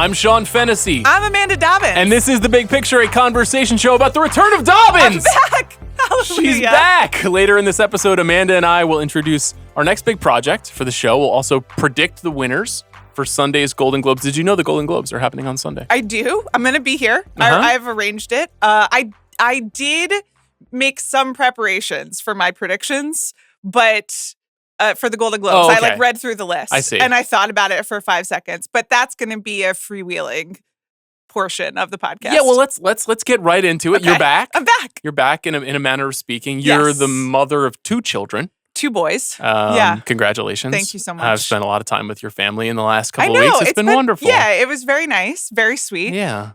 I'm Sean Fennessey. I'm Amanda Dobbins. And this is The Big Picture, a conversation show about the return of Dobbins. I'm back. Hallelujah. She's back. Later in this episode, Amanda and I will introduce our next big project for the show. We'll also predict the winners for Sunday's Golden Globes. Did you know the Golden Globes are happening on Sunday? I do. I'm going to be here. I've arranged it. I did make some preparations for my predictions, but for the Golden Globes, Oh, okay. I read through the list. I see. And I thought about it for 5 seconds, but that's going to be a freewheeling portion of the podcast. Yeah, well, let's get right into it. Okay. You're back. I'm back. You're back in a manner of speaking. You're Yes. the mother of 2 children. 2 boys. Yeah. Congratulations. Thank you so much. I've spent a lot of time with your family in the last couple I know. of weeks. It's been wonderful. Yeah, it was very nice. Very sweet. Yeah.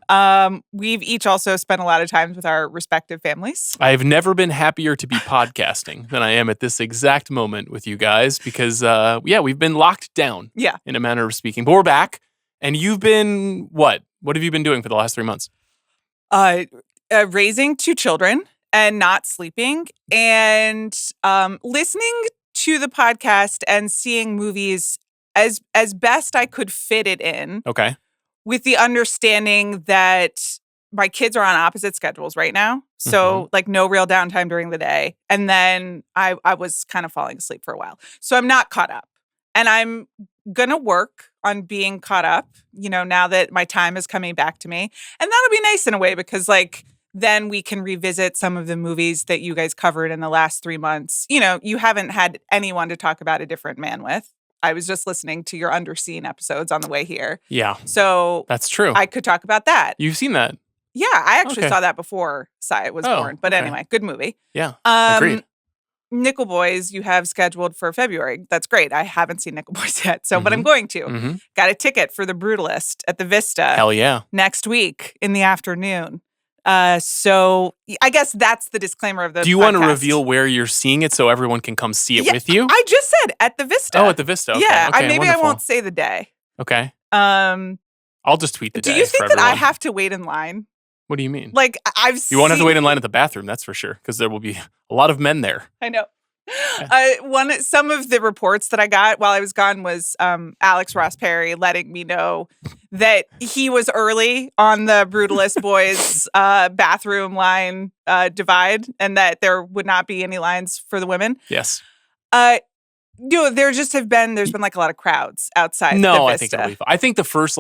We've each also spent a lot of time with our respective families. I've never been happier to be podcasting than I am at this exact moment with you guys because, we've been locked down in a manner of speaking. But we're back. And you've been, what? What have you been doing for the last 3 months? Raising 2 children and not sleeping and listening to the podcast and seeing movies as best I could fit it in. Okay. With the understanding that my kids are on opposite schedules right now. So like no real downtime during the day. And then I was kind of falling asleep for a while. So I'm not caught up. And I'm going to work on being caught up, now that my time is coming back to me. And that'll be nice in a way because then we can revisit some of the movies that you guys covered in the last 3 months. You haven't had anyone to talk about A Different Man with. I was just listening to your Underseen episodes on the way here. Yeah. So that's true. I could talk about that. You've seen that? Yeah, I actually Okay. saw that before Sia was born. But anyway, good movie. Yeah, agreed. Nickel Boys you have scheduled for February. That's great. I haven't seen Nickel Boys yet, but I'm going to. Got a ticket for The Brutalist at the Vista. Hell yeah. Next week in the afternoon. So I guess that's the disclaimer of the Do you want to reveal where you're seeing it so everyone can come see it with you? I just said at the Vista. Oh, at the Vista. Okay. Yeah, okay, maybe wonderful. I won't say the day. Okay. Um, I'll just tweet the day. Do you think for that I everyone. have to wait in line? What do you mean? Like You won't have to wait in line at the bathroom, that's for sure, because there will be a lot of men there. I know. Some of the reports that I got while I was gone was Alex Ross Perry letting me know that he was early on the Brutalist Boys bathroom line divide, and that there would not be any lines for the women. Yes. There's been like a lot of crowds outside. No, the Vista. I think it'll be fine. I think the first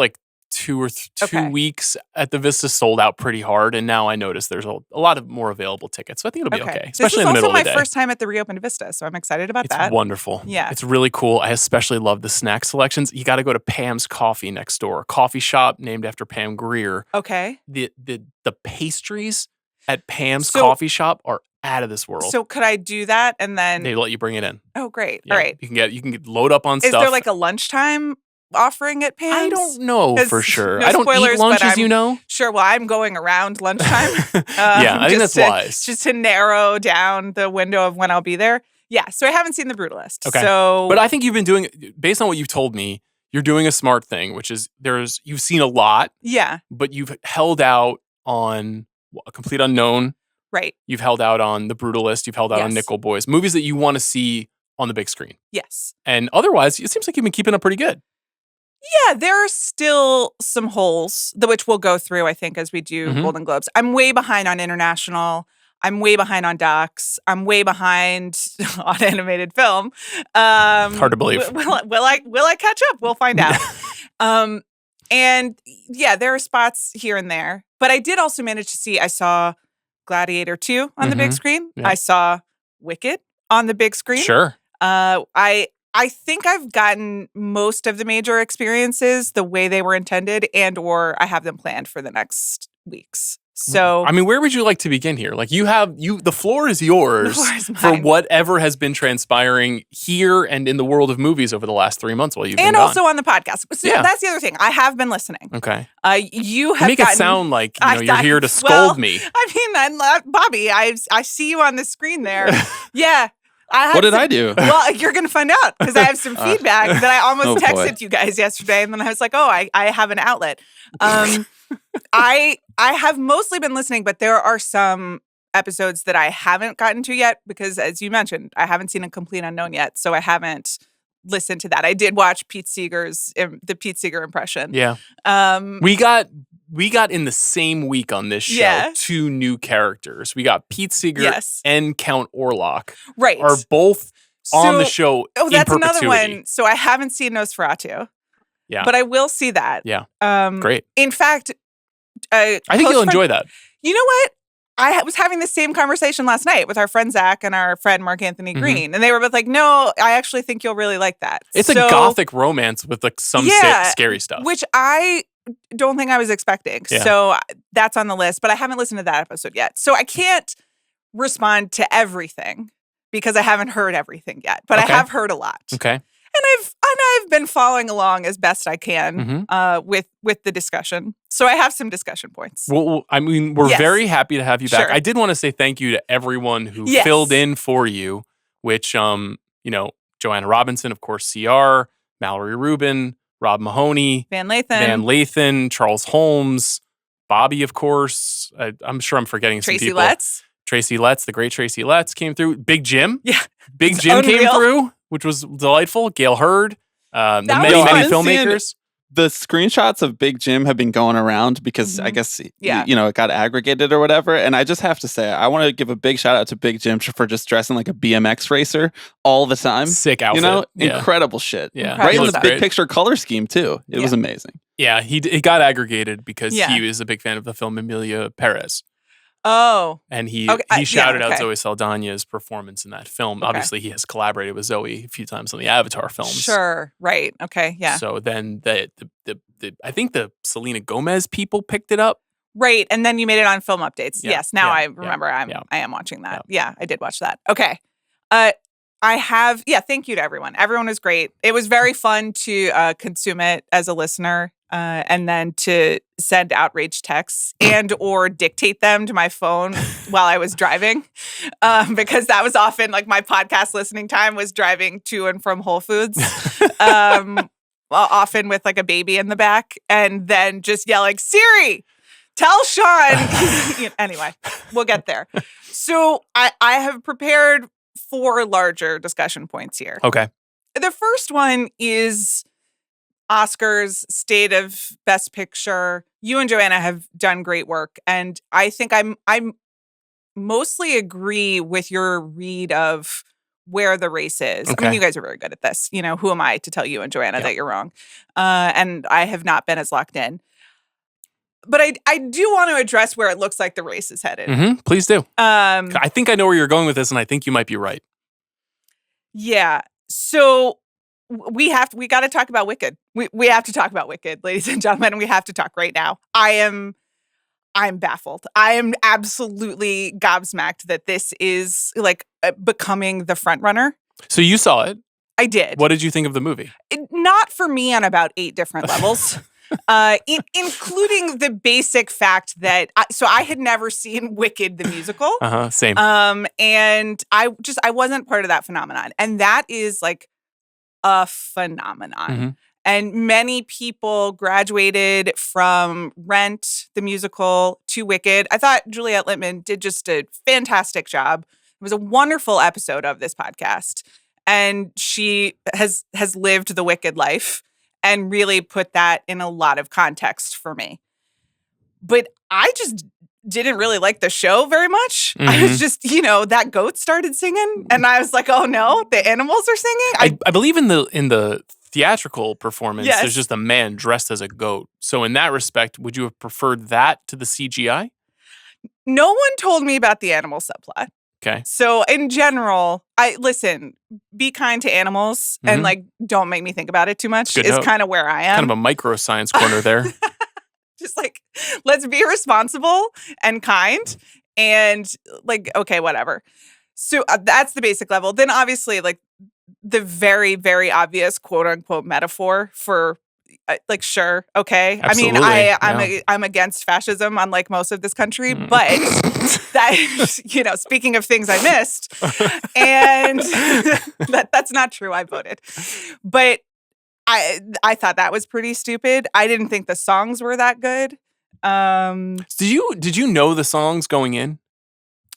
2 Okay. weeks at the Vista sold out pretty hard, and now I notice there's a lot of more available tickets. So I think it'll be okay, especially in the middle of the day. This is also my first time at the reopened Vista, so I'm excited about It's that. wonderful. Yeah. It's really cool. I especially love the snack selections. You got to go to Pam's Coffee next door, a coffee shop named after Pam Grier. Okay. The pastries at Pam's Coffee Shop are out of this world. So could I do that and then They let you bring it in. Oh, great. Yeah, All right. You can get load up on Is stuff. there like a lunchtime offering at Pam's? I don't know for sure. No I don't spoilers, eat lunch, but as you know. Sure. Well, I'm going around lunchtime. Yeah, I think that's wise. Just to narrow down the window of when I'll be there. Yeah. So I haven't seen The Brutalist. Okay. So, But I think you've been doing, based on what you've told me, you're doing a smart thing, which is you've seen a lot, yeah. but you've held out on A Complete Unknown. Right. You've held out on The Brutalist. You've held out on Yes. Nickel Boys. Movies that you want to see on the big screen. Yes. And otherwise, it seems like you've been keeping up pretty good. Yeah, there are still some holes, which we'll go through, I think, as we do Golden Globes. I'm way behind on international. I'm way behind on docs. I'm way behind on animated film. Hard to believe. Will I catch up? We'll find out. And yeah, there are spots here and there. But I did also manage to see, I saw Gladiator 2 on the big screen. Yeah. I saw Wicked on the big screen. Sure. I think I've gotten most of the major experiences the way they were intended, and or I have them planned for the next weeks. So, I mean, where would you like to begin here? Like the floor is yours for whatever has been transpiring here and in the world of movies over the last 3 months while you've been and gone. also on the podcast. So that's the other thing. I have been listening. Okay. You have make it sound like you're here to scold me. I mean, Bobby, I see you on the screen there. Yeah. What did I do? Well, you're going to find out because I have some feedback that I almost texted boy. you guys yesterday. And then I was like, I have an outlet. I have mostly been listening, but there are some episodes that I haven't gotten to yet because, as you mentioned, I haven't seen A Complete Unknown yet. So I haven't listen to that. I did watch the Pete Seeger impression. Yeah. We got in the same week on this show 2 new characters. We got Pete Seeger and Count Orlok. Right. Are both on the show in that's perpetuity. Another one. So I haven't seen Nosferatu. Yeah. But I will see that. Yeah. Great. In fact, I think you'll enjoy that. You know what? I was having the same conversation last night with our friend Zach and our friend Mark Anthony Green, and they were both like, "No, I actually think you'll really like that." It's a gothic romance with like some scary stuff, which I don't think I was expecting. Yeah. So that's on the list, but I haven't listened to that episode yet, so I can't respond to everything because I haven't heard everything yet. But I have heard a lot. Okay. And I've been following along as best I can with the discussion. So I have some discussion points. Well, I mean, we're very happy to have you back. Sure. I did want to say thank you to everyone who filled in for you, which Joanna Robinson, of course, CR, Mallory Rubin, Rob Mahoney, Van Lathan, Charles Holmes, Bobby, of course. I'm sure I'm forgetting some people. Tracy Letts, the great Tracy Letts came through. Big Jim. Yeah. Big Jim came through, which was delightful. Gail Hurd, the many filmmakers. The screenshots of Big Jim have been going around because I guess, it got aggregated or whatever. And I just have to say, I want to give a big shout out to Big Jim for just dressing like a BMX racer all the time. Sick outfit. Incredible shit. Yeah. Right in the big picture color scheme, too. It was amazing. Yeah, it got aggregated because he was a big fan of the film Emilia Perez. Oh. And he shouted out Zoe Saldana's performance in that film. Okay. Obviously, he has collaborated with Zoe a few times on the Avatar films. Sure. Right. Okay. Yeah. So then I think the Selena Gomez people picked it up. Right. And then you made it on Film Updates. Yeah. Yes. Now I remember I am watching that. Yeah, I did watch that. Okay. Thank you to everyone. Everyone was great. It was very fun to consume it as a listener. And then to send outrage texts and or dictate them to my phone while I was driving, because that was often like my podcast listening time was driving to and from Whole Foods, often with like a baby in the back, and then just yelling, "Siri, tell Sean." Anyway, we'll get there. So I have prepared 4 larger discussion points here. Okay. The first one is Oscars, State of Best Picture. You and Joanna have done great work, and I think I'm mostly agree with your read of where the race is. Okay. I mean, you guys are very good at this. Who am I to tell you and Joanna that you're wrong? And I have not been as locked in. But I do want to address where it looks like the race is headed. Mm-hmm. Please do. I think I know where you're going with this, and I think you might be right. Yeah. So we got to talk about Wicked. We have to talk about Wicked, ladies and gentlemen, and we have to talk right now. I'm baffled. I am absolutely gobsmacked that this is like becoming the front runner. So you saw it. I did. What did you think of the movie? Not for me on about 8 different levels. Including the basic fact that I had never seen Wicked the musical. Same. And I wasn't part of that phenomenon. And that is like a phenomenon. Mm-hmm. And many people graduated from Rent, the musical, to Wicked. I thought Juliette Littman did just a fantastic job. It was a wonderful episode of this podcast. And she has lived the Wicked life and really put that in a lot of context for me. But I just didn't really like the show very much. Mm-hmm. I was just, that goat started singing, and I was like, oh no, the animals are singing? I believe in the theatrical performance, there's just a man dressed as a goat. So in that respect, would you have preferred that to the CGI? No one told me about the animal subplot. Okay. So in general, be kind to animals and don't make me think about it too much is kind of where I am. Kind of a microscience corner there. Just let's be responsible and kind and okay, whatever. So that's the basic level. Then obviously the very, very obvious quote unquote metaphor for sure. Okay. Absolutely. I mean, I'm against fascism, unlike most of this country, but that, speaking of things I missed, and that's not true. I voted, but I thought that was pretty stupid. I didn't think the songs were that good. Did you know the songs going in?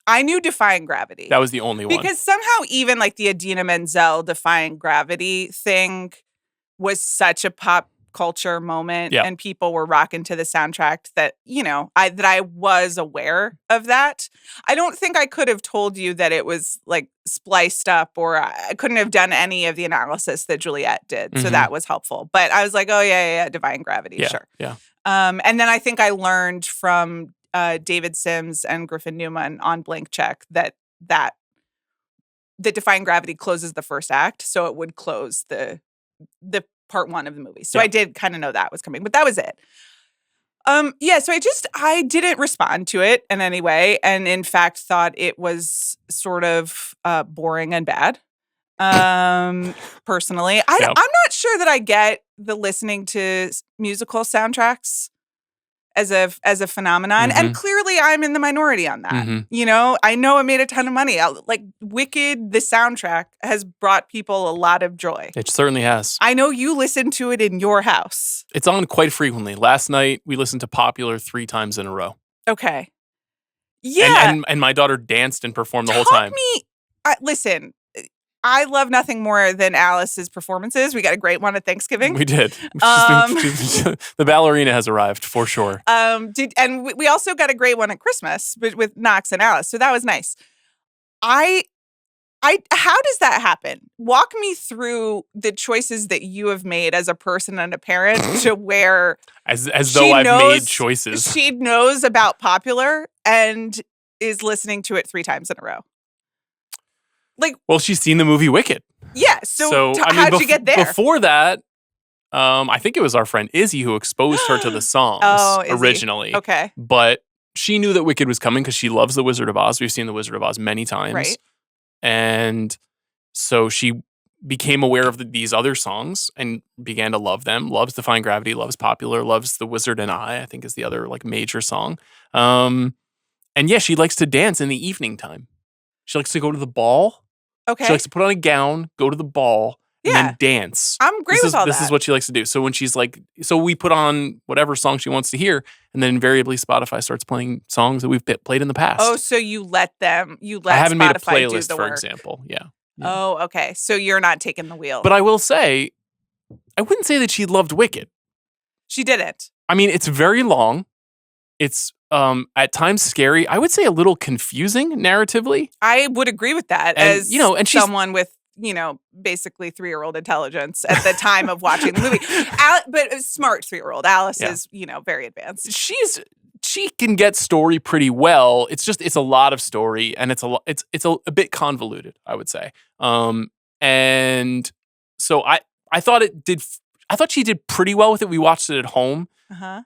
I knew Defying Gravity. That was the only one. Because somehow even like the Idina Menzel Defying Gravity thing was such a pop culture moment, and people were rocking to the soundtrack that, I was aware of that. I don't think I could have told you that it was like spliced up, or I couldn't have done any of the analysis that Juliet did. Mm-hmm. So that was helpful. But I was like, oh yeah, Defying Gravity, sure. Yeah. And then I think I learned from David Sims and Griffin Newman on Blank Check that Defying Gravity closes the first act, so it would close the part one of the movie. So I did kind of know that was coming, but that was it. So I didn't respond to it in any way, and in fact thought it was sort of boring and bad. Personally, I'm not sure that I get the listening to musical soundtracks as a phenomenon. Mm-hmm. And clearly I'm in the minority on that. Mm-hmm. I know it made a ton of money. Like Wicked, the soundtrack has brought people a lot of joy. It certainly has. I know you listen to it in your house. It's on quite frequently. Last night we listened to Popular 3 times in a row. Okay. Yeah. And my daughter danced and performed the whole time. Listen, I love nothing more than Alice's performances. We got a great one at Thanksgiving. We did. The ballerina has arrived for sure. We also got a great one at Christmas with Knox and Alice. So that was nice. How does that happen? Walk me through the choices that you have made as a person and a parent to where as though I've made choices. She knows about Popular and is listening to it 3 times in a row. Well, she's seen the movie Wicked. Yeah. So how'd you get there? Before that, I think it was our friend Izzy who exposed her to the songs originally. Okay. But she knew that Wicked was coming because she loves The Wizard of Oz. We've seen The Wizard of Oz many times. Right. And so she became aware of these other songs and began to love them. Loves Defying Gravity, loves Popular, loves The Wizard and I think is the other major song. And yeah, she likes to dance in the evening time. She likes to go to the ball. Okay. She likes to put on a gown, go to the ball, and then dance. I'm great with all that. This is what she likes to do. So when she's we put on whatever song she wants to hear, and then invariably Spotify starts playing songs that we've played in the past. Oh, so you let I haven't Spotify made a do playlist, the for work. example. Yeah. Oh, okay. So you're not taking the wheel. But I will say, I wouldn't say that she loved Wicked. She didn't. I mean, it's very long. It's at times scary. I would say a little confusing narratively. I would agree with that as someone with, basically 3-year-old intelligence at the time of watching the movie. But a smart 3-year-old. Alice is, very advanced. She can get story pretty well. It's a lot of story, and it's a bit convoluted, I would say. And so I thought she did pretty well with it. We watched it at home. Uh-huh.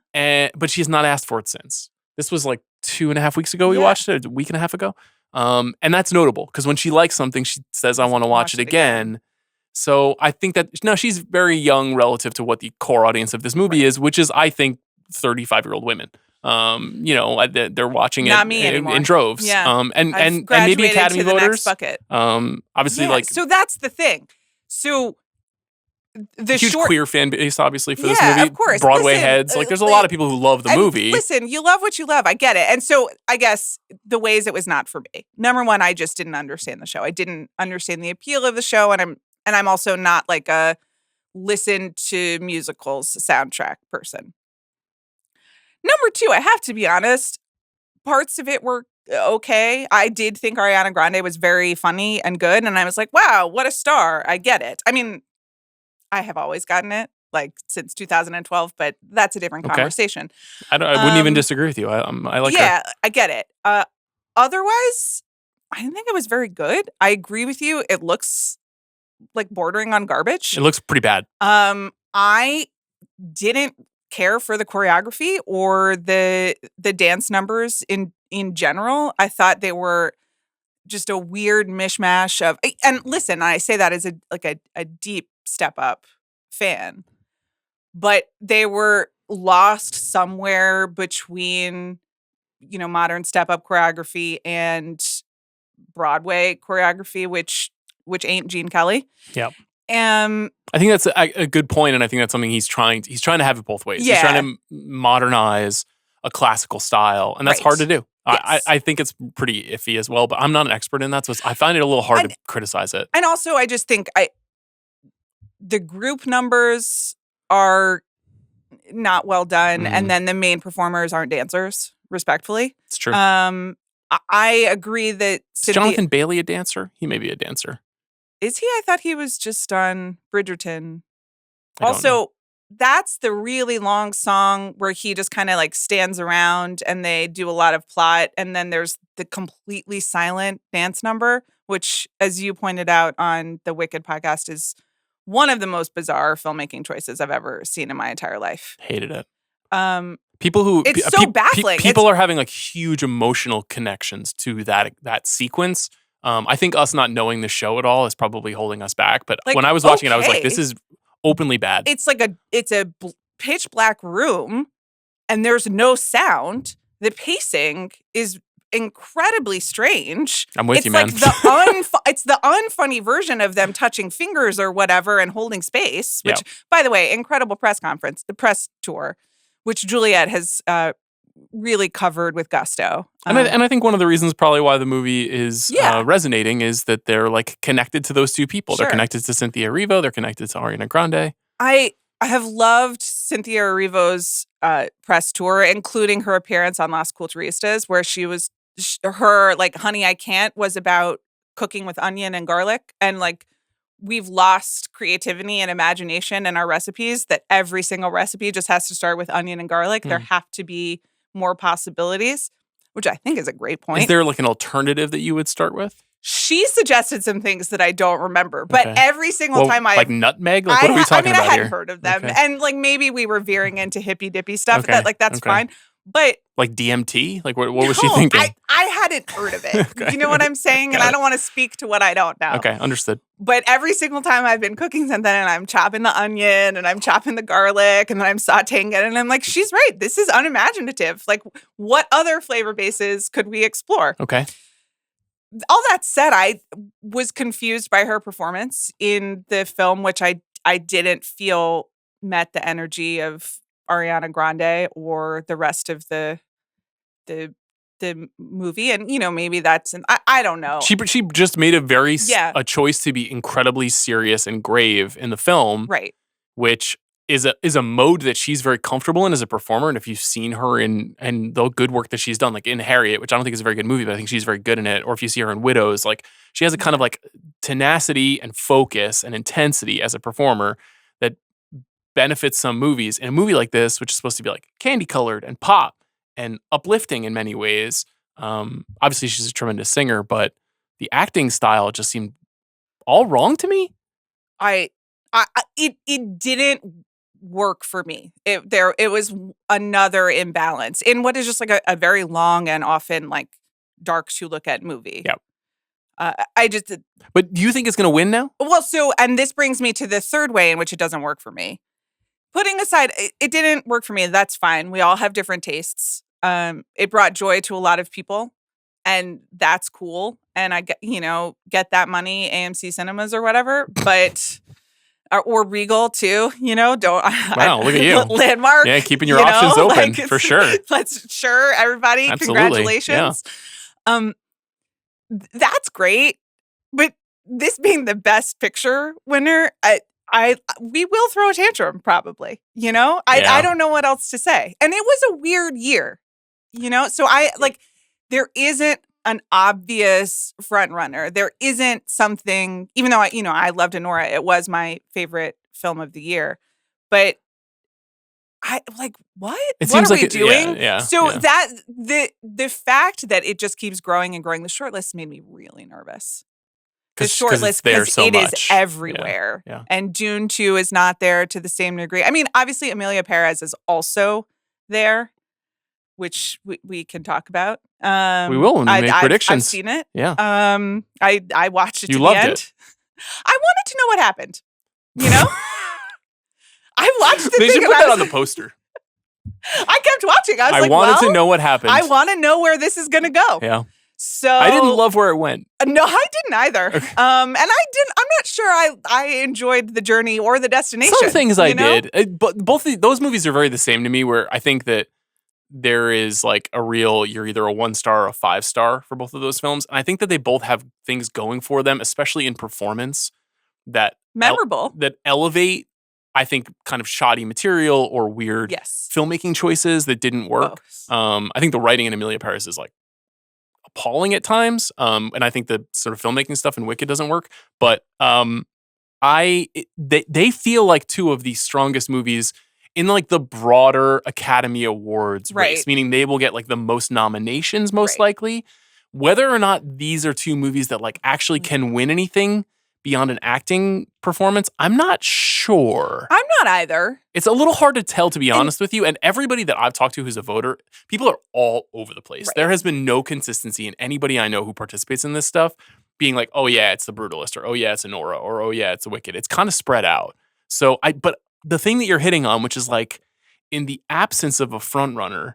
But she has not asked for it since. This was 2.5 weeks ago we watched it, a week and a half ago. And that's notable because when she likes something, she says, I want to watch it again. So I think that, she's very young relative to what the core audience of this movie is, which is, I think, 35-year-old women. They're watching not it me anymore. in droves. Yeah. And maybe Academy voters. Bucket. Obviously, so that's the thing. So the huge queer fan base, obviously, for this movie. Of course. Broadway heads. There's a lot of people who love the movie. Listen, you love what you love. I get it. And so I guess the ways it was not for me. Number one, I just didn't understand the show. I didn't understand the appeal of the show. And I'm also not a listen to musicals soundtrack person. Number two, I have to be honest, parts of it were okay. I did think Ariana Grande was very funny and good. And I was like, wow, what a star. I get it. I mean, I have always gotten it, since 2012, but that's a different conversation. I wouldn't even disagree with you. I like her. Yeah, I get it. Otherwise, I didn't think it was very good. I agree with you. It looks bordering on garbage. It looks pretty bad. I didn't care for the choreography or the dance numbers in general. I thought they were just a weird mishmash of, and listen, I say that as a deep Step Up fan, but they were lost somewhere between, modern Step Up choreography and Broadway choreography, which ain't Gene Kelly. Yep. I think that's a good point, and I think that's something he's trying to have it both ways. Yeah. He's trying to modernize a classical style, and that's hard to do. Yes. I think it's pretty iffy as well, but I'm not an expert in that, so I find it a little hard to criticize it. And also, I just think the group numbers are not well done, and then the main performers aren't dancers, respectfully. It's true. I agree that Is Jonathan Bailey a dancer? He may be a dancer. Is he? I thought he was just on Bridgerton. Also, that's the really long song where he just kind of like stands around and they do a lot of plot. And then there's the completely silent dance number, which, as you pointed out on the Wicked podcast, is one of the most bizarre filmmaking choices I've ever seen in my entire life. Hated it. It's so baffling. People are having like huge emotional connections to that sequence. I think us not knowing the show at all is probably holding us back. But when I was watching it, I was like, this is openly bad. It's like it's a pitch black room and there's no sound. The pacing is incredibly strange. I'm with you, man. It's the unfunny version of them touching fingers or whatever and holding space, which, by the way, incredible press tour, which Juliet has really covered with gusto. And I think one of the reasons probably why the movie is resonating is that they're like connected to those two people. Sure. They're connected to Cynthia Erivo. They're connected to Ariana Grande. I have loved Cynthia Erivo's press tour, including her appearance on Las Culturistas, where her like Honey I Can't was about cooking with onion and garlic, and like we've lost creativity and imagination in our recipes, that every single recipe just has to start with onion and garlic. There have to be more possibilities, which I think is a great point. Is there like an alternative that you would start with? She suggested some things that I don't remember, but every single time like nutmeg? Like, what are we talking about here? I hadn't heard of them. Okay. And like maybe we were veering into hippy dippy stuff. That's fine. But like DMT? Like what was she thinking? I hadn't heard of it. You know what I'm saying? And I don't want to speak to what I don't know. Okay, understood. But every single time I've been cooking something and I'm chopping the onion and I'm chopping the garlic and then I'm sauteing it and I'm like, she's right. This is unimaginative. Like, what other flavor bases could we explore? Okay. All that said, I was confused by her performance in the film, which I didn't feel met the energy of Ariana Grande or the rest of the movie. And, you know, maybe that's I don't know. She just made a choice to be incredibly serious and grave in the film. Right. Which is a mode that she's very comfortable in as a performer. And if you've seen her in the good work that she's done, like in Harriet, which I don't think is a very good movie, but I think she's very good in it. Or if you see her in Widows, like she has a kind of like tenacity and focus and intensity as a performer that benefits some movies. In a movie like this, which is supposed to be like candy colored and pop and uplifting in many ways. Obviously she's a tremendous singer, but the acting style just seemed all wrong to me. It didn't work for me. It was another imbalance in what is just like a very long and often like dark to look at movie. Yeah. But do you think it's going to win now? Well, and this brings me to the third way in which it doesn't work for me. Putting aside, it didn't work for me. That's fine. We all have different tastes. It brought joy to a lot of people, and that's cool. And I get that money, AMC Cinemas or whatever, but or Regal too. You know, look at you, Landmark. Yeah, keeping your options open for sure. Everybody. Absolutely. Congratulations. Yeah. That's great, but this being the Best Picture winner, we will throw a tantrum probably. You know, I don't know what else to say. And it was a weird year, you know. So there isn't an obvious front runner. There isn't something. Even though I loved Anora, it was my favorite film of the year. But what? What are we doing? That the fact that it just keeps growing and growing, the shortlist made me really nervous. The shortlist, because it is everywhere. Yeah. And Dune 2 is not there to the same degree. I mean, obviously, Emilia Perez is also there, which we can talk about. We will when we make predictions. I've seen it. Yeah. I watched it to the end. It. I wanted to know what happened. You know? I watched the thing. They should put that on the poster. I kept watching. I wanted to know what happened. I want to know where this is going to go. Yeah. So I didn't love where it went. No, I didn't either. Okay. And I'm not sure I enjoyed the journey or the destination. Some things I did. But both those movies are very the same to me, where I think that there is like you're either a 1-star or a 5-star for both of those films. And I think that they both have things going for them, especially in performance that memorable, that elevate, I think, kind of shoddy material or weird filmmaking choices that didn't work. I think the writing in Emilia Paris is like appalling at times. And I think the sort of filmmaking stuff in Wicked doesn't work. But they feel like two of the strongest movies in like the broader Academy Awards race, meaning they will get like the most nominations most likely. Whether or not these are two movies that like actually can win anything beyond an acting performance, I'm not sure. I'm not either. It's a little hard to tell, to be honest with you. And everybody that I've talked to who's a voter, people are all over the place. There has been no consistency in anybody I know who participates in this stuff being like, oh yeah, it's The Brutalist, or oh yeah, it's Anora, or oh yeah, it's a Wicked. It's kind of spread out. But the thing that you're hitting on, which is like, in the absence of a frontrunner,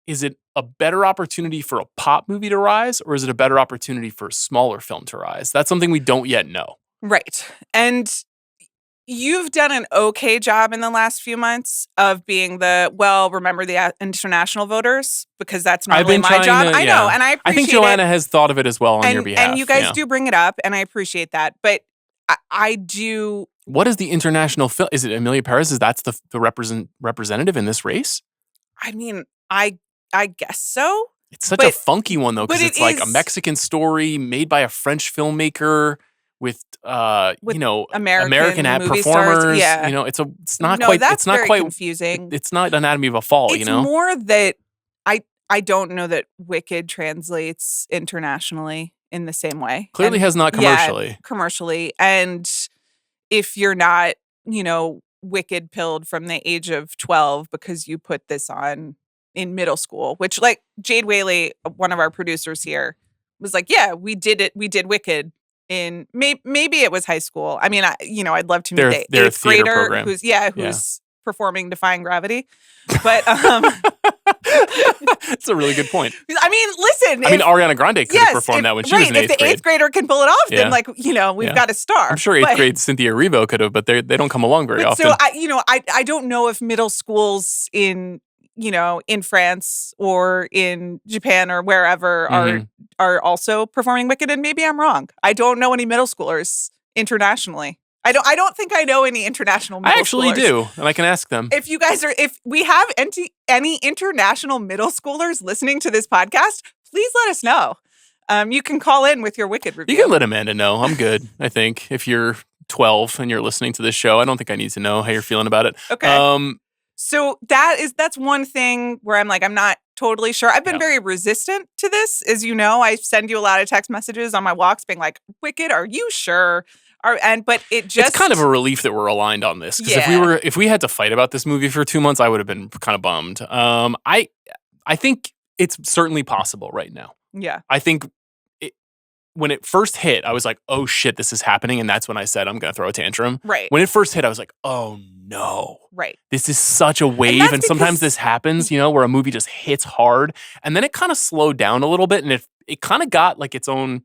is it a better opportunity for a pop movie to rise, or is it a better opportunity for a smaller film to rise? That's something we don't yet know. Right. And you've done an okay job in the last few months of being remember the international voters, because that's normally my job. I know, and I appreciate it. I think Joanna has thought of it as well on your behalf. And you guys do bring it up, and I appreciate that. But I do... What is the international film? Is it Emilia Paris? That's the representative in this race? I mean, I guess so. It's such a funky one, though, because it's like a Mexican story made by a French filmmaker with American performers. Stars. Yeah. It's not quite confusing. It's not Anatomy of a Fall. It's more that I don't know that Wicked translates internationally in the same way. Clearly has not commercially. Yeah, commercially, and if you're not, Wicked pilled from the age of 12 because you put this on in middle school, which like Jade Whaley, one of our producers here, was like, yeah, we did it. We did Wicked in maybe it was high school. I mean, I'd love to meet the 8th grader program. who's performing Defying Gravity. But that's a really good point. I mean, listen. Ariana Grande could have performed that when she was in 8th grade. If the 8th grader can pull it off, then we've got a star. I'm sure 8th grade Cynthia Erivo could have, but they don't come along very often. So I don't know if middle schools in France or in Japan or wherever are also performing Wicked, and maybe I'm wrong. I don't know any middle schoolers internationally. I don't think I know any international middle schoolers. I actually do, and I can ask them. If we have any international middle schoolers listening to this podcast, please let us know. You can call in with your Wicked review. You can let Amanda know. I'm good, I think. If you're 12 and you're listening to this show, I don't think I need to know how you're feeling about it. Okay. So that's one thing where I'm like, I'm not totally sure. I've been very resistant to this. As you know, I send you a lot of text messages on my walks being like, Wicked, are you sure? But it's kind of a relief that we're aligned on this. Because if we had to fight about this movie for 2 months, I would have been kind of bummed. I think it's certainly possible right now. Yeah. I think when it first hit, I was like, oh shit, this is happening. And that's when I said, I'm going to throw a tantrum. Right. When it first hit, I was like, oh no. Right. This is such a wave. And sometimes this happens, where a movie just hits hard. And then it kind of slowed down a little bit. And it kind of got like its own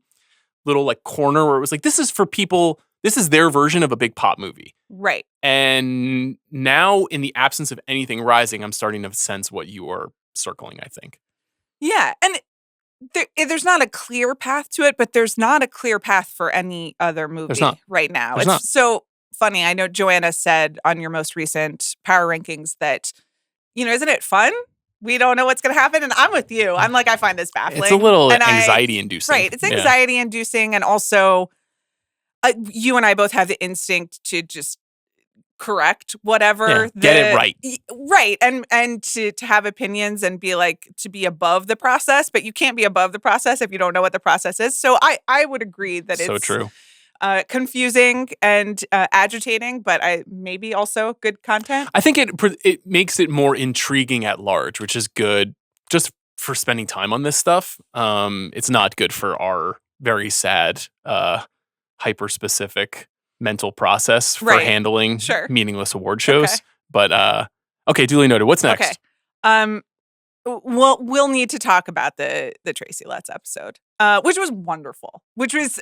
little like corner where it was like, this is for people. This is their version of a big pop movie. Right. And now in the absence of anything rising, I'm starting to sense what you are circling, I think. Yeah. And there's not a clear path to it, but there's not a clear path for any other movie right now. It's so funny. I know Joanna said on your most recent Power Rankings that, isn't it fun? We don't know what's going to happen. And I'm with you. I'm like, I find this baffling. It's a little anxiety-inducing. Right. It's anxiety-inducing. And also, you and I both have the instinct to just correct whatever. Get it right. Right. And to have opinions and be like, to be above the process. But you can't be above the process if you don't know what the process is. So I would agree that it's so true. Confusing and agitating, but maybe also good content. I think it makes it more intriguing at large, which is good just for spending time on this stuff. It's not good for our very sad, hyper-specific mental process for handling meaningless award shows. Okay. But, okay, duly noted. What's next? Okay. we'll need to talk about the Tracy Letts episode, which was wonderful. Which was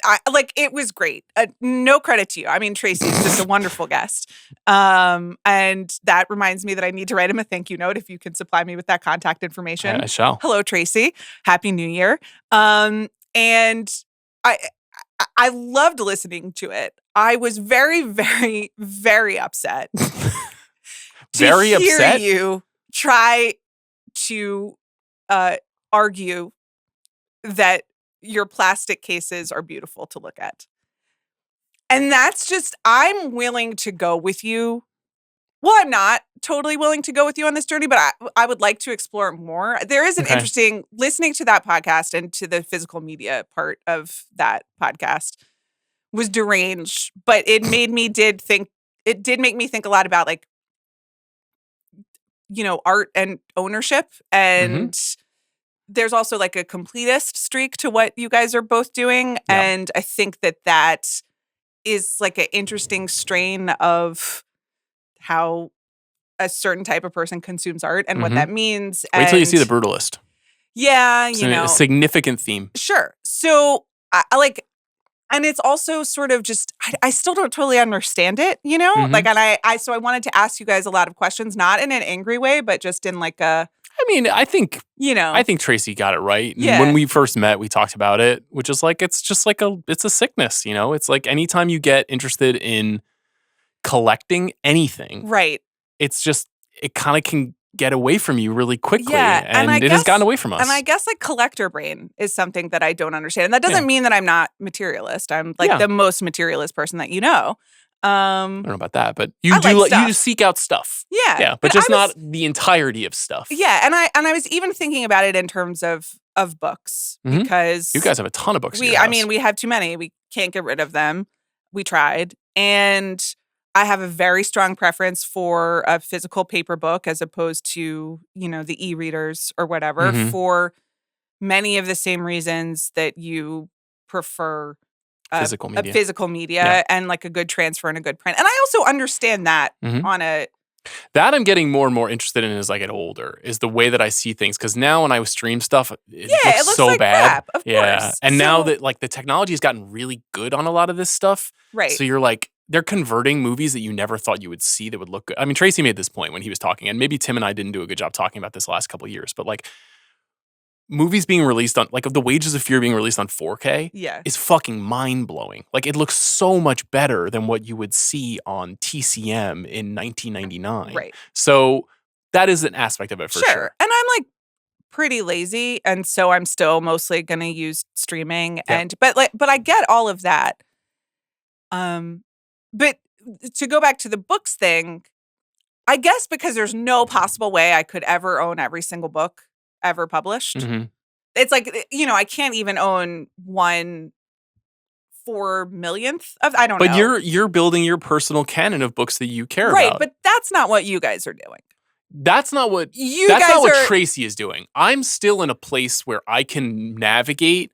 it was great. No credit to you. I mean, Tracy's just a wonderful guest. And that reminds me that I need to write him a thank you note. If you can supply me with that contact information, I shall. Hello, Tracy. Happy New Year. And I loved listening to it. I was very, very, very upset. Very to hear upset. You try to argue that your plastic cases are beautiful to look at. And that's just, I'm willing to go with you. Well, I'm not totally willing to go with you on this journey, but I would like to explore it more. There is an interesting, listening to that podcast and to the physical media part of that podcast was deranged, but it made me make me think a lot about art and ownership. And there's also a completist streak to what you guys are both doing. Yeah. And I think that is an interesting strain of how a certain type of person consumes art and what that means. Wait till you see The Brutalist. Yeah, it's a significant theme. Sure. So and it's also sort of just, I still don't totally understand it, and so I wanted to ask you guys a lot of questions, not in an angry way, but just in I think Tracy got it right. Yeah. When we first met, we talked about it, which is it's just it's a sickness, It's anytime you get interested in collecting anything. Right. It's just, it kind of can get away from you really quickly. Yeah, and it has gotten away from us. And I guess collector brain is something that I don't understand. And that doesn't mean that I'm not materialist. I'm the most materialist person that you know. I don't know about that, but you you seek out stuff. Yeah. Yeah, but just not the entirety of stuff. Yeah, and I was even thinking about it in terms of books because you guys have a ton of books. We have too many. We can't get rid of them. We tried. And I have a very strong preference for a physical paper book as opposed to, the e-readers or whatever for many of the same reasons that you prefer physical media and a good transfer and a good print. And I also understand that that I'm getting more and more interested in as I get older is the way that I see things. Because now when I stream stuff, it looks so bad. Crap, of course. And now that the technology has gotten really good on a lot of this stuff. Right. So you're they're converting movies that you never thought you would see that would look good. I mean, Tracy made this point when he was talking, and maybe Tim and I didn't do a good job talking about this the last couple of years, but movies being released on The Wages of Fear being released on 4K is fucking mind-blowing. It looks so much better than what you would see on TCM in 1999. Right. So that is an aspect of it for sure. And I'm pretty lazy, and so I'm still mostly going to use streaming but I get all of that. But to go back to the books thing, I guess because there's no possible way I could ever own every single book ever published. It's I can't even own 1/4,000,000th of, I don't know. But you're building your personal canon of books that you care about. Right, but that's not what you guys are doing. That's not what Tracy is doing. I'm still in a place where I can navigate,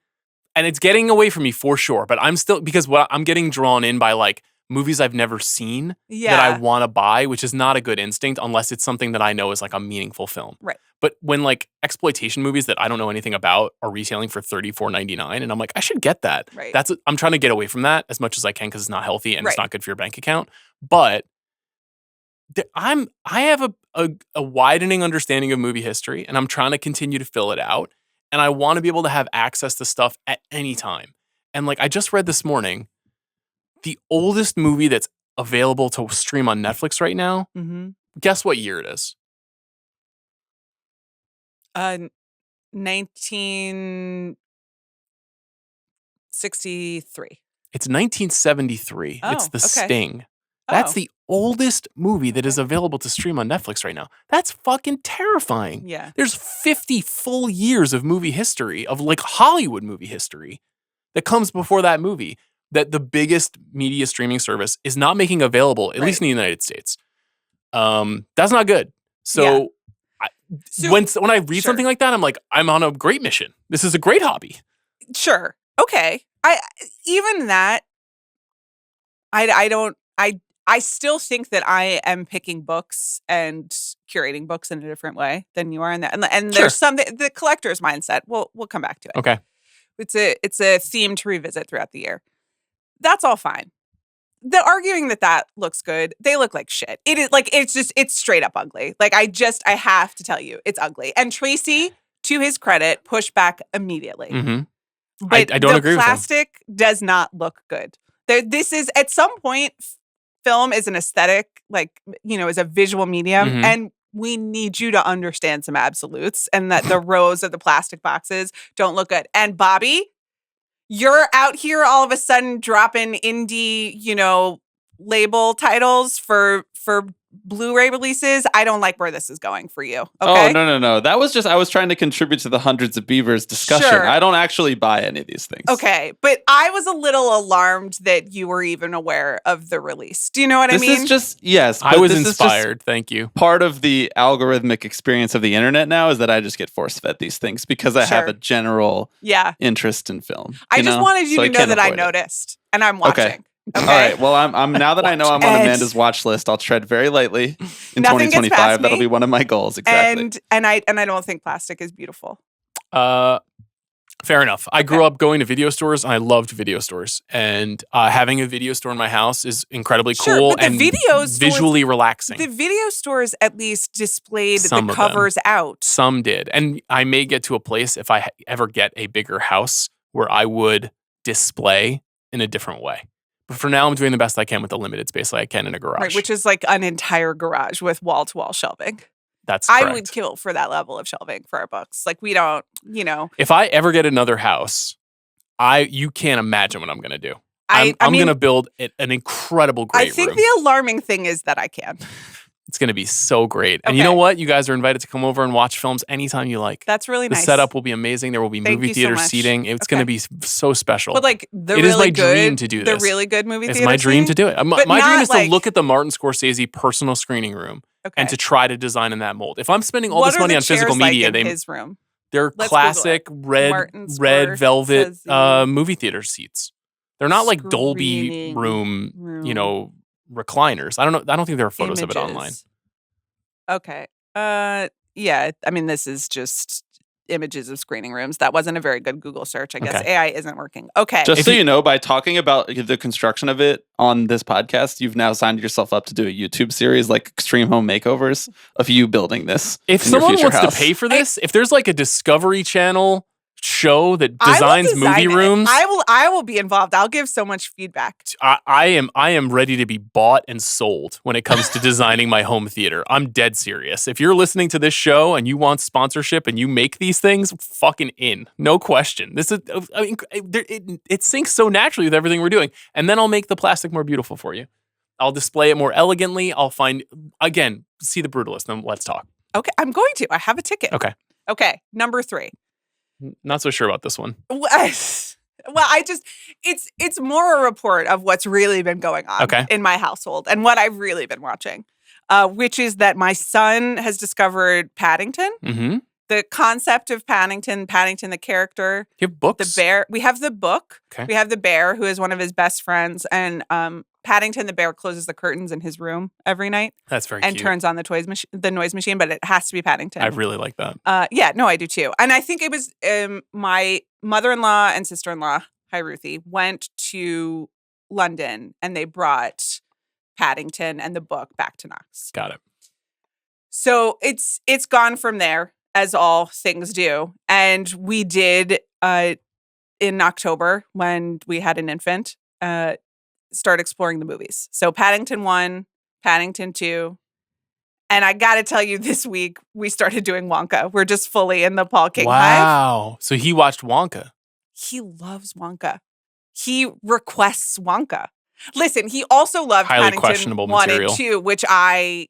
and it's getting away from me for sure, but I'm still, because I'm getting drawn in by movies I've never seen that I want to buy, which is not a good instinct unless it's something that I know is a meaningful film. Right. But when exploitation movies that I don't know anything about are retailing for $34.99, and I'm I should get that. Right. I'm trying to get away from that as much as I can because it's not healthy and it's not good for your bank account. But I have a widening understanding of movie history, and I'm trying to continue to fill it out. And I want to be able to have access to stuff at any time. And I just read this morning, the oldest movie that's available to stream on Netflix right now, guess what year it is? 1963. It's 1973. Oh, it's The Sting. That's the oldest movie that is available to stream on Netflix right now. That's fucking terrifying. Yeah. There's 50 full years of movie history, of Hollywood movie history, that comes before that movie, that the biggest media streaming service is not making available, at least in the United States. That's not good. So, when I read something like that, I'm I'm on a great mission. This is a great hobby. Sure. Okay. I I still think that I am picking books and curating books in a different way than you are in that. And there's the collector's mindset. We'll come back to it. Okay. It's a theme to revisit throughout the year. That's all fine. The arguing that looks good, they look like shit. It is like, it's straight up ugly. Like I have to tell you, it's ugly. And Tracy, to his credit, pushed back immediately. Mm-hmm. But I don't agree with him. The plastic does not look good. This is, at some point, film is an aesthetic, like, is a visual medium. Mm-hmm. And we need you to understand some absolutes and that the rows of the plastic boxes don't look good. And Bobby, you're out here all of a sudden dropping indie, label titles for Blu-ray releases. I don't like where this is going for you. Okay? Oh, no. That was just, I was trying to contribute to the Hundreds of Beavers discussion. Sure. I don't actually buy any of these things. Okay. But I was a little alarmed that you were even aware of the release. Do you know what I mean? This is just, yes. I was inspired. Thank you. Part of the algorithmic experience of the internet now is that I just get force-fed these things because I have a general interest in film. I just wanted you to know that I noticed. And I'm watching. Okay. All right. Well, I'm now that I know I'm on Amanda's watch list, I'll tread very lightly in 2025. That'll be one of my goals. Exactly. And I don't think plastic is beautiful. Fair enough. I grew up going to video stores, and I loved video stores. And having a video store in my house is incredibly cool and visually relaxing. The video stores at least displayed the covers out. Some did. And I may get to a place, if I ever get a bigger house, where I would display in a different way. But for now, I'm doing the best I can with the limited space I can in a garage. Right, which is like an entire garage with wall-to-wall shelving. That's correct. I would kill for that level of shelving for our books. Like, we don't, If I ever get another house, you can't imagine what I'm going to do. I'm going to build an incredible great room. I think the alarming thing is that I can. It's going to be so great. And you know what? You guys are invited to come over and watch films anytime you like. That's really nice. The setup will be amazing. There will be movie theater seating. It's going to be so special. But like it is my dream to do this. The really good movie theater It's my dream to do it. My dream is to look at the Martin Scorsese personal screening room and to try to design in that mold. If I'm spending all this money on physical media, his room? They're classic red velvet movie theater seats. They're not like Dolby room, recliners. I don't think there are photos of it online. Okay. Yeah. I mean, this is just images of screening rooms. That wasn't a very good Google search. I guess AI isn't working. Okay. Just so you know, by talking about the construction of it on this podcast, you've now signed yourself up to do a YouTube series like Extreme Home Makeovers of you building this. If someone wants to pay for this, if there's like a Discovery Channel show that designs movie rooms, I will be involved. I'll give so much feedback. I am ready to be bought and sold when it comes to designing my home theater. I'm dead serious. If you're listening to this show and you want sponsorship and you make these things, fucking in. No question. This is it syncs so naturally with everything we're doing. And then I'll make the plastic more beautiful for you. I'll display it more elegantly. I'll find, again, see The Brutalist, then let's talk. Okay, I'm going to. I have a ticket. Okay, number 3. Not so sure about this one. Well, it's more a report of what's really been going on in my household and what I've really been watching, which is that my son has discovered Paddington. Mm-hmm. The concept of Paddington the character. You have books? The bear. We have the book. Okay. We have the bear, who is one of his best friends. And Paddington the bear closes the curtains in his room every night. That's very cute. And turns on the noise machine, but it has to be Paddington. I really like that. Yeah, no, I do too. And I think it was my mother-in-law and sister-in-law, hi Ruthie, went to London and they brought Paddington and the book back to Knox. Got it. So it's gone from there, as all things do. And we did in October, when we had an infant, start exploring the movies. So Paddington 1, Paddington 2. And I got to tell you, this week we started doing Wonka. We're just fully in the Paul King hive. Wow. So he watched Wonka. He loves Wonka. He requests Wonka. Listen, he also loved highly Paddington questionable 1 material. and 2, which I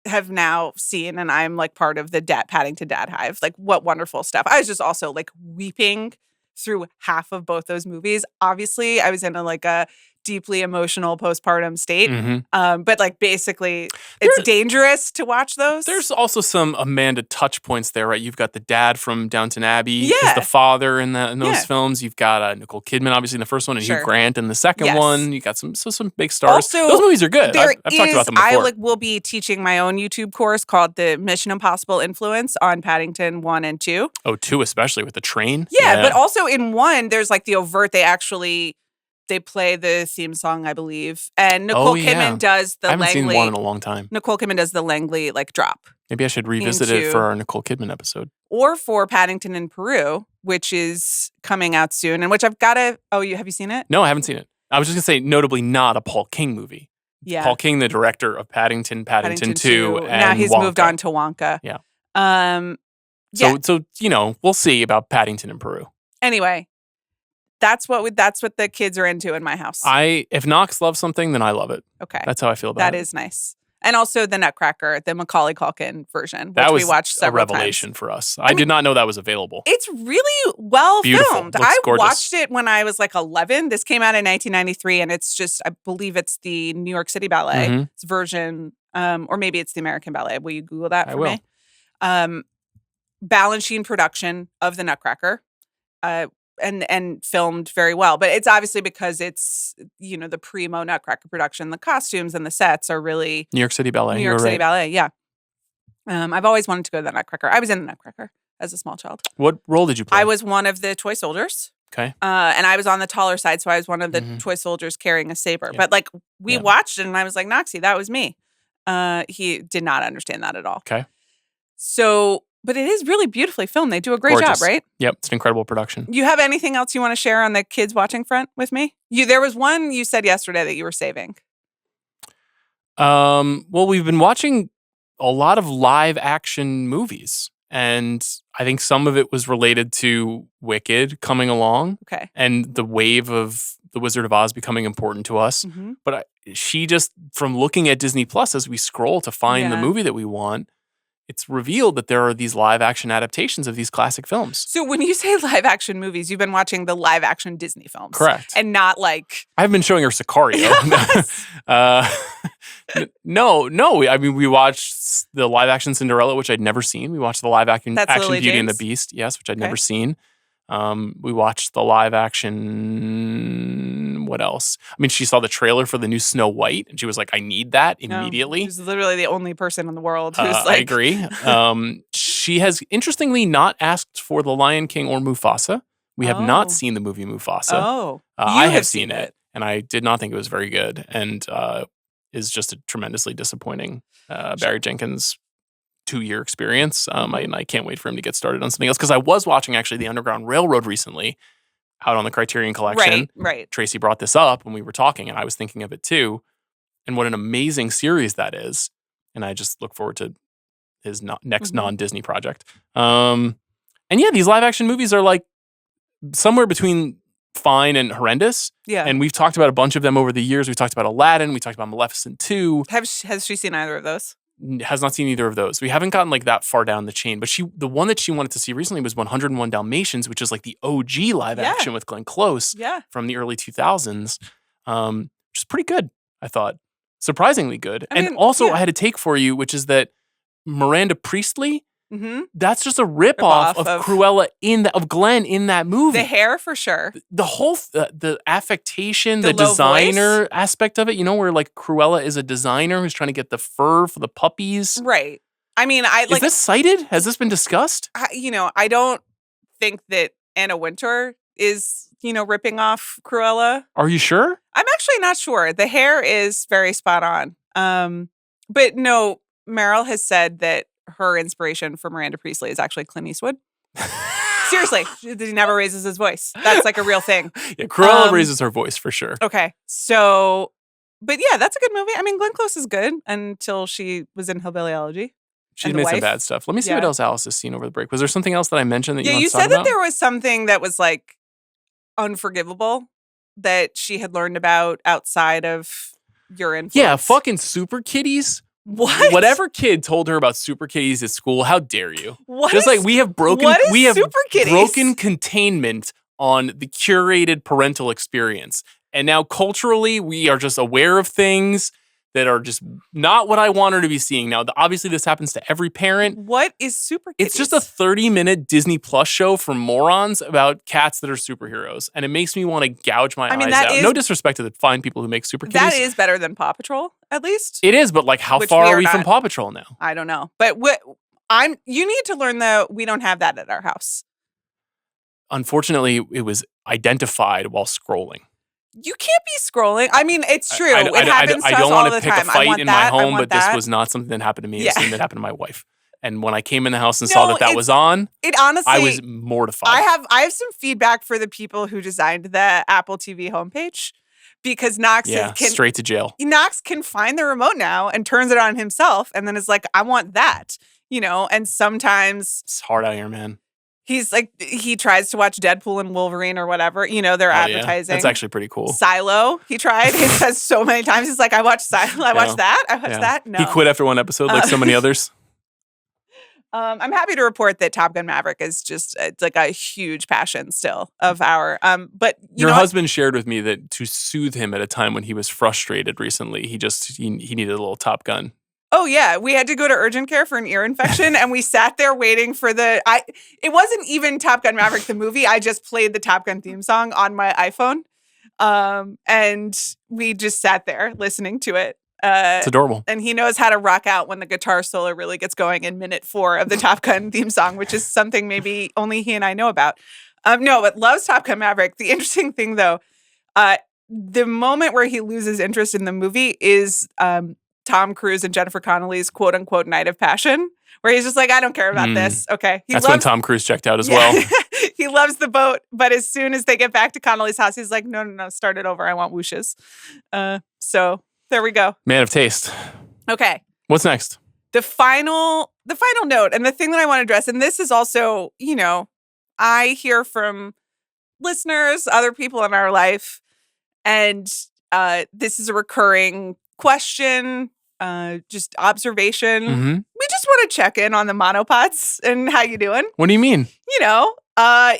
have now seen, and I'm like part of the Paddington Dad Hive. Like, what wonderful stuff. I was just also like weeping through half of both those movies. Obviously, I was in a deeply emotional postpartum state. Mm-hmm. But like basically it's dangerous to watch those. There's also some Amanda touch points there, right? You've got the dad from Downton Abbey as the father in those films. You've got Nicole Kidman, obviously, in the first one, and Hugh Grant in the second one. You got some big stars. Also, those movies are good. I've talked about them before. I will be teaching my own YouTube course called the Mission Impossible Influence on Paddington 1 and 2. Oh, 2 especially with the train? Yeah, but also in 1, there's like the overt, they play the theme song, I believe. And Nicole Kidman does the Langley. I haven't seen 1 in a long time. Nicole Kidman does the Langley like drop. Maybe I should revisit it for our Nicole Kidman episode. Or for Paddington in Peru, which is coming out soon, and which I've got to... Oh, have you seen it? No, I haven't seen it. I was just going to say, notably not a Paul King movie. Yeah. Paul King, the director of Paddington 2, and now he's Wonka. moved on to Wonka. Yeah. So we'll see about Paddington in Peru. Anyway, that's what the kids are into in my house. If Knox loves something, then I love it. Okay. That's how I feel about it. That is nice. And also the Nutcracker, the Macaulay Culkin version, which we watched several times. That was a revelation for us. I did not know that was available. It's really well filmed. Looks gorgeous. Watched it when I was like 11. This came out in 1993, and it's just, I believe it's the New York City Ballet's version, or maybe it's the American Ballet. Will you Google that for me? Balanchine production of the Nutcracker. And filmed very well. But it's obviously because it's, the primo Nutcracker production. The costumes and the sets are really... New York City Ballet. New York City Ballet, yeah. I've always wanted to go to the Nutcracker. I was in the Nutcracker as a small child. What role did you play? I was one of the toy soldiers. Okay. And I was on the taller side, so I was one of the toy soldiers carrying a saber. Yeah. But we watched it, and I was like, Noxie, that was me. He did not understand that at all. Okay. So... But it is really beautifully filmed. They do a great job, right? Yep, it's an incredible production. You have anything else you want to share on the kids watching front with me? There was one you said yesterday that you were saving. Well, we've been watching a lot of live action movies, and I think some of it was related to Wicked coming along, and the wave of The Wizard of Oz becoming important to us. Mm-hmm. But she just, from looking at Disney Plus as we scroll to find the movie that we want, it's revealed that there are these live action adaptations of these classic films. So when you say live action movies, you've been watching the live action Disney films. Correct. And not like... I've been showing her Sicario. Yes. No. I mean, we watched the live action Cinderella, which I'd never seen. We watched the live action Beauty and the Beast, yes, which I'd never seen. We watched the live action... What else? I mean, she saw the trailer for the new Snow White, and she was like, I need that immediately. She's literally the only person in the world who's I agree. She has, interestingly, not asked for The Lion King or Mufasa. We have not seen the movie Mufasa. I have seen it, and I did not think it was very good, and is just a tremendously disappointing Barry Jenkins 2-year experience. I can't wait for him to get started on something else, because I was watching actually the Underground Railroad recently out on the Criterion Collection. Right. Tracy brought this up when we were talking, and I was thinking of it too, and what an amazing series that is. And I just look forward to his next non-Disney project. And yeah, these live action movies are like somewhere between fine and horrendous. Yeah. And we've talked about a bunch of them over the years. We've talked about Aladdin. We talked about Maleficent 2. Has she seen either of those? Has not seen either of those. We haven't gotten like that far down the chain, but the one that she wanted to see recently was 101 Dalmatians, which is like the OG live action with Glenn Close from the early 2000s, which is pretty good, I thought. Surprisingly good. I had a take for you, which is that Miranda Priestley, that's just a ripoff of Cruella of Glenn in that movie. The hair, for sure. The whole, the affectation, the designer voice aspect of it, where like Cruella is a designer who's trying to get the fur for the puppies. Right. I mean, is this cited? Has this been discussed? I don't think that Anna Wintour is, ripping off Cruella. Are you sure? I'm actually not sure. The hair is very spot on. But no, Meryl has said that her inspiration for Miranda Priestley is actually Clint Eastwood. Seriously, he never raises his voice. That's like a real thing. Yeah, Cruella raises her voice for sure. Okay, so, but yeah, that's a good movie. I mean, Glenn Close is good until she was in Hillbilly Elegy. She's made some bad stuff. Let me see what else Alice has seen over the break. Was there something else that I mentioned that you want to talk about? You said that there was something that was like unforgivable that she had learned about outside of your influence. Yeah, fucking super kitties. What? Whatever kid told her about super kitties at school, how dare you? What? Just like we have broken super kitties? Broken containment on the curated parental experience. And now culturally, we are just aware of things that are just not what I want her to be seeing. Now, obviously, this happens to every parent. What is Super Kitties? It's just a 30-minute Disney Plus show for morons about cats that are superheroes. And it makes me want to gouge my eyes out. No disrespect to the fine people who make Super Kitties. That is better than Paw Patrol, at least. It is, but like how far are we from Paw Patrol now? I don't know. But you need to learn that we don't have that at our house. Unfortunately, it was identified while scrolling. You can't be scrolling. I mean, it's true. It happens to us all the time. I don't want to pick a fight in my home, but this was not something that happened to me. It's something that happened to my wife. And when I came in the house and saw that was on, honestly, I was mortified. I have some feedback for the people who designed the Apple TV homepage, because Knox straight to jail. Knox can find the remote now and turns it on himself, and then is like, I want that, And sometimes it's hard out here, man. He's like, he tries to watch Deadpool and Wolverine or whatever. They're advertising. That's actually pretty cool. Silo, he tried. He says so many times. He's like, I watched Silo. I watched that. I watched that. No. He quit after one episode like so many others. I'm happy to report that Top Gun Maverick is just, it's like a huge passion still of our, but your husband shared with me that to soothe him at a time when he was frustrated recently, he needed a little Top Gun. Oh, yeah. We had to go to urgent care for an ear infection, and we sat there waiting for it wasn't even Top Gun Maverick, the movie. I just played the Top Gun theme song on my iPhone. And we just sat there listening to it. It's adorable. And he knows how to rock out when the guitar solo really gets going in minute 4 of the Top Gun theme song, which is something maybe only he and I know about. No, but loves Top Gun Maverick. The interesting thing, though, the moment where he loses interest in the movie is Tom Cruise and Jennifer Connelly's quote unquote night of passion, where he's just like, I don't care about this. Okay. That's when Tom Cruise checked out as well. He loves the boat, but as soon as they get back to Connelly's house, he's like, no, start it over. I want whooshes. So there we go. Man of taste. Okay. What's next? The final note, and the thing that I want to address, and this is also, I hear from listeners, other people in our life, and this is a recurring question, just observation. Mm-hmm. We just want to check in on the monopods and how you doing. What do you mean?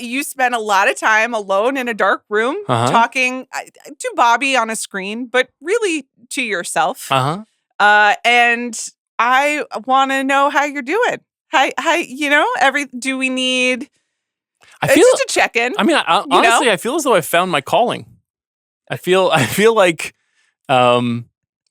You spend a lot of time alone in a dark room talking to Bobby on a screen, but really to yourself. And I want to know how you're doing. Do we need just a check in? I mean, honestly, I feel as though I found my calling. I feel like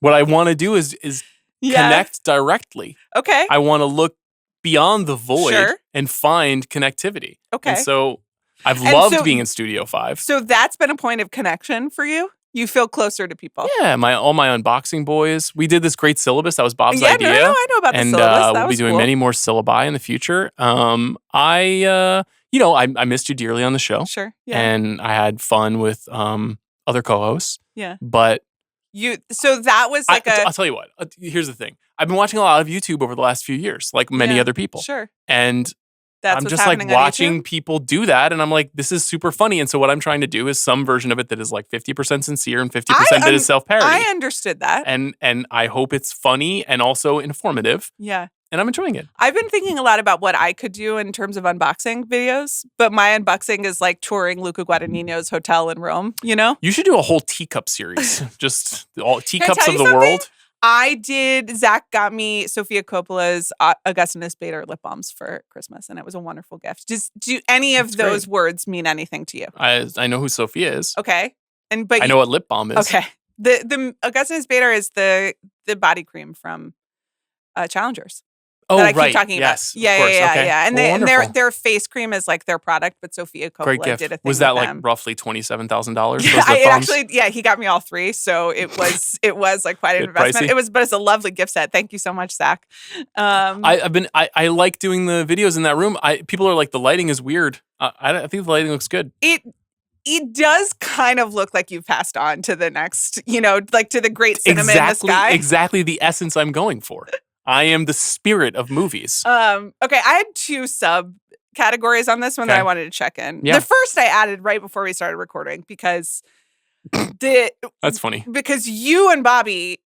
what I want to do is connect directly. Okay. I want to look beyond the void and find connectivity. Okay. And so I've loved being in Studio 5. So that's been a point of connection for you? You feel closer to people? Yeah, all my unboxing boys. We did this great syllabus. That was Bob's idea. No, I know about the syllabus. And we'll be doing many more syllabi in the future. I missed you dearly on the show. Sure. Yeah. And I had fun with other co-hosts. Yeah. But so that was like I'll tell you what. Here's the thing. I've been watching a lot of YouTube over the last few years, like many other people. Sure. And I'm just like watching people do that, and I'm like, this is super funny. And so what I'm trying to do is some version of it that is like 50% sincere and 50% that is self-parody. I understood that. And I hope it's funny and also informative. Yeah. And I'm enjoying it. I've been thinking a lot about what I could do in terms of unboxing videos, but my unboxing is like touring Luca Guadagnino's hotel in Rome, You should do a whole teacup series. Just all teacups of the world. Zach got me Sofia Coppola's Augustinus Bader lip balms for Christmas, and it was a wonderful gift. Do any of those words mean anything to you? I know who Sophia is. Okay. But I know what lip balm is. Okay. The Augustinus Bader is the body cream from Challengers. Oh, that I keep right. talking about. Yes, yeah, course. Yeah. Okay. And their face cream is like their product, but Sofia Coppola did a thing. Was that with like them. roughly $27,000? He got me all 3, so it was like quite an investment. Pricey. But it's a lovely gift set. Thank you so much, Zach. I like doing the videos in that room. People are like, the lighting is weird. I think the lighting looks good. It does kind of look like you've passed on to the next, like to the great cinema in the sky. Exactly the essence I'm going for. I am the spirit of movies. Okay, I had 2 subcategories on this one that I wanted to check in. Yeah. The first I added right before we started recording because that's funny. Because you and Bobby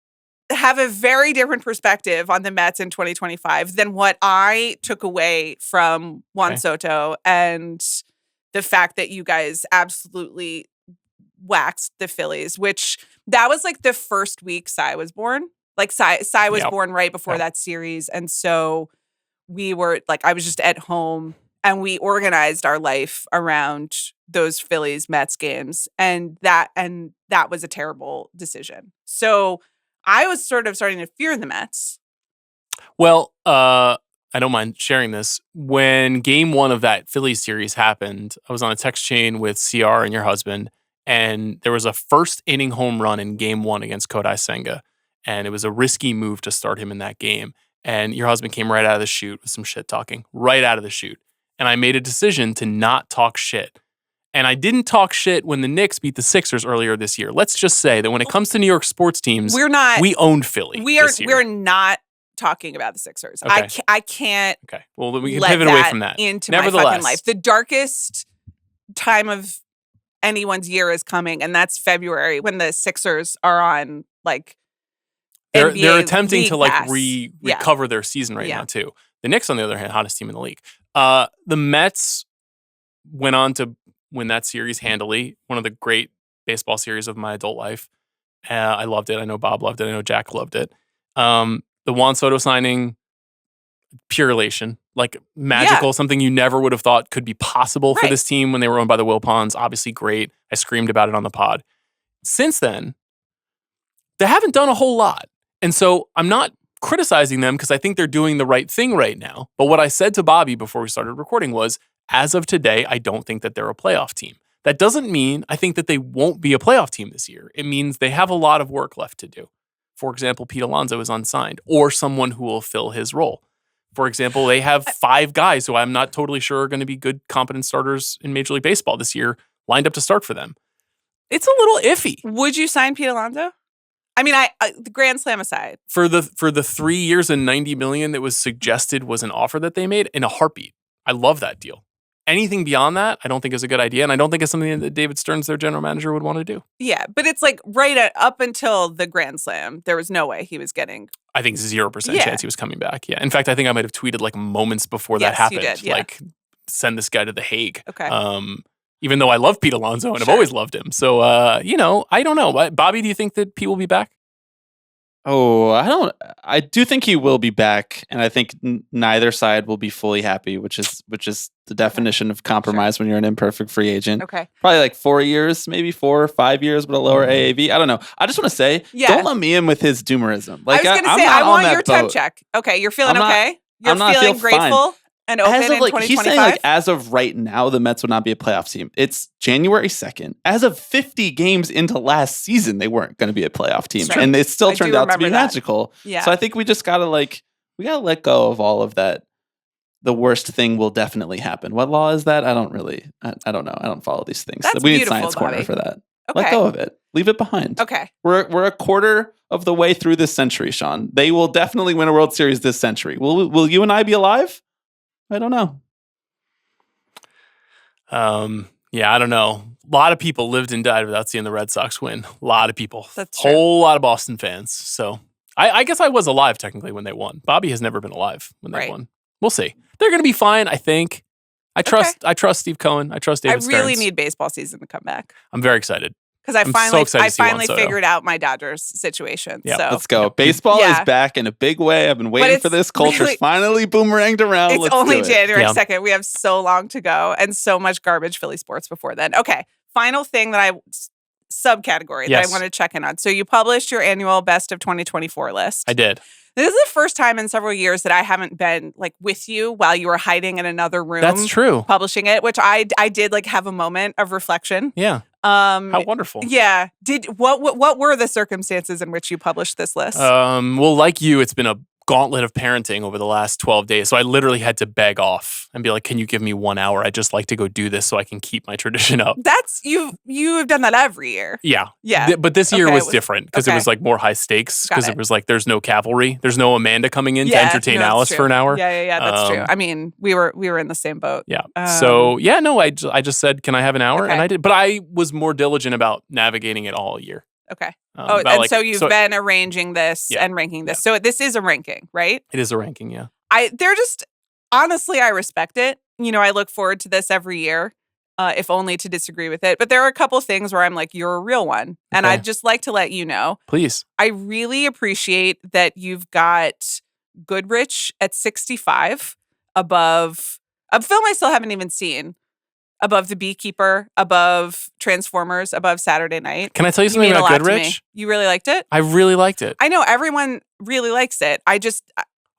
have a very different perspective on the Mets in 2025 than what I took away from Juan Soto and the fact that you guys absolutely waxed the Phillies, which that was like the first week Cy was born. Like Cy was born right before that series. And so we were like, I was just at home and we organized our life around those Phillies Mets games. And that was a terrible decision. So I was sort of starting to fear the Mets. Well, I don't mind sharing this. When game 1 of that Phillies series happened, I was on a text chain with CR and your husband, and there was a first inning home run in game 1 against Kodai Senga. And it was a risky move to start him in that game. And your husband came right out of the chute with some shit talking, right out of the chute. And I made a decision to not talk shit. And I didn't talk shit when the Knicks beat the Sixers earlier this year. Let's just say that when it comes to New York sports teams, we owned Philly. We're not talking about the Sixers. Okay. I can't. Okay. Well, we can pivot away from that. Into my fucking life. The darkest time of anyone's year is coming, and that's February when the Sixers are on like. They're attempting to like recover their season right now too. The Knicks, on the other hand, hottest team in the league. The Mets went on to win that series handily. One of the great baseball series of my adult life. I loved it. I know Bob loved it. I know Jack loved it. The Juan Soto signing, pure elation, like magical, something you never would have thought could be possible for this team when they were owned by the Wilpons. Obviously great. I screamed about it on the pod. Since then, they haven't done a whole lot. And so I'm not criticizing them because I think they're doing the right thing right now. But what I said to Bobby before we started recording was, as of today, I don't think that they're a playoff team. That doesn't mean I think that they won't be a playoff team this year. It means they have a lot of work left to do. For example, Pete Alonso is unsigned, or someone who will fill his role. For example, they have 5 guys who I'm not totally sure are going to be good, competent starters in Major League Baseball this year, lined up to start for them. It's a little iffy. Would you sign Pete Alonso? I mean, the Grand Slam aside, for the 3 years and $90 million that was suggested was an offer that they made, in a heartbeat. I love that deal. Anything beyond that, I don't think is a good idea, and I don't think it's something that David Stearns, their general manager, would want to do. Yeah, but it's like up until the Grand Slam, there was no way he was getting. I think 0% chance he was coming back. Yeah, in fact, I think I might have tweeted like moments before that happened, you did, like send this guy to The Hague. Okay. Even though I love Pete Alonso and I've always loved him, so I don't know. Bobby, do you think that Pete will be back? Oh, I do think he will be back, and I think neither side will be fully happy, which is the definition of compromise when you're an imperfect free agent. Okay. Probably like 4 years, maybe 4 or 5 years, but a lower AAV. I don't know. I just want to say, don't let me in with his doomerism. Like, I was going to say, I want your temp check. Okay, you're feeling okay? You're feeling grateful? And open in 2025? He's saying, like, as of right now, the Mets would not be a playoff team. It's January 2nd. As of 50 games into last season, they weren't going to be a playoff team. And it still turned out to be magical. Yeah. So I think we just got to, let go of all of that. The worst thing will definitely happen. What law is that? I don't know. I don't follow these things. We need Science Corner for that. Okay. Let go of it. Leave it behind. Okay. We're a quarter of the way through this century, Sean. They will definitely win a World Series this century. Will you and I be alive? I don't know. Yeah, I don't know. A lot of people lived and died without seeing the Red Sox win. A lot of people. That's true. Whole lot of Boston fans. So I guess I was alive technically when they won. Bobby has never been alive when they won. We'll see. They're going to be fine, I think. I trust Steve Cohen. I trust David Stearns. I really need baseball season to come back. I'm very excited. Because I finally figured out my Dodgers situation. Yeah, so. Let's go. Baseball is back in a big way. I've been waiting for this. Culture's finally boomeranged around. It's only January 2nd. We have so long to go and so much garbage Philly sports before then. Okay. Final thing that subcategory that I want to check in on. So you published your annual best of 2024 list. I did. This is the first time in several years that I haven't been like with you while you were hiding in another room. That's true. Publishing it, which I did like have a moment of reflection. Yeah. How wonderful. Yeah. What were the circumstances in which you published this list? Well, like you, it's been a gauntlet of parenting over the last 12 days. So I literally had to beg off and be like, can you give me 1 hour? I'd just like to go do this so I can keep my tradition up. That's you've done that every year. Yeah. Yeah. But this year was different because it was like more high stakes because it was like there's no cavalry. There's no Amanda coming in to entertain Alice for an hour. Yeah. That's true. I mean, we were in the same boat. Yeah. I just said, can I have an hour? And I did. But I was more diligent about navigating it all year. Okay. So you've been arranging this and ranking this. So this is a ranking, right? It is a ranking, yeah. Honestly, I respect it. I look forward to this every year. if only to disagree with it. But there are a couple things where I'm like, you're a real one. And I'd just like to let you know. Please. I really appreciate that you've got Goodrich at 65 above a film I still haven't even seen. Above The Beekeeper, above Transformers, above Saturday Night. Can I tell you something about Goodrich? You really liked it? I really liked it. I know everyone really likes it. I just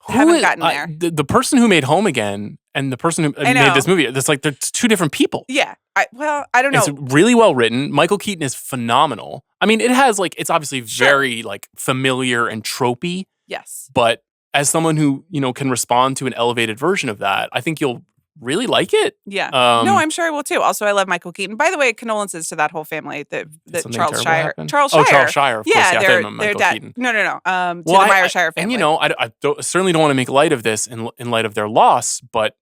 haven't gotten there. The person who made Home Again and the person who made this movie, it's like they're two different people. Yeah. I don't know. It's really well written. Michael Keaton is phenomenal. I mean, it has it's obviously very familiar and tropey. Yes. But as someone who, can respond to an elevated version of that, I think you'll really like it. Yeah. No, I'm sure I will too. Also, I love Michael Keaton. By the way, condolences to that whole family. That Charles Shire. Charles Shire, of course. Yeah, their dad. Keaton. No. To the Meyer Shire family. And I certainly don't want to make light of this in light of their loss, but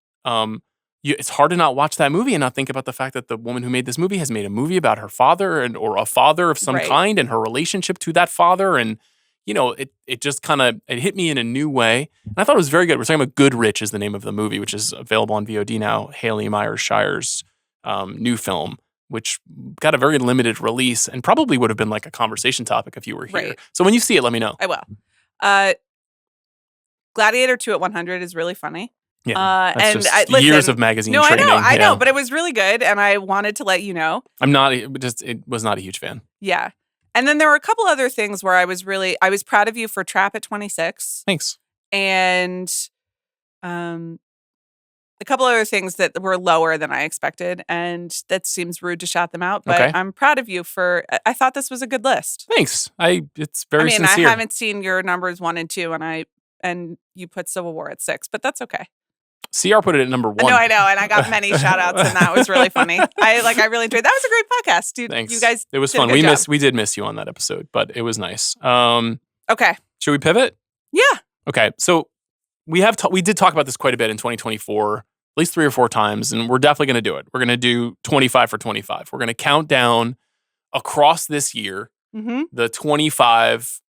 it's hard to not watch that movie and not think about the fact that the woman who made this movie has made a movie about her father or a father of some kind and her relationship to that father. And, it just kind of hit me in a new way. And I thought it was very good. We're talking about Goodrich is the name of the movie, which is available on VOD now. Haley Myers Shire's new film, which got a very limited release and probably would have been like a conversation topic if you were here. Right. So when you see it, let me know. I will. Gladiator 2 at 100 is really funny. Yeah, listen, years of magazine training. I know, but it was really good, and I wanted to let you know. It was not a huge fan. Yeah. And then there were a couple other things where I was proud of you for Trap at 26. Thanks. And a couple other things that were lower than I expected, and that seems rude to shout them out, but I'm proud of you I thought this was a good list. Thanks. It's very sincere. I haven't seen your numbers 1 and 2, and you put Civil War at 6, but that's okay. CR put it at number 1. No, I know, and I got many shout outs, and that was really funny. I really enjoyed that. Was a great podcast, dude. Thanks. You guys, it was fun. We did miss you on that episode, but it was nice. Okay. Should we pivot? Yeah. Okay. So we did talk about this quite a bit in 2024, at least 3 or 4 times, and we're definitely going to do it. We're going to do 25 for 25. We're going to count down across this year the 25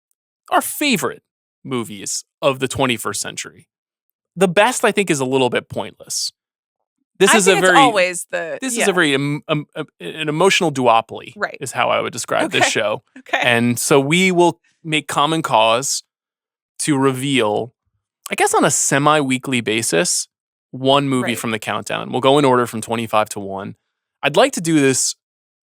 our favorite movies of the 21st century. The best, I think, is a little bit pointless. This is a very an emotional duopoly. Right. Is how I would describe this show. Okay. And so we will make common cause to reveal, I guess, on a semi-weekly basis, one movie from the countdown. We'll go in order from 25 to 1. I'd like to do this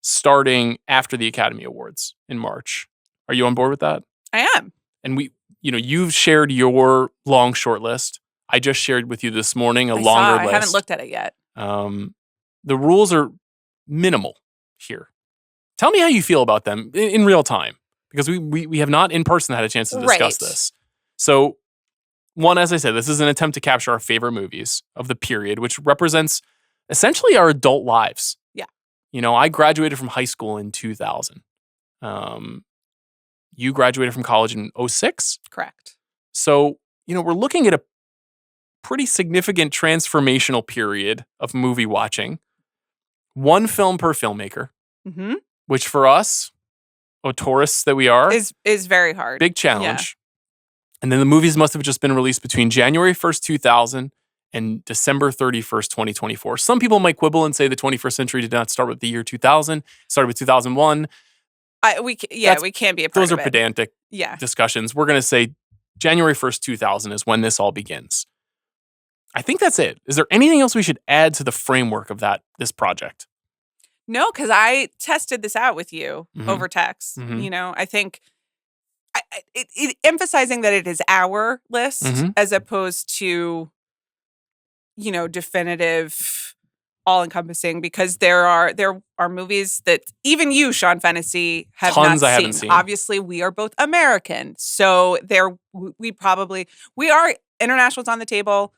starting after the Academy Awards in March. Are you on board with that? I am. And you've shared your long short list. I just shared with you this morning a longer list. I haven't looked at it yet. The rules are minimal here. Tell me how you feel about them in real time, because we have not in person had a chance to discuss this. So, one, as I said, this is an attempt to capture our favorite movies of the period, which represents essentially our adult lives. Yeah. I graduated from high school in 2000. You graduated from college in 2006? Correct. So, we're looking at a pretty significant transformational period of movie watching. 1 film per filmmaker, which for us, tourists that we are, is very hard. Big challenge. Yeah. And then the movies must have just been released between January 1st, 2000 and December 31st, 2024. Some people might quibble and say the 21st century did not start with the year 2000, it started with 2001. We can't be a part of it. Those are pedantic discussions. We're going to say January 1st, 2000 is when this all begins. I think that's it. Is there anything else we should add to the framework of this project? No, because I tested this out with you over text. I think emphasizing that it is our list as opposed to, definitive, all-encompassing, because there are movies that even you, Sean Fennessey, have Tons not I haven't seen. Obviously, we are both American, so we are internationals on the table.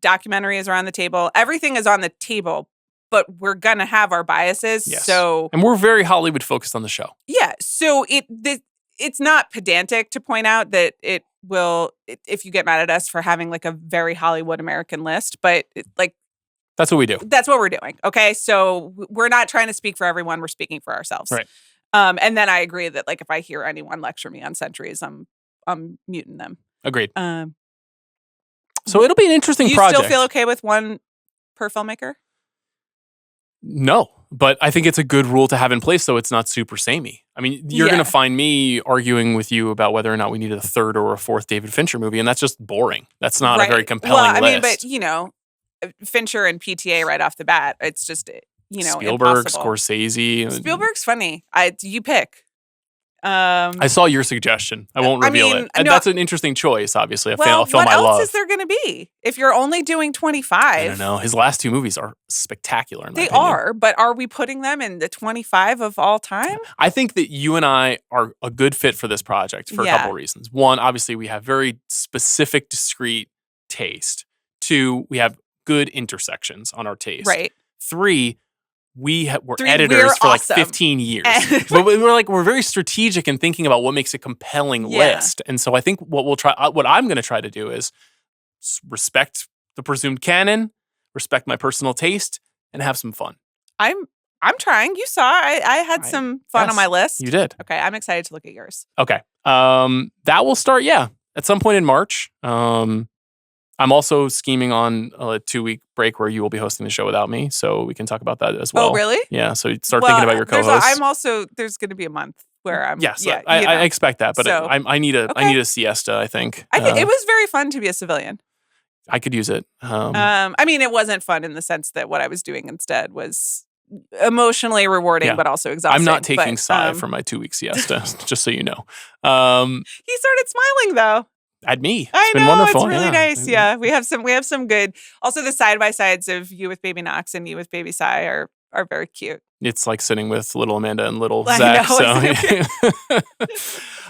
Documentaries are on the table. Everything is on the table, but we're gonna have our biases. Yes. So, and we're very Hollywood focused on the show. Yeah. So it's not pedantic to point out that it will, if you get mad at us for having like a very Hollywood American list, but that's what we do. That's what we're doing. Okay. So we're not trying to speak for everyone. We're speaking for ourselves. Right. And then I agree that if I hear anyone lecture me on centuries, I'm muting them. Agreed. So it'll be an interesting project. You still feel okay with 1 per filmmaker? No. But I think it's a good rule to have in place so it's not super samey. I mean, you're going to find me arguing with you about whether or not we needed a third or a fourth David Fincher movie, and that's just boring. That's not a very compelling list. I mean, but, Fincher and PTA right off the bat, it's just, Spielberg, impossible. Scorsese. Spielberg's funny. You pick. I saw your suggestion. I won't reveal it. And that's an interesting choice, obviously. What else is there going to be if you're only doing 25? I don't know. His last two movies are spectacular. They are, but are we putting them in the 25 of all time? I think that you and I are a good fit for this project for a couple of reasons. One, obviously, we have very specific, discrete taste. Two, we have good intersections on our taste. Right. Three, we're editors for like 15 years. But we're very strategic in thinking about what makes a compelling list. And so I think what I'm going to try to do is respect the presumed canon, respect my personal taste, and have some fun. I'm trying. You saw I had some fun on my list. You did. Okay, I'm excited to look at yours. Okay. That will start, at some point in March. I'm also scheming on a 2-week break where you will be hosting the show without me, so we can talk about that as well. Oh, really? Yeah, so start thinking about your co-hosts. There's going to be a month where I'm... Yes, I expect that, but I need a siesta, I think. I think it was very fun to be a civilian. I could use it. I mean, it wasn't fun in the sense that what I was doing instead was emotionally rewarding, but also exhausting. I'm not taking Psy for my 2-week siesta, just so you know. He started smiling, though. At me. It's been wonderful. It's really nice. Yeah. We have some good. Also, the side-by-sides of you with baby Knox and you with baby Psy are very cute. It's like sitting with little Amanda and little Zach.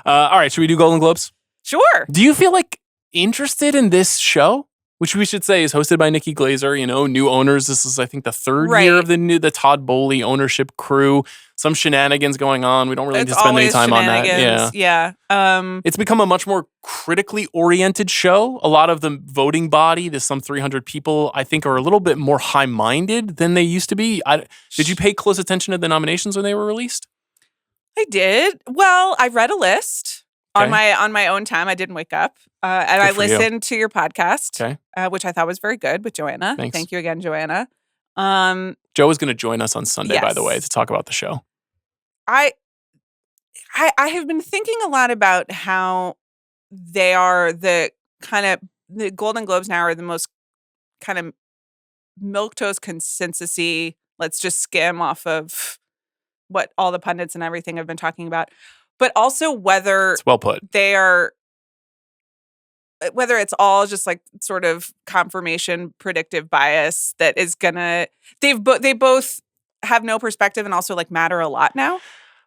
All right. Should we do Golden Globes? Sure. Do you feel like interested in this show? Which we should say is hosted by Nikki Glazer, new owners. This is, I think, the third year of the Todd Bowley ownership crew. Some shenanigans going on. We don't really need to spend any time on that. Yeah. It's become a much more critically oriented show. A lot of the voting body, there's some 300 people, I think, are a little bit more high-minded than they used to be. Did you pay close attention to the nominations when they were released? I did. Well, I read a list. Okay. On my own time. I didn't wake up. And I listened to your podcast, which I thought was very good with Joanna. Thanks. Thank you again, Joanna. Joe is going to join us on Sunday, by the way, to talk about the show. I have been thinking a lot about how they are the Golden Globes now are the most kind of milquetoast consensus-y, let's just skim off of what all the pundits and everything have been talking about. But also whether it's well put. Whether it's all just like sort of confirmation predictive bias that is gonna they both have no perspective and also like matter a lot now.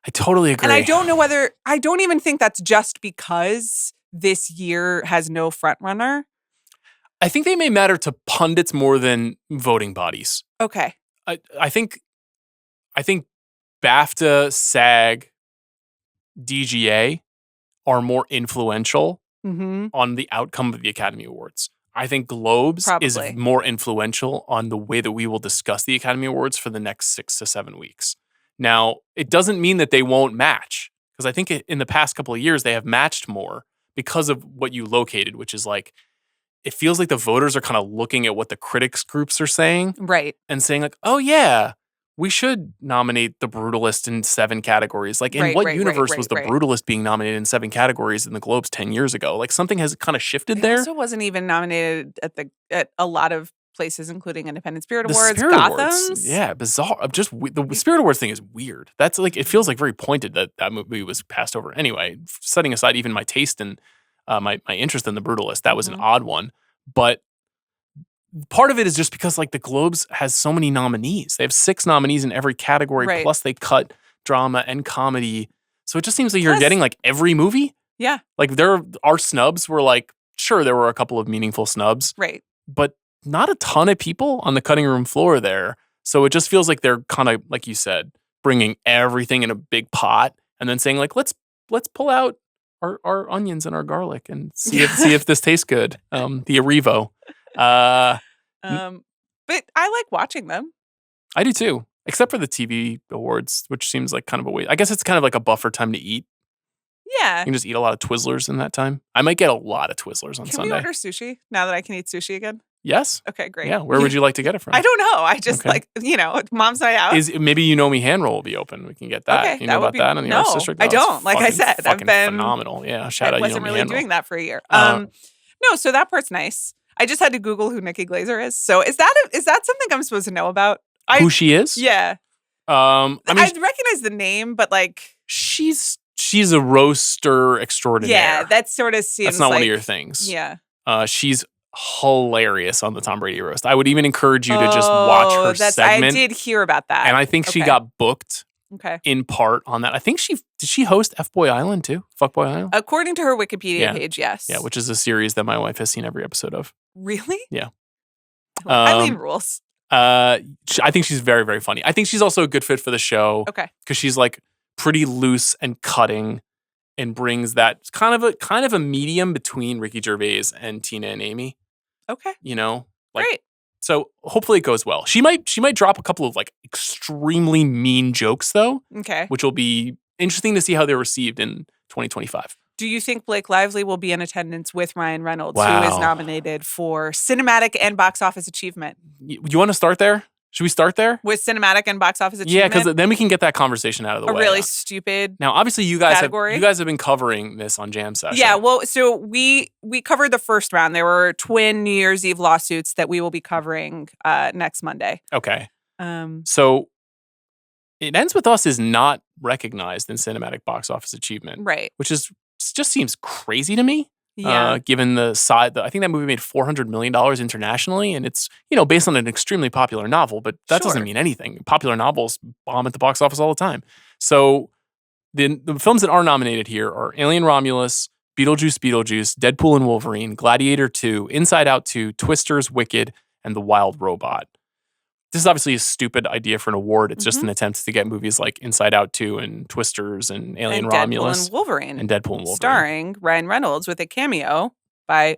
I totally agree. And I don't even think that's just because this year has no front runner. I think they may matter to pundits more than voting bodies. Okay. I think BAFTA, SAG, DGA are more influential on the outcome of the Academy Awards. I think Globes is more influential on the way that we will discuss the Academy Awards for the next 6 to 7 weeks. Now, it doesn't mean that they won't match, because I think in the past couple of years they have matched more because of what you located, which is like, it feels like the voters are kind of looking at what the critics groups are saying. Right. And saying like, oh yeah, we should nominate The Brutalist in 7 categories. Like, in what universe was The Brutalist being nominated in 7 categories in the Globes 10 years ago? Like, something has kind of shifted there. It also wasn't even nominated at a lot of places, including Independent Spirit Awards, Gotham's. Yeah, bizarre. The Spirit Awards thing is weird. That's like, it feels like very pointed that movie was passed over. Anyway, setting aside even my taste and my interest in The Brutalist, that was an odd one. But part of it is just because like the Globes has so many nominees. They have 6 nominees in every category. Plus they cut drama and comedy. So it just seems like you're getting like every movie. Yeah. Like our snubs were like, sure, there were a couple of meaningful snubs. Right. But not a ton of people on the cutting room floor there. So it just feels like they're kind of, like you said, bringing everything in a big pot and then saying like, let's pull out our onions and our garlic and see if this tastes good. The Arrivo. But I like watching them. I do too, except for the TV awards, which seems like kind of a waste. I guess it's kind of like a buffer time to eat. Yeah. You can just eat a lot of Twizzlers in that time. I might get a lot of Twizzlers on Sunday. Can we order sushi now that I can eat sushi again? Yes. Okay, great. Yeah. Where would you like to get it from? I don't know. I just Mom's Night Out. Maybe You Know Me Handroll will be open. We can get that. Okay, you know about that in the Arts District? I don't. Like I said, I've been phenomenal. Yeah. Shout out. I wasn't really doing that for a year. No, so that part's nice. I just had to Google who Nikki Glaser is. So is that something I'm supposed to know about? Who she is? Yeah. I recognize the name, but like she's a roaster extraordinaire. Yeah, that sort of seems that's not one of your things. Yeah. She's hilarious on the Tom Brady roast. I would even encourage you to just watch her segment. I did hear about that. And I think she got booked Okay. in part on that. I think did she host F-Boy Island too? Fuckboy Island? According to her Wikipedia page, yes. Yeah, which is a series that my wife has seen every episode of. Really? Yeah. Eileen rules. I think she's very, very funny. I think she's also a good fit for the show. Okay. Because she's like pretty loose and cutting and brings that kind of a medium between Ricky Gervais and Tina and Amy. Okay. You know? Like, great. So hopefully it goes well. She might drop a couple of like extremely mean jokes though. Okay. Which will be interesting to see how they're received in 2025. Do you think Blake Lively will be in attendance with Ryan Reynolds, Wow. who is nominated for cinematic and box office achievement? You want to start there? Should we start there? With cinematic and box office achievement? Yeah, because then we can get that conversation out of the way. A really stupid Now, obviously, you guys category. have been covering this on Jam Session. Yeah, well, so we covered the first round. There were twin New Year's Eve lawsuits that we will be covering next Monday. Okay. So It Ends With Us is not recognized in cinematic box office achievement. Right. Which just seems crazy to me. Yeah. Given the size, I think that movie made $400 million internationally, and it's based on an extremely popular novel, but that doesn't mean anything. Popular novels bomb at the box office all the time. So the films that are nominated here are Alien Romulus, Beetlejuice, Deadpool and Wolverine, Gladiator 2, Inside Out 2, Twisters, Wicked, and The Wild Robot. This is obviously a stupid idea for an award. It's just an attempt to get movies like Inside Out 2 and Twisters and Alien Romulus. Deadpool and Wolverine. And Deadpool and Wolverine. Starring Ryan Reynolds with a cameo by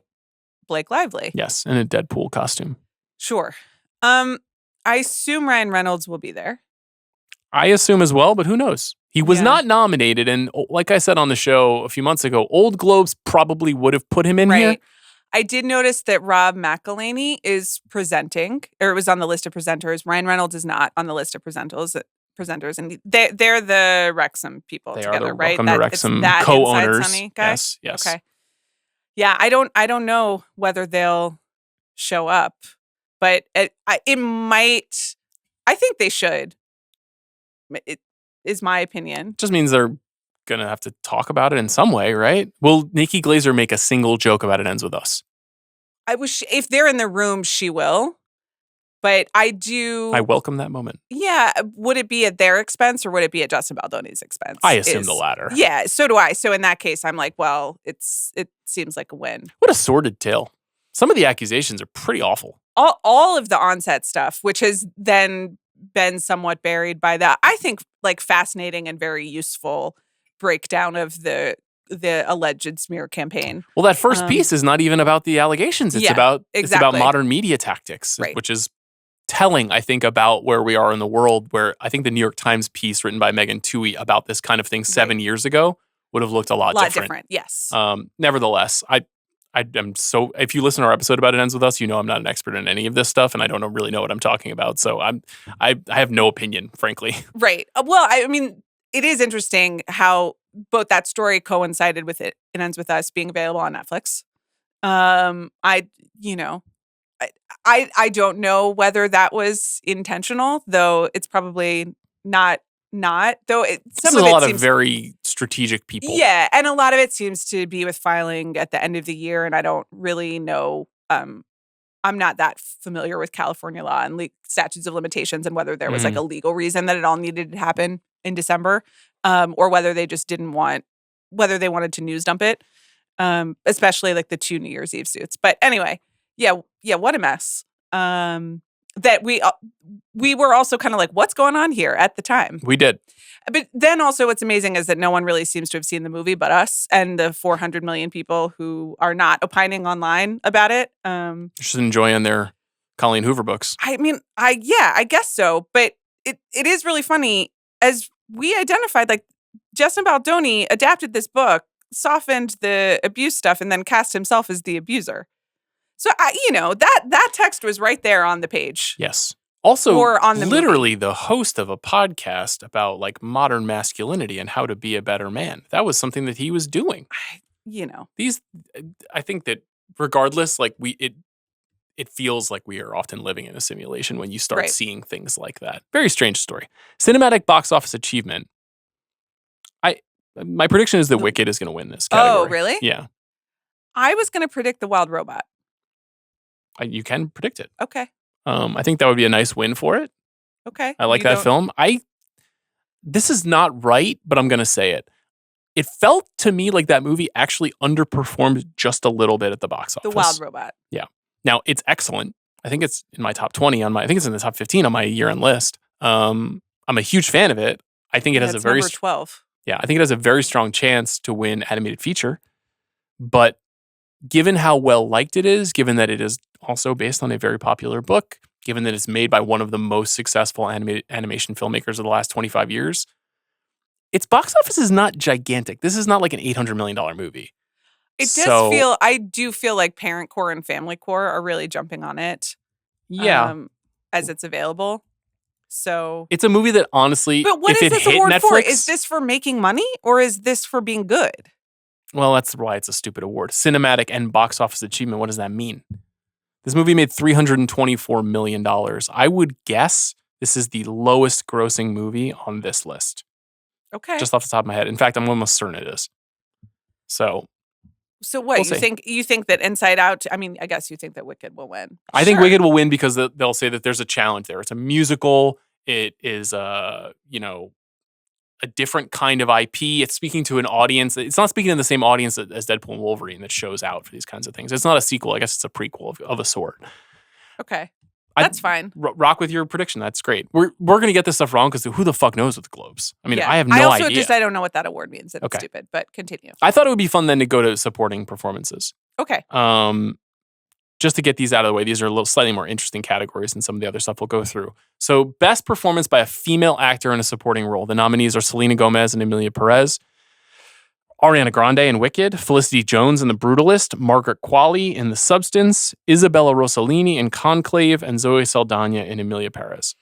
Blake Lively. Yes, in a Deadpool costume. Sure. I assume Ryan Reynolds will be there. I assume as well, but who knows? He was not nominated, and like I said on the show a few months ago, Old Globes probably would have put him in here. I did notice that Rob McElhenney is presenting, or it was on the list of presenters. Ryan Reynolds is not on the list of presenters, and they're the Wrexham people together, right? Welcome to Wrexham co-owners. Yes. Okay. Yeah, I don't know whether they'll show up, but it might. I think they should. It is my opinion. Just means they're going to have to talk about it in some way, right? Will Nikki Glaser make a single joke about It Ends With Us? If they're in the room, she will. But I welcome that moment. Yeah. Would it be at their expense or would it be at Justin Baldoni's expense? I assume the latter. Yeah, so do I. So in that case, I'm like, well, it seems like a win. What a sordid tale. Some of the accusations are pretty awful. All of the onset stuff, which has then been somewhat buried by that, I think, like, fascinating and very useful breakdown of the alleged smear campaign. Well, that first piece is not even about the allegations. It's about modern media tactics, which is telling, I think, about where we are in the world, where I think the New York Times piece written by Megan Twohey about this kind of thing 7 years ago would have looked a lot different. Yes. Nevertheless, I'm so, if you listen to our episode about It Ends With Us, I'm not an expert in any of this stuff and I don't really know what I'm talking about. So I have no opinion, frankly. Right. Well, I mean, it is interesting how both that story coincided with It Ends With Us being available on Netflix. I don't know whether that was intentional, though it's probably not. Though this is a lot of very strategic people. Yeah, and a lot of it seems to be with filing at the end of the year, and I don't really know. I'm not that familiar with California law and statutes of limitations and whether there was like a legal reason that it all needed to happen in December, or whether they just whether they wanted to news dump it, especially like the 2 New Year's Eve suits. But anyway, yeah, what a mess. That we were also kind of like, what's going on here at the time? We did. But then also what's amazing is that no one really seems to have seen the movie but us and the 400 million people who are not opining online about it. Just enjoying their Colleen Hoover books. I mean, I guess so. But it is really funny. As we identified, like, Justin Baldoni adapted this book, softened the abuse stuff, and then cast himself as the abuser. So, that text was right there on the page. Yes. Also, or on the literally movie. The host of a podcast about like modern masculinity and how to be a better man. That was something that he was doing. I think that regardless, like it feels like we are often living in a simulation when you start seeing things like that. Very strange story. Cinematic box office achievement. My prediction is that Wicked is going to win this category. Oh, really? Yeah. I was going to predict The Wild Robot. You can predict it. Okay. I think that would be a nice win for it. Okay. I like that film. This is not right, but I'm going to say it. It felt to me like that movie actually underperformed just a little bit at the box office. The Wild Robot. Yeah. Now, it's excellent. I think it's in my top 20 I think it's in the top 15 on my year-end list. I'm a huge fan of it. I think it has a very number 12. Yeah, I think it has a very strong chance to win animated feature. But given how well liked it is, given that it is also based on a very popular book, given that it's made by one of the most successful animation filmmakers of the last 25 years, its box office is not gigantic. This is not like an $800 million movie. I do feel like Parent Core and Family Core are really jumping on it. Yeah. As it's available. So it's a movie that honestly, but what if is it this hit award Netflix, for? Is this for making money or is this for being good? Well, that's why it's a stupid award. Cinematic and box office achievement. What does that mean? This movie made $324 million. I would guess this is the lowest grossing movie on this list. Okay. Just off the top of my head. In fact, I'm almost certain it is. So what, you think that Inside Out, I mean, I guess you think that Wicked will win. I think Wicked will win because they'll say that there's a challenge there. It's a musical. It is a different kind of IP. It's speaking to an audience. It's not speaking to the same audience as Deadpool and Wolverine that shows out for these kinds of things. It's not a sequel. I guess it's a prequel of a sort. Okay. That's fine. Rock with your prediction. That's great. We're going to get this stuff wrong because who the fuck knows with the Globes? I mean, I have no idea. I don't know what that award means. It's stupid, but continue. I thought it would be fun then to go to supporting performances. Okay. Just to get these out of the way, these are a little slightly more interesting categories than some of the other stuff we'll go through. So, best performance by a female actor in a supporting role. The nominees are Selena Gomez and Emilia Perez, Ariana Grande in Wicked, Felicity Jones in The Brutalist, Margaret Qualley in The Substance, Isabella Rossellini in Conclave, and Zoe Saldana in Emilia Perez.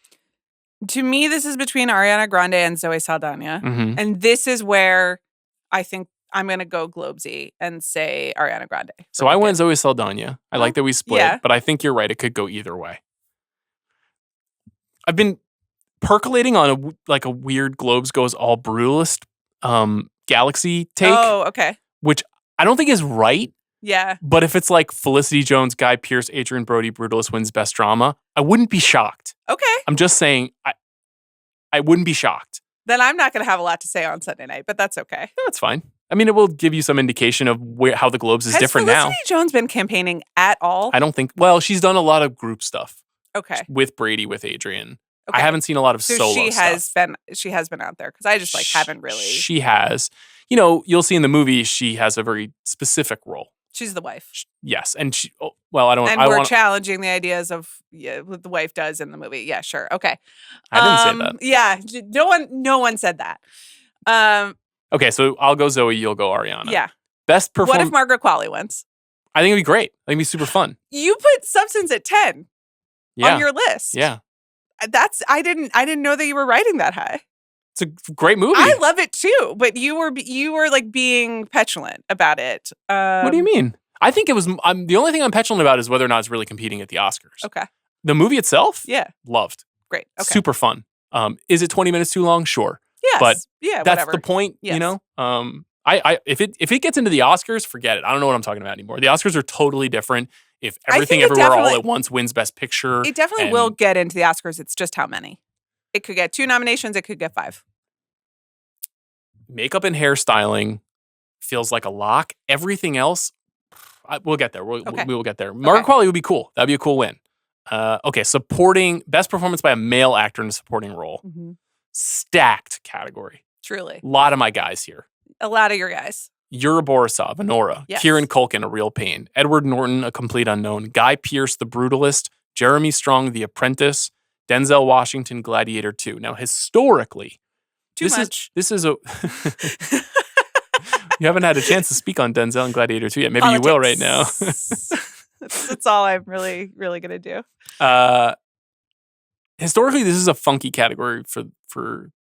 To me, this is between Ariana Grande and Zoe Saldana. Mm-hmm. And this is where I think I'm going to go Globesy and say Ariana Grande. So I went Zoe Saldana. I like that we split, but I think you're right. It could go either way. I've been percolating on a weird Globes goes all brutalist Galaxy take. Oh, okay. Which I don't think is right. Yeah. But if it's like Felicity Jones, Guy Pearce, Adrian Brody, Brutalist wins Best Drama, I wouldn't be shocked. Okay. I'm just saying I wouldn't be shocked. Then I'm not going to have a lot to say on Sunday night, but that's okay. No, that's fine. I mean, it will give you some indication of how the Globes is different now. Has Felicity Jones been campaigning at all? I don't think. Well, she's done a lot of group stuff. Okay. With Brady, with Adrian. Okay. I haven't seen a lot of solo stuff. She has been out there because I just haven't really. She has. You know, you'll see in the movie she has a very specific role. She's the wife. Yes, and we're challenging the ideas of what the wife does in the movie. Yeah, sure, okay. I didn't say that. Yeah, no one said that. Okay, so I'll go Zoe. You'll go Ariana. Yeah. Best performance. What if Margaret Qualley wins? I think it'd be great. I think it'd be super fun. You put Substance at 10 on your list. Yeah. I didn't know that you were writing that high. It's a great movie. I love it too, but you were like being petulant about it. What do you mean? I think it was. The only thing I'm petulant about is whether or not it's really competing at the Oscars. Okay. The movie itself, loved. Great. Okay. Super fun. Is it 20 minutes too long? Sure. Yes. But that's whatever. the point. Yes. You know. If it gets into the Oscars, forget it. I don't know what I'm talking about anymore. The Oscars are totally different. If Everything Everywhere All at Once wins Best Picture, it definitely will get into the Oscars. It's just how many. It could get 2 nominations. It could get 5. Makeup and hairstyling feels like a lock. Everything else, we'll get there. We will get there. Margaret Qualley would be cool. That'd be a cool win. Okay, supporting best performance by a male actor in a supporting role. Mm-hmm. Stacked category. Truly. A lot of my guys here. A lot of your guys. Yura Borisov, Honora. Yes. Kieran Culkin, A Real Pain. Edward Norton, A Complete Unknown. Guy Pearce, The Brutalist. Jeremy Strong, The Apprentice. Denzel Washington, Gladiator 2. Now, historically, this is a... You haven't had a chance to speak on Denzel and Gladiator 2 yet. Maybe you will right now. That's all I'm really, really gonna do. Historically, this is a funky category for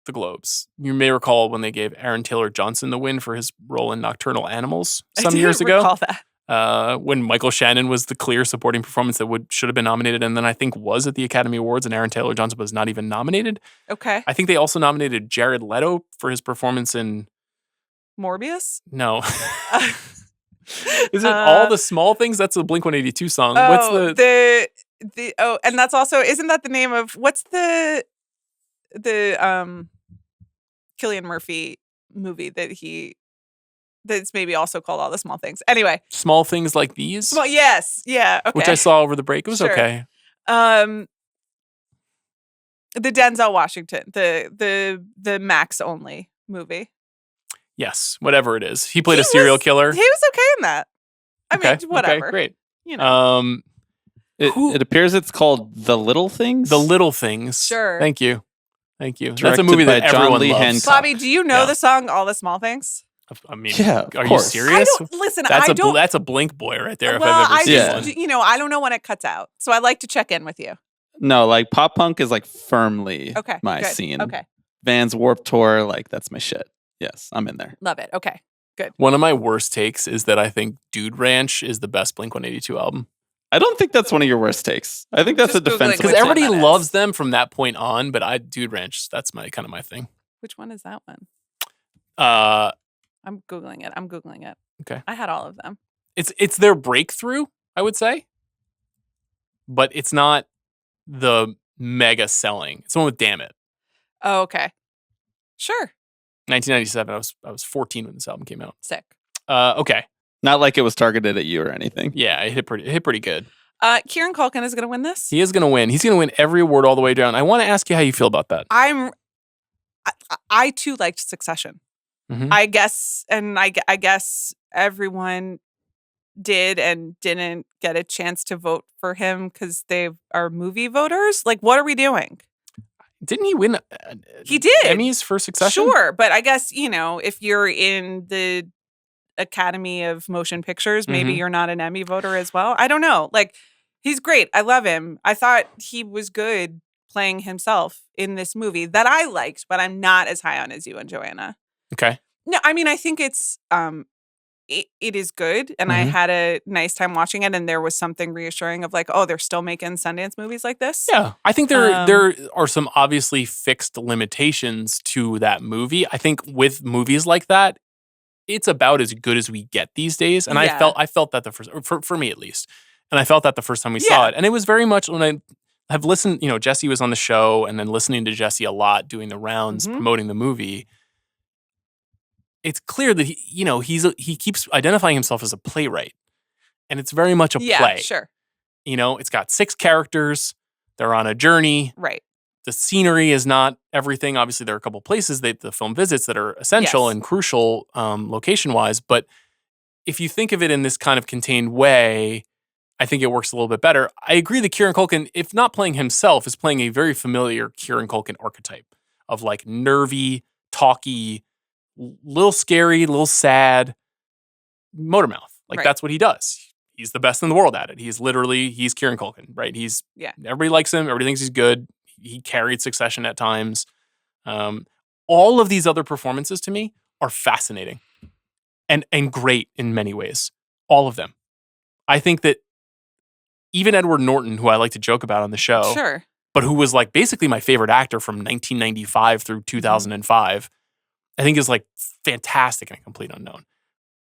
the Globes. You may recall when they gave Aaron Taylor Johnson the win for his role in Nocturnal Animals some years ago. Recall that. When Michael Shannon was the clear supporting performance that should have been nominated, and then I think was at the Academy Awards, and Aaron Taylor Johnson was not even nominated. Okay. I think they also nominated Jared Leto for his performance in Morbius. No. Is it All the Small Things? That's a Blink-182 song. What's the and that's also, isn't that the name of what's the Cillian Murphy movie that's maybe also called All the Small Things. Anyway, Small Things Like These. Yes, yeah, okay. Which I saw over the break. It was okay. The Denzel Washington, the Max only movie. Yes, whatever it is. He played a serial killer. He was okay in that. I mean, whatever. Okay, great. You know. It appears it's called The Little Things. The Little Things. Sure. Thank you. Directed That's a movie that everyone loves. Hancock. Bobby, do you know the song All the Small Things? I mean, yeah, are you serious? That's a Blink boy right there. Well, if I've ever seen one. I don't know when it cuts out, so I like to check in with you. No, like pop punk is like firmly my good. scene. Okay. Vans Warped Tour, like that's my shit. Yes, I'm in there. Love it. Okay, good. One of my worst takes is that I think Dude Ranch is the best Blink-182 album. I don't think that's one of your worst takes. I think that's a defensible. Because everybody loves them from that point on, but Dude Ranch, that's my thing. Which one is that one? I'm Googling it. Okay. I had all of them. It's their breakthrough, I would say. But it's not the mega selling. It's the one with Damn It. Oh, okay. Sure. 1997. I was 14 when this album came out. Sick. Okay. Not like it was targeted at you or anything. Yeah, it hit pretty good. Kieran Culkin is going to win this. He is going to win. He's going to win every award all the way down. I want to ask you how you feel about that. I too liked Succession. Mm-hmm. I guess everyone did and didn't get a chance to vote for him because they are movie voters. Like, what are we doing? Didn't he win? He did Emmys for Succession. Sure, but I guess if you're in the Academy of Motion Pictures, maybe you're not an Emmy voter as well. I don't know. Like, he's great. I love him. I thought he was good playing himself in this movie that I liked, but I'm not as high on as you and Joanna. Okay. No, I mean, I think it's it is good, and I had a nice time watching it, and there was something reassuring of like, oh, they're still making Sundance movies like this. Yeah, I think there are some obviously fixed limitations to that movie. I think with movies like that, it's about as good as we get these days, and I felt that the first for me at least, and I felt that the first time we saw it, and it was very much when I have listened. Jesse was on the show, and then listening to Jesse a lot, doing the rounds, promoting the movie. It's clear that he keeps identifying himself as a playwright, and it's very much a play. Yeah, sure. It's got 6 characters. They're on a journey. Right. The scenery is not everything. Obviously, there are a couple places the film visits that are essential and crucial location-wise. But if you think of it in this kind of contained way, I think it works a little bit better. I agree that Kieran Culkin, if not playing himself, is playing a very familiar Kieran Culkin archetype of like nervy, talky, little scary, little sad Motormouth. Like that's what he does. He's the best in the world at it. He's Kieran Culkin, right? Everybody likes him. Everybody thinks he's good. He carried Succession at times. All of these other performances to me are fascinating and great in many ways. All of them. I think that even Edward Norton, who I like to joke about on the show, sure, but who was like basically my favorite actor from 1995 through 2005, I think is like fantastic and a complete unknown.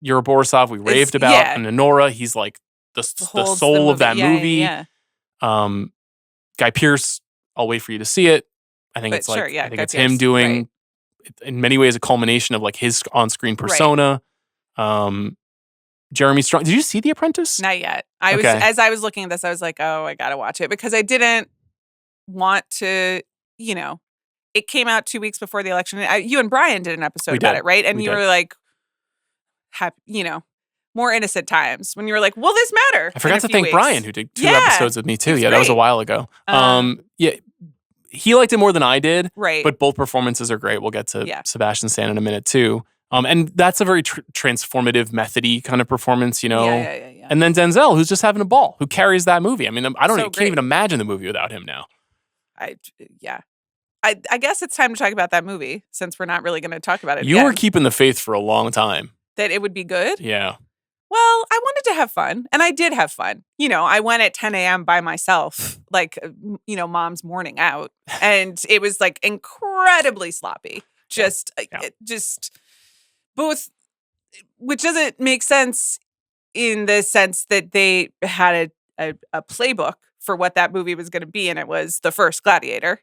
Yura Borisov, we raved about, and Nora, he's like the soul of that movie. Yeah. Guy Pearce, I'll wait for you to see it. I think it's him doing, in many ways, a culmination of like his on-screen persona. Right. Jeremy Strong. Did you see The Apprentice? Not yet. As I was looking at this, I was like, oh, I gotta watch it because I didn't want to, it came out 2 weeks before the election. You and Brian did an episode about it, right? And you were like, more innocent times when you were like, will this matter? I forgot to thank Brian, who did 2 episodes with me too. Yeah, that was a while ago. He liked it more than I did. Right. But both performances are great. We'll get to Sebastian Stan in a minute too. And that's a very transformative, methody kind of performance, Yeah. And then Denzel, who's just having a ball, who carries that movie. I mean, I can't even imagine the movie without him now. I guess it's time to talk about that movie since we're not really going to talk about it. You were keeping the faith for a long time. That it would be good? Yeah. Well, I wanted to have fun, and I did have fun. I went at 10 a.m. by myself, like, mom's morning out, and it was like incredibly sloppy. Just both, which doesn't make sense in the sense that they had a playbook for what that movie was going to be, and it was the first Gladiator.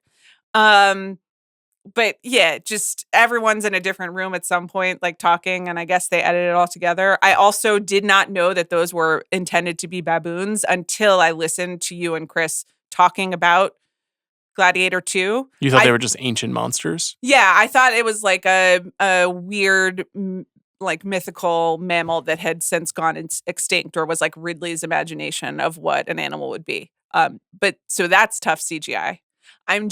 But yeah, just everyone's in a different room at some point, like talking, and I guess they edited it all together. I also did not know that those were intended to be baboons until I listened to you and Chris talking about Gladiator 2. You thought they were just ancient monsters? Yeah, I thought it was like a weird, like mythical mammal that had since gone extinct, or was like Ridley's imagination of what an animal would be. But so that's tough CGI. I'm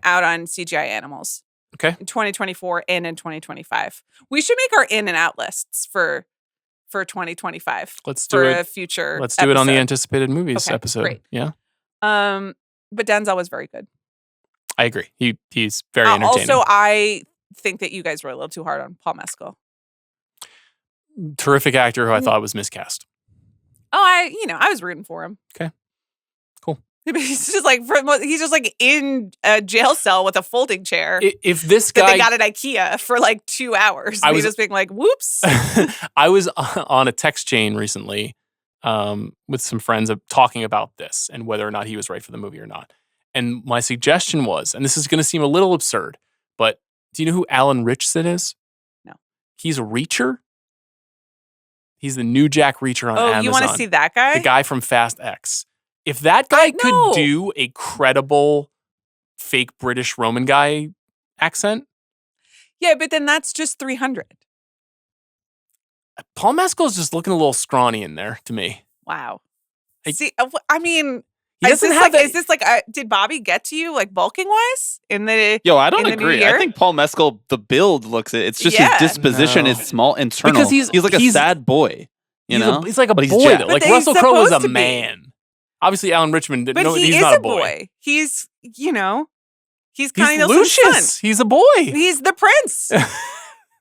out on CGI animals. Okay. In 2024 and in 2025. We should make our in and out lists for 2025. Let's do it. A future Let's do it on the anticipated movies episode. Great. Yeah. But Denzel was very good. I agree. He's very entertaining. Also, I think that you guys were a little too hard on Paul Mescal. Terrific actor who I thought was miscast. Oh, I was rooting for him. Okay. Cool. He's just like in a jail cell with a folding chair. If this guy that they got at IKEA for like 2 hours, I was just being like, "Whoops!" I was on a text chain recently with some friends talking about this and whether or not he was right for the movie or not. And my suggestion was, and this is going to seem a little absurd, but do you know who Alan Ritchson is? No. He's a Reacher. He's the new Jack Reacher on Amazon. Oh, you want to see that guy? The guy from Fast X. If that guy could do a credible fake British Roman guy accent. Yeah, but then that's just 300. Paul Mescal is just looking a little scrawny in there to me. Wow. I mean, he doesn't have is this like, did Bobby get to you like bulking wise in the? Yo, I don't agree. I think Paul Mescal, the build looks it. It's just his disposition is small, internal. Because he's like a sad boy. You know, he's like a boy. Though. Like Russell Crowe is a man. Obviously, Alan Richmond. But he's not a boy. He's he's kind of Lucius. He's a boy. He's the prince.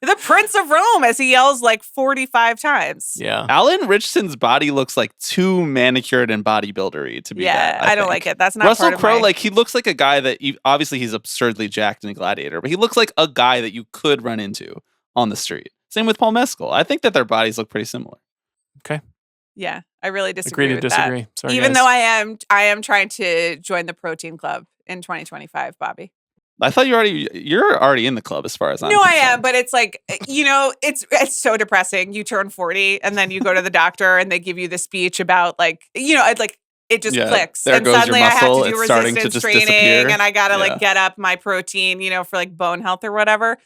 The Prince of Rome, as he yells like 45 times. Yeah. Alan Richardson's body looks like too manicured and bodybuildery to be that. I don't like it. That's not Russell Crowe, like he looks like a guy that obviously he's absurdly jacked in Gladiator, but he looks like a guy that you could run into on the street. Same with Paul Mescal. I think that their bodies look pretty similar. Okay. Yeah, I really disagree with disagree. that. Sorry, even guys. though I am trying to join the protein club in 2025, Bobby. I thought you're already in the club as far as I'm concerned. I am, but it's like, it's so depressing. You turn 40 and then you go to the doctor and they give you the speech about like, it just clicks. There and goes suddenly your muscle. I have to do resistance training and I gotta like get up my protein, for like bone health or whatever.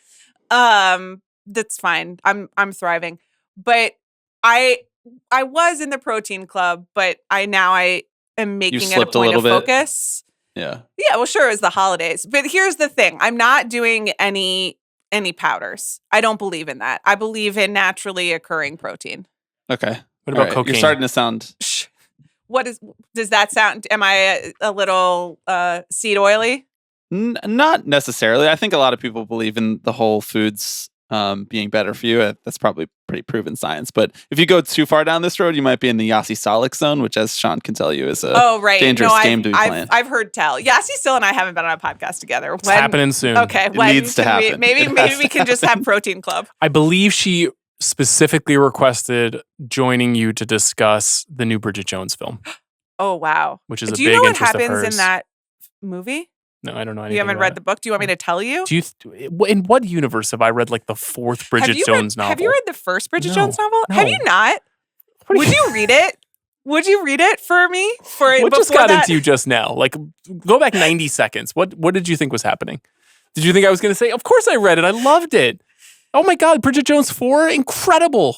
That's fine. I'm thriving. But I was in the protein club, but I am making it a point of focus. Yeah. Yeah, well, sure, it was the holidays. But here's the thing. I'm not doing any powders. I don't believe in that. I believe in naturally occurring protein. Okay. What about cocaine? You're starting to sound... Does that sound... Am I a little seed oily? Not necessarily. I think a lot of people believe in the whole foods being better for you. That's probably pretty proven science. But if you go too far down this road, you might be in the Yossi Salic zone, which, as Sean can tell you, is a dangerous game to be playing. I've heard tell. Yossi still and I haven't been on a podcast together. It's happening soon. Okay. It needs to happen. Maybe we can just have Protein Club. I believe she specifically requested joining you to discuss the new Bridget Jones film. Oh, wow. Which is a big interest of hers. Do you know what happens in that movie? No, I don't know anything. You haven't read the book? Do you want me to tell you? In what universe have I read like the fourth Bridget Jones novel? Have you read the first Bridget Jones novel? No. Have you not? Would you read it? Would you read it for me? What just got into you just now? Like, go back 90 seconds. What did you think was happening? Did you think I was going to say, of course I read it. I loved it. Oh my God, Bridget Jones 4? Incredible.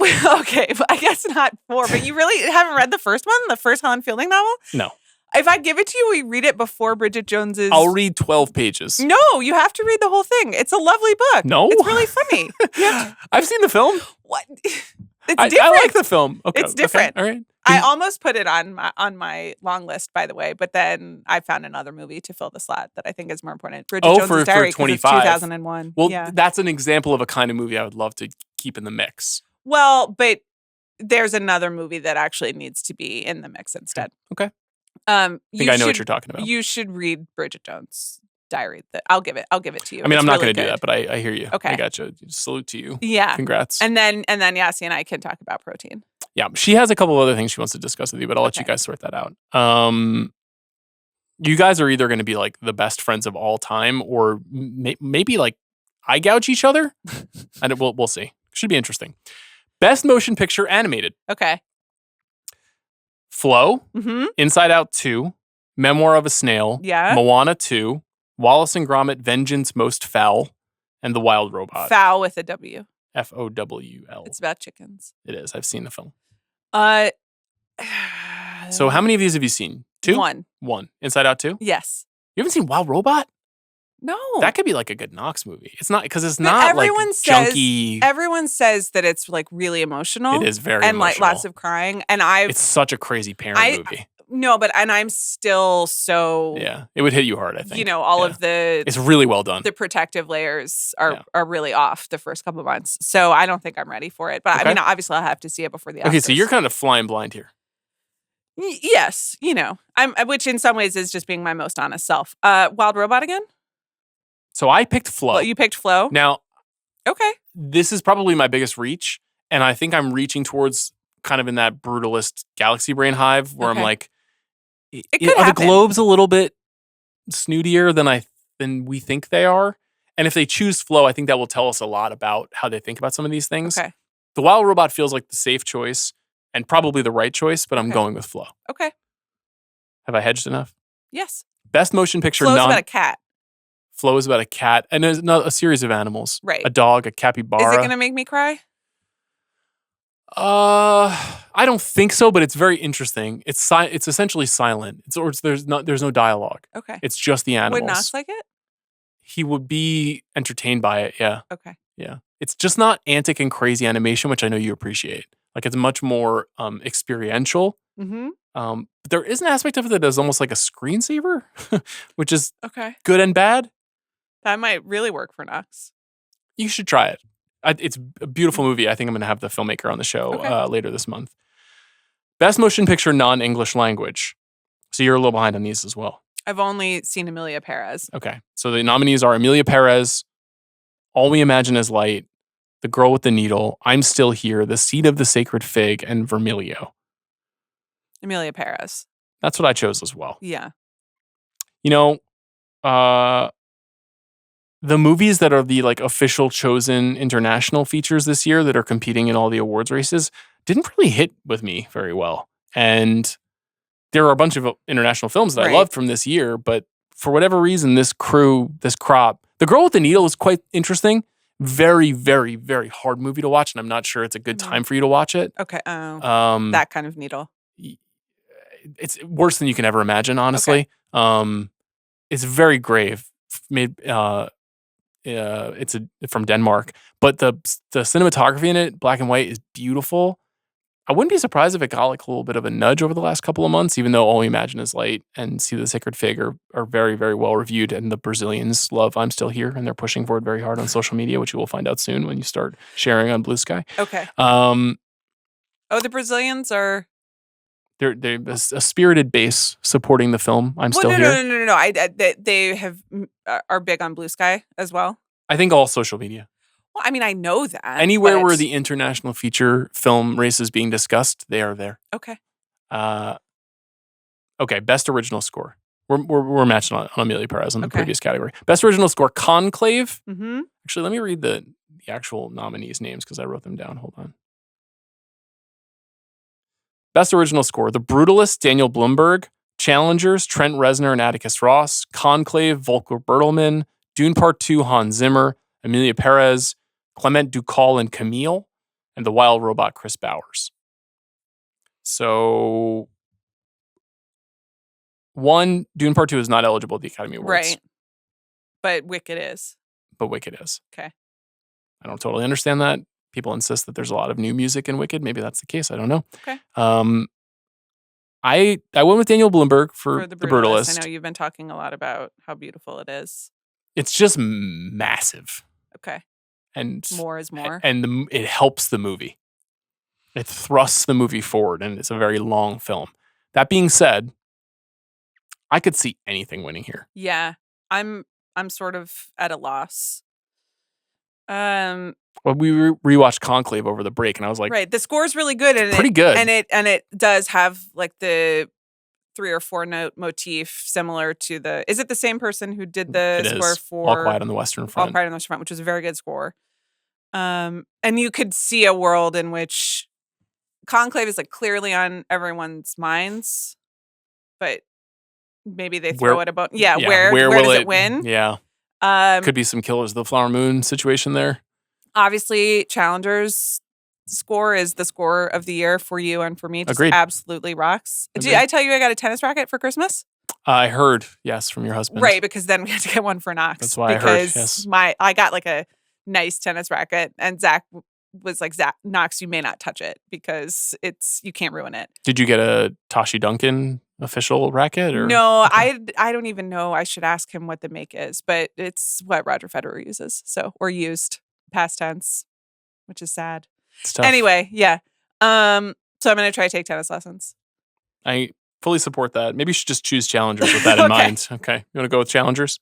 Okay, but I guess not 4. But you really haven't read the first one? The first Helen Fielding novel? No. If I give it to you, we read it before Bridget Jones's... I'll read 12 pages. No, you have to read the whole thing. It's a lovely book. No? It's really funny. I've seen the film. What? It's different. I like the film. Okay, it's different. Okay, all right. I almost put it on my long list, by the way, but then I found another movie to fill the slot that I think is more important. Bridget Jones's Diary, for 25. 2001. Well, that's an example of a kind of movie I would love to keep in the mix. Well, but there's another movie that actually needs to be in the mix instead. Okay. I think I know what you're talking about. You should read Bridget Jones' Diary. I'll give it to you. I mean, I'm not really going to do that, but I hear you. Okay. I got you. Salute to you. Yeah. Congrats. And then Yassi and I can talk about protein. Yeah, she has a couple of other things she wants to discuss with you, but I'll let you guys sort that out. You guys are either going to be like the best friends of all time, or maybe like eye gouge each other. And we'll see. Should be interesting. Best motion picture animated. Okay. Flow, Inside Out 2, Memoir of a Snail, Moana 2, Wallace and Gromit: Vengeance Most Foul, and The Wild Robot. Foul with a W. Fowl. It's about chickens. It is. I've seen the film. So how many of these have you seen? 2? One. Inside Out 2? Yes. You haven't seen Wild Robot? No. That could be like a good Knox movie. It's not, because it's not like junky. Everyone says that it's like really emotional. It is very and emotional. Like lots of crying. And it's such a crazy parent movie. No, but I'm still so. Yeah, it would hit you hard, I think. You know, all of the. It's really well done. The protective layers are really off the first couple of months. So I don't think I'm ready for it. But I mean, obviously I'll have to see it before the Oscars. Okay, so you're kind of flying blind here. Yes, you know, which in some ways is just being my most honest self. Wild Robot again? So I picked Flow. Well, you picked Flow? Now, okay. This is probably my biggest reach. And I think I'm reaching towards kind of in that brutalist galaxy brain hive where I'm like, are the globes a little bit snootier than we think they are? And if they choose Flow, I think that will tell us a lot about how they think about some of these things. Okay. The Wild Robot feels like the safe choice and probably the right choice, but I'm going with Flow. Okay. Have I hedged enough? Yes. Best motion picture. Flow's about a cat. Flow is about a cat, and there's a series of animals. Right. A dog, a capybara. Is it going to make me cry? I don't think so, but it's very interesting. It's essentially silent. There's no dialogue. Okay. It's just the animals. Would Knox like it? He would be entertained by it. Yeah. Okay. Yeah. It's just not antic and crazy animation, which I know you appreciate. Like it's much more experiential. Mm-hmm. But there is an aspect of it that is almost like a screensaver, which is good and bad. That might really work for Knox. You should try it. It's a beautiful movie. I think I'm going to have the filmmaker on the show later this month. Best motion picture non-English language. So you're a little behind on these as well. I've only seen Emilia Perez. Okay. So the nominees are Emilia Perez, All We Imagine Is Light, The Girl with the Needle, I'm Still Here, The Seed of the Sacred Fig, and Vermilio. Emilia Perez. That's what I chose as well. Yeah. You know, the movies that are the like official chosen international features this year that are competing in all the awards races didn't really hit with me very well. And there are a bunch of international films that I loved from this year, but for whatever reason, this crop, The Girl with the Needle is quite interesting. Very, very, very hard movie to watch, and I'm not sure it's a good time for you to watch it. Okay. That kind of needle. It's worse than you can ever imagine, honestly. Okay. It's very grave. It's from Denmark, but the cinematography in it, black and white, is beautiful. I wouldn't be surprised if it got like a little bit of a nudge over the last couple of months, even though All We Imagine Is Light and See the Sacred Fig are very, very well reviewed, and the Brazilians love I'm Still Here, and they're pushing for it very hard on social media, which you will find out soon when you start sharing on Blue Sky. Okay. The Brazilians are... They're a spirited base supporting the film. I'm Still Here. No. They are big on Blue Sky as well. I think all social media. Well, I mean, I know that. Anywhere where the international feature film race is being discussed, they are there. Okay. Okay. Best original score. We're matching on Emilia Perez in the previous category. Best original score, Conclave. Mm-hmm. Actually, let me read the actual nominees' names because I wrote them down. Hold on. Best original score, The Brutalist, Daniel Blumberg. Challengers, Trent Reznor and Atticus Ross. Conclave, Volker Bertelmann. Dune Part 2, Hans Zimmer. Emilia Perez, Clement Ducal and Camille, and The Wild Robot, Chris Bowers. So, Dune Part 2 is not eligible at the Academy Awards. Right. But Wicked is. Okay. I I don't totally understand that. people insist that there's a lot of new music in Wicked. Maybe that's the case. I don't know. Okay. I went with Daniel Bloomberg for The Brutalist. I know you've been talking a lot about how beautiful it is. It's just massive. Okay. And more is more. And it helps the movie. It thrusts the movie forward, and it's a very long film. That being said, I could see anything winning here. Yeah. I'm sort of at a loss. Well, we rewatched Conclave over the break, and I was like, right, the score's really good, and pretty good, and it does have like the 3 or 4 note motif similar to the. Is it the same person who did the score for All Quiet on the Western Front? All Quiet on the Western Front, which was a very good score. And you could see a world in which Conclave is like clearly on everyone's minds, but maybe they throw it about. Yeah, where does it win? Yeah. Could be some Killers of the Flower Moon situation there. Obviously, Challengers score is the score of the year for you and for me. Just Agreed. Absolutely rocks. Agreed. Did I tell you I got a tennis racket for Christmas? I heard, yes, from your husband. Right, because then we had to get one for Knox. That's why I heard, yes. I got like a nice tennis racket, and Zach was like, Knox, you may not touch it because you can't ruin it. Did you get a Tashi Duncan official racket? Or? No, okay. I don't even know. I should ask him what the make is, but it's what Roger Federer uses. Or used, past tense, which is sad. It's tough. Anyway, yeah. So I'm going to try to take tennis lessons. I fully support that. Maybe you should just choose Challengers with that in mind. Okay. You want to go with Challengers?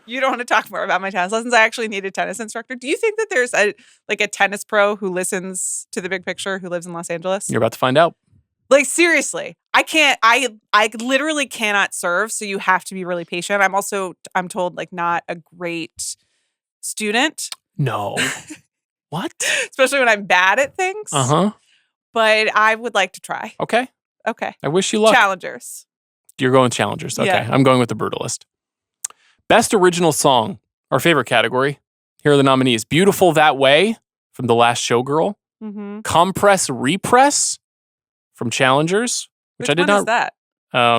You don't want to talk more about my tennis lessons. I actually need a tennis instructor. Do you think that there's a tennis pro who listens to The Big Picture who lives in Los Angeles? You're about to find out. Like, seriously, I can't, I literally cannot serve. So you have to be really patient. I'm told like not a great student. No. What? Especially when I'm bad at things. Uh-huh. But I would like to try. Okay. Okay. I wish you luck. Challengers. You're going Challengers. Okay. Yeah. I'm going with The Brutalist. Best Original Song, our favorite category. Here are the nominees. Beautiful That Way from The Last Showgirl. Mm-hmm. Compress Repress from Challengers. Which I did not. Is that?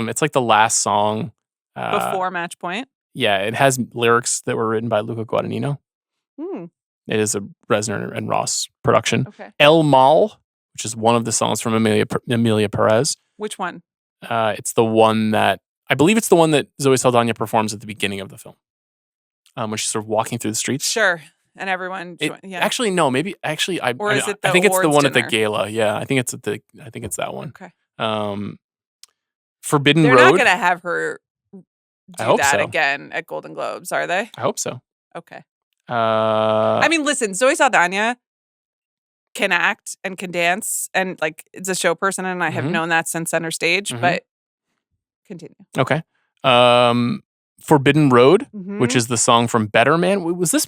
It's like the last song. Before Match Point? Yeah, it has lyrics that were written by Luca Guadagnino. Hmm. It is a Reznor and Ross production. Okay. El Mal, which is one of the songs from Amelia Perez. Which one? It's the one that, I believe it's the one that Zoe Saldana performs at the beginning of the film. When she's sort of walking through the streets. Sure. And everyone. Actually, no, maybe, actually, I think it's the one at the gala. Yeah, I think it's that one. Okay. Forbidden They're Road. They're not going to have her do that so. again at Golden Globes, are they? I hope so. Okay. I mean, listen, Zoe Saldana can act and can dance and like it's a show person, and I have known that since Center Stage, but continue. Okay. Forbidden Road, which is the song from Better Man. Was this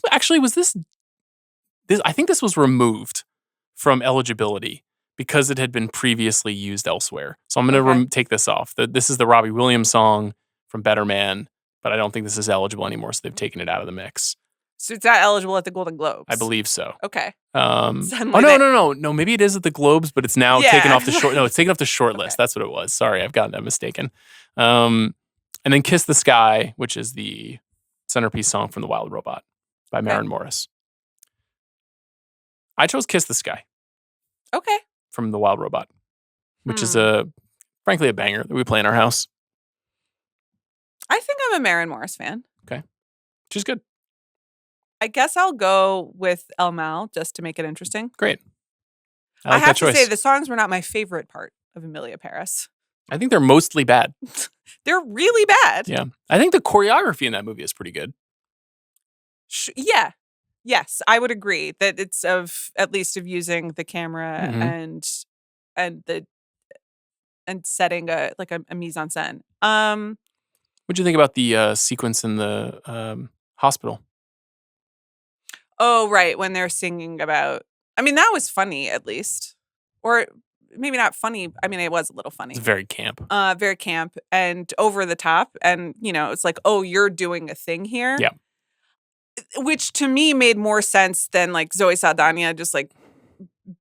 I think this was removed from eligibility because it had been previously used elsewhere. So I'm going to take this off. This is the Robbie Williams song from Better Man, but I don't think this is eligible anymore, so they've taken it out of the mix. So it's not eligible at the Golden Globes? I believe so. Okay. No. Maybe it is at the Globes, but it's now taken off the short. No, it's taken off the short list. That's what it was. Sorry, I've gotten that mistaken. And then Kiss the Sky, which is the centerpiece song from The Wild Robot by Maren Morris. I chose Kiss the Sky. Okay. From The Wild Robot, which is frankly a banger that we play in our house. I think I'm a Maren Morris fan. Okay. She's good. I guess I'll go with El Mal just to make it interesting. Great. I have to say the songs were not my favorite part of Amelia Paris. I think they're mostly bad. They're really bad. Yeah. I think the choreography in that movie is pretty good. Yeah. Yes, I would agree that it's at least of using the camera and setting a mise en scène. What'd you think about the sequence in the hospital? Oh, right, when they're singing about. I mean, that was funny at least, or maybe not funny. I mean, it was a little funny. It's very camp. Very camp and over the top, and it's like, oh, you're doing a thing here. Yeah. Which to me made more sense than like Zoe Saldana just like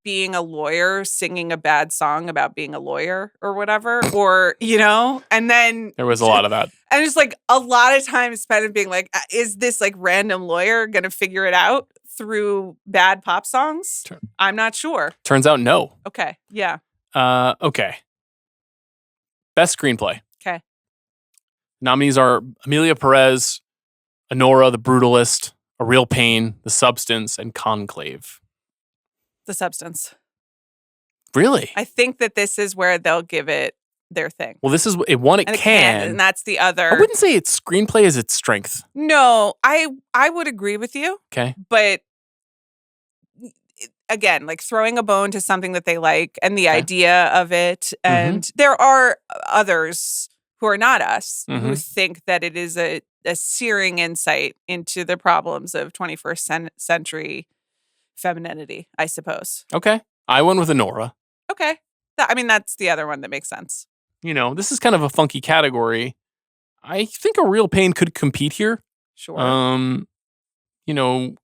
being a lawyer singing a bad song about being a lawyer or whatever, or, and then there was a lot of that. And just like a lot of time spent being like, is this like random lawyer going to figure it out through bad pop songs? I'm not sure. Turns out no. Okay. Yeah. Okay. Best screenplay. Okay. Nominees are Emilia Perez, Honora, The Brutalist, A Real Pain, The Substance, and Conclave. The Substance. Really? I think that this is where they'll give it their thing. Well, this is it won at Cannes. And that's the other. I wouldn't say its screenplay is its strength. No, I would agree with you. Okay. But again, like throwing a bone to something that they like and the idea of it. And there are others who are not us who think that it is a searing insight into the problems of 21st century femininity, I suppose. Okay. I went with Honora. Okay. That's the other one that makes sense. This is kind of a funky category. I think A Real Pain could compete here. Sure.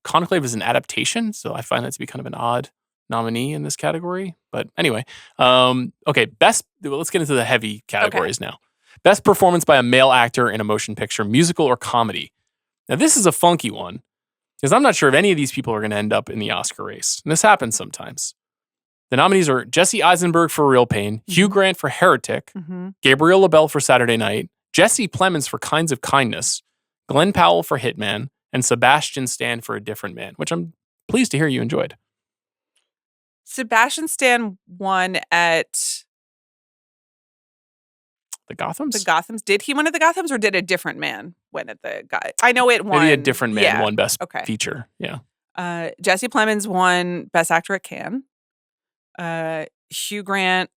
Conclave is an adaptation, so I find that to be kind of an odd nominee in this category. But anyway, okay, let's get into the heavy categories now. Best performance by a male actor in a motion picture, musical or comedy. Now, this is a funky one, because I'm not sure if any of these people are going to end up in the Oscar race. And this happens sometimes. The nominees are Jesse Eisenberg for Real Pain, Hugh Grant for Heretic, Gabriel LaBelle for Saturday Night, Jesse Plemons for Kinds of Kindness, Glenn Powell for Hitman, and Sebastian Stan for A Different Man, which I'm pleased to hear you enjoyed. Sebastian Stan won at the Gothams? The Gothams. Did he win at the Gothams, or did A Different Man win at the Gothams? I know it won. Maybe A Different Man won Best Feature. Yeah. Jesse Plemons won Best Actor at Cannes. Hugh Grant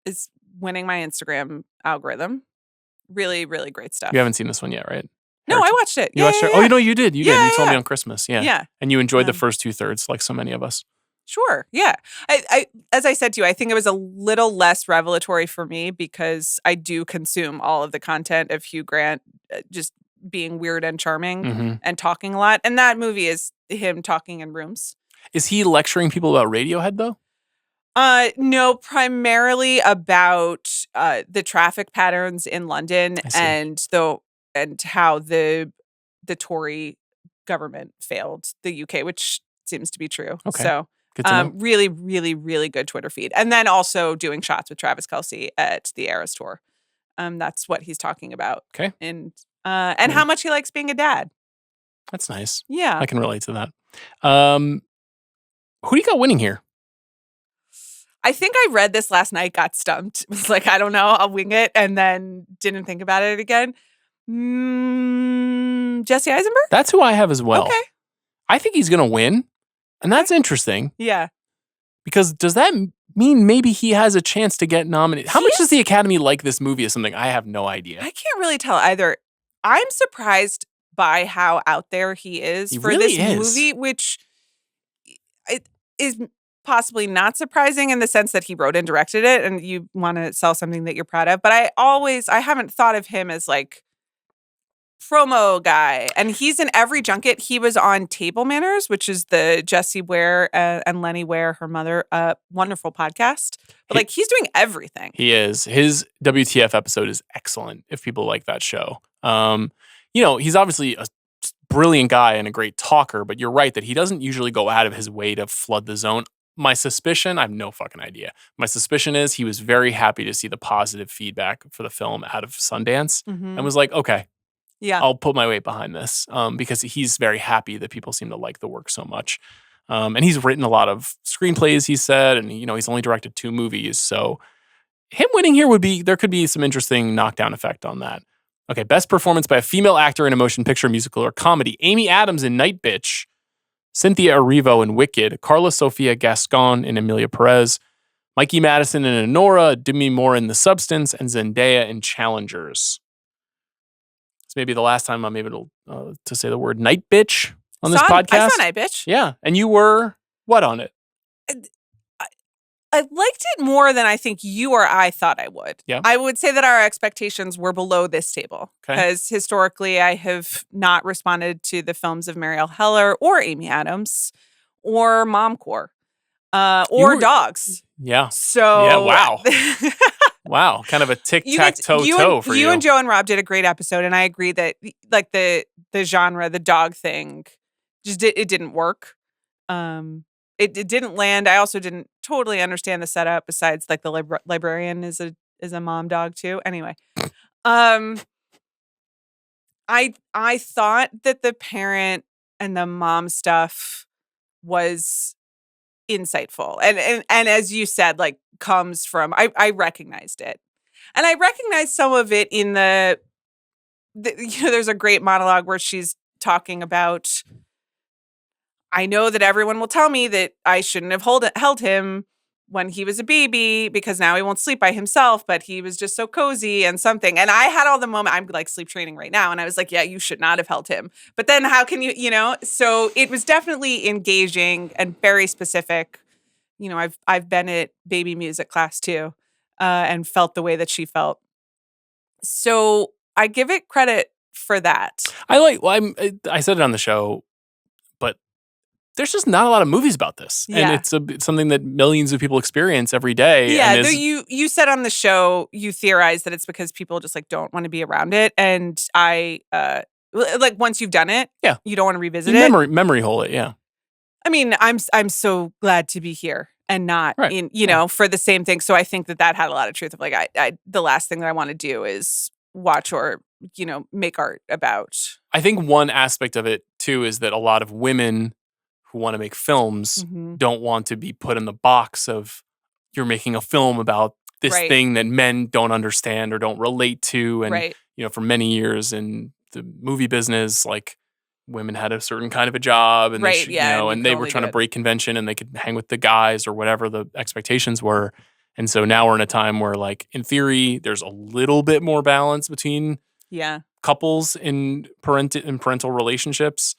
is winning my Instagram algorithm. Really, really great stuff. You haven't seen this one yet, right? No, I watched it. You watched it? Oh, you did. You did. You told me on Christmas. Yeah. Yeah. And you enjoyed the first 2/3, like so many of us. Sure. Yeah. I as I said to you, I think it was a little less revelatory for me because I do consume all of the content of Hugh Grant just being weird and charming and talking a lot. And that movie is him talking in rooms. Is he lecturing people about Radiohead, though? No, primarily about the traffic patterns in London and how the Tory government failed the UK, which seems to be true. Okay. So really, really, really good Twitter feed. And then also doing shots with Travis Kelce at the Eras Tour. That's what he's talking about. Okay. And how much he likes being a dad. That's nice. Yeah. I can relate to that. Who do you got winning here? I think I read this last night, got stumped. Was like, I don't know, I'll wing it, and then didn't think about it again. Jesse Eisenberg? That's who I have as well. Okay. I think he's going to win, and that's interesting. Yeah. Because does that mean maybe he has a chance to get nominated? How much does the Academy like this movie or something? I have no idea. I can't really tell either. I'm surprised by how out there he is this movie, which is possibly not surprising in the sense that he wrote and directed it and you want to sell something that you're proud of. But I haven't thought of him as like promo guy. And he's in every junket. He was on Table Manners, which is the Jessie Ware and Lenny Ware, her mother, wonderful podcast. But he's doing everything. He is. His WTF episode is excellent if people like that show. He's obviously a brilliant guy and a great talker, but you're right that he doesn't usually go out of his way to flood the zone. My suspicion, I have no fucking idea. My suspicion is he was very happy to see the positive feedback for the film out of Sundance and was like, okay, I'll put my weight behind this because he's very happy that people seem to like the work so much. And he's written a lot of screenplays, he said, and he's only directed 2 movies. So him winning here there could be some interesting knockdown effect on that. Okay, best performance by a female actor in a motion picture, musical, or comedy. Amy Adams in Night Bitch. Cynthia Erivo in Wicked, Carla Sofia Gascon in Emilia Perez, Mikey Madison in Honora, Demi Moore in The Substance, and Zendaya in Challengers. It's maybe the last time I'm able to say the word Night Bitch on this podcast. I saw Night Bitch. Yeah, and you were what on it? I liked it more than I think you or I thought I would. Yeah. I would say that our expectations were below this table because historically I have not responded to the films of Marielle Heller or Amy Adams or Momcore. or dogs. Yeah. So yeah, wow. Wow, kind of a tic-tac-toe for you. You and Joe and Rob did a great episode, and I agree that like the genre, the dog thing, it didn't work. It didn't land. I also didn't totally understand the setup. Besides, like the librarian is a mom dog too. Anyway, I thought that the parent and the mom stuff was insightful, and as you said, like comes from I recognized it, and I recognized some of it in the there's a great monologue where she's talking about, I know that everyone will tell me that I shouldn't have held him when he was a baby because now he won't sleep by himself, but he was just so cozy and something. And I had all the moment, I'm like sleep training right now. And I was like, yeah, you should not have held him. But then how can you know? So it was definitely engaging and very specific. You know, I've been at baby music class too, and felt the way that she felt. So I give it credit for that. I said it on the show, but there's just not a lot of movies about this. Yeah. And it's something that millions of people experience every day. Yeah, and you said on the show, you theorized that it's because people just like don't want to be around it. And I like once you've done it, yeah, you don't want to revisit it. Memory hole it, yeah. I mean, I'm so glad to be here and not in, for the same thing. So I think that had a lot of truth of like, I the last thing that I want to do is watch or, make art about. I think one aspect of it too is that a lot of women who want to make films don't want to be put in the box of you're making a film about this thing that men don't understand or don't relate to. And, for many years in the movie business, like women had a certain kind of a job and and they were trying to break convention and they could hang with the guys or whatever the expectations were. And so now we're in a time where, like, in theory, there's a little bit more balance between couples in parental relationships.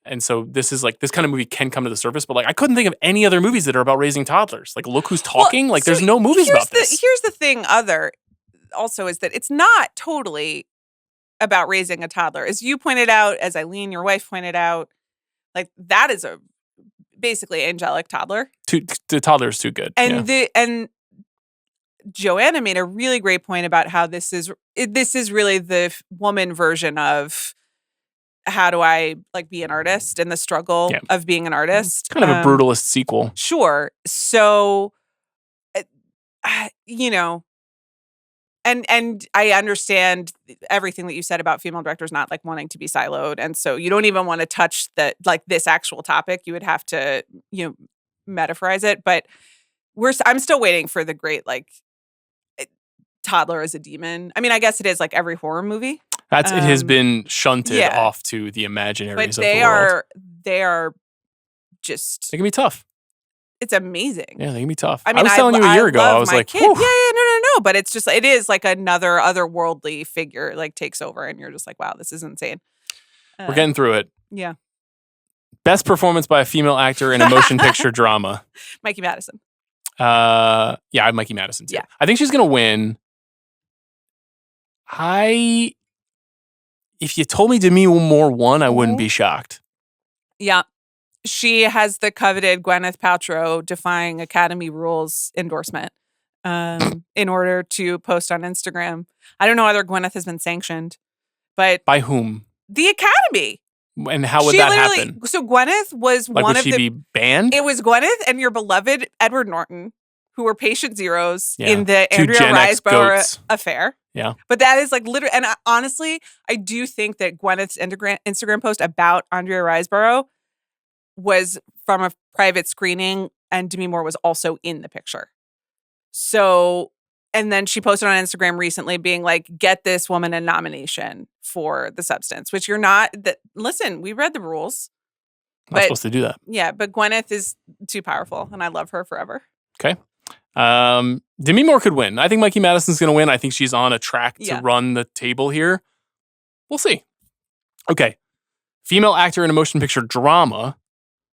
And so this kind of movie can come to the surface, but like I couldn't think of any other movies that are about raising toddlers. Like, Look Who's Talking. Well, there's no movies about this. Here's the thing also is that it's not totally about raising a toddler. As you pointed out, as Eileen, your wife, pointed out, like that is a basically angelic toddler. The toddler is too good. And Joanna made a really great point about how this is really the woman version of how do I like be an artist and the struggle of being an artist. Kind of a brutalist sequel. Sure. So, and I understand everything that you said about female directors not like wanting to be siloed. And so you don't even want to touch this actual topic. You would have to, metaphorize it. But I'm still waiting for the great, like, toddler as a demon. I mean, I guess it is like every horror movie. It has been shunted off to the imaginaries of the world. They are just... They can be tough. It's amazing. Yeah, they can be tough. I mean, I was telling you a year ago, I was like, kid. No. But it's just, it is like another otherworldly figure like takes over and you're just like, wow, this is insane. We're getting through it. Yeah. Best performance by a female actor in a motion picture drama. Mikey Madison. I have Mikey Madison too. Yeah. I think she's going to win. If you told me Demi Moore won, I wouldn't be shocked. Yeah. She has the coveted Gwyneth Paltrow defying Academy rules endorsement in order to post on Instagram. I don't know whether Gwyneth has been sanctioned, but... By whom? The Academy. And how would that happen? So Gwyneth was would she be banned? It was Gwyneth and your beloved Edward Norton, who were patient zeros in the Andrea Riseborough affair. Yeah. But that is like literally, and honestly, I do think that Gwyneth's Instagram post about Andrea Riseborough was from a private screening and Demi Moore was also in the picture. So, and then she posted on Instagram recently being like, get this woman a nomination for The Substance, which you're not, listen, we read the rules. I'm not supposed to do that. Yeah, but Gwyneth is too powerful and I love her forever. Okay. Demi Moore could win. I think Mikey Madison's going to win. I think she's on a track to run the table here. We'll see. Okay. Female actor in a motion picture drama.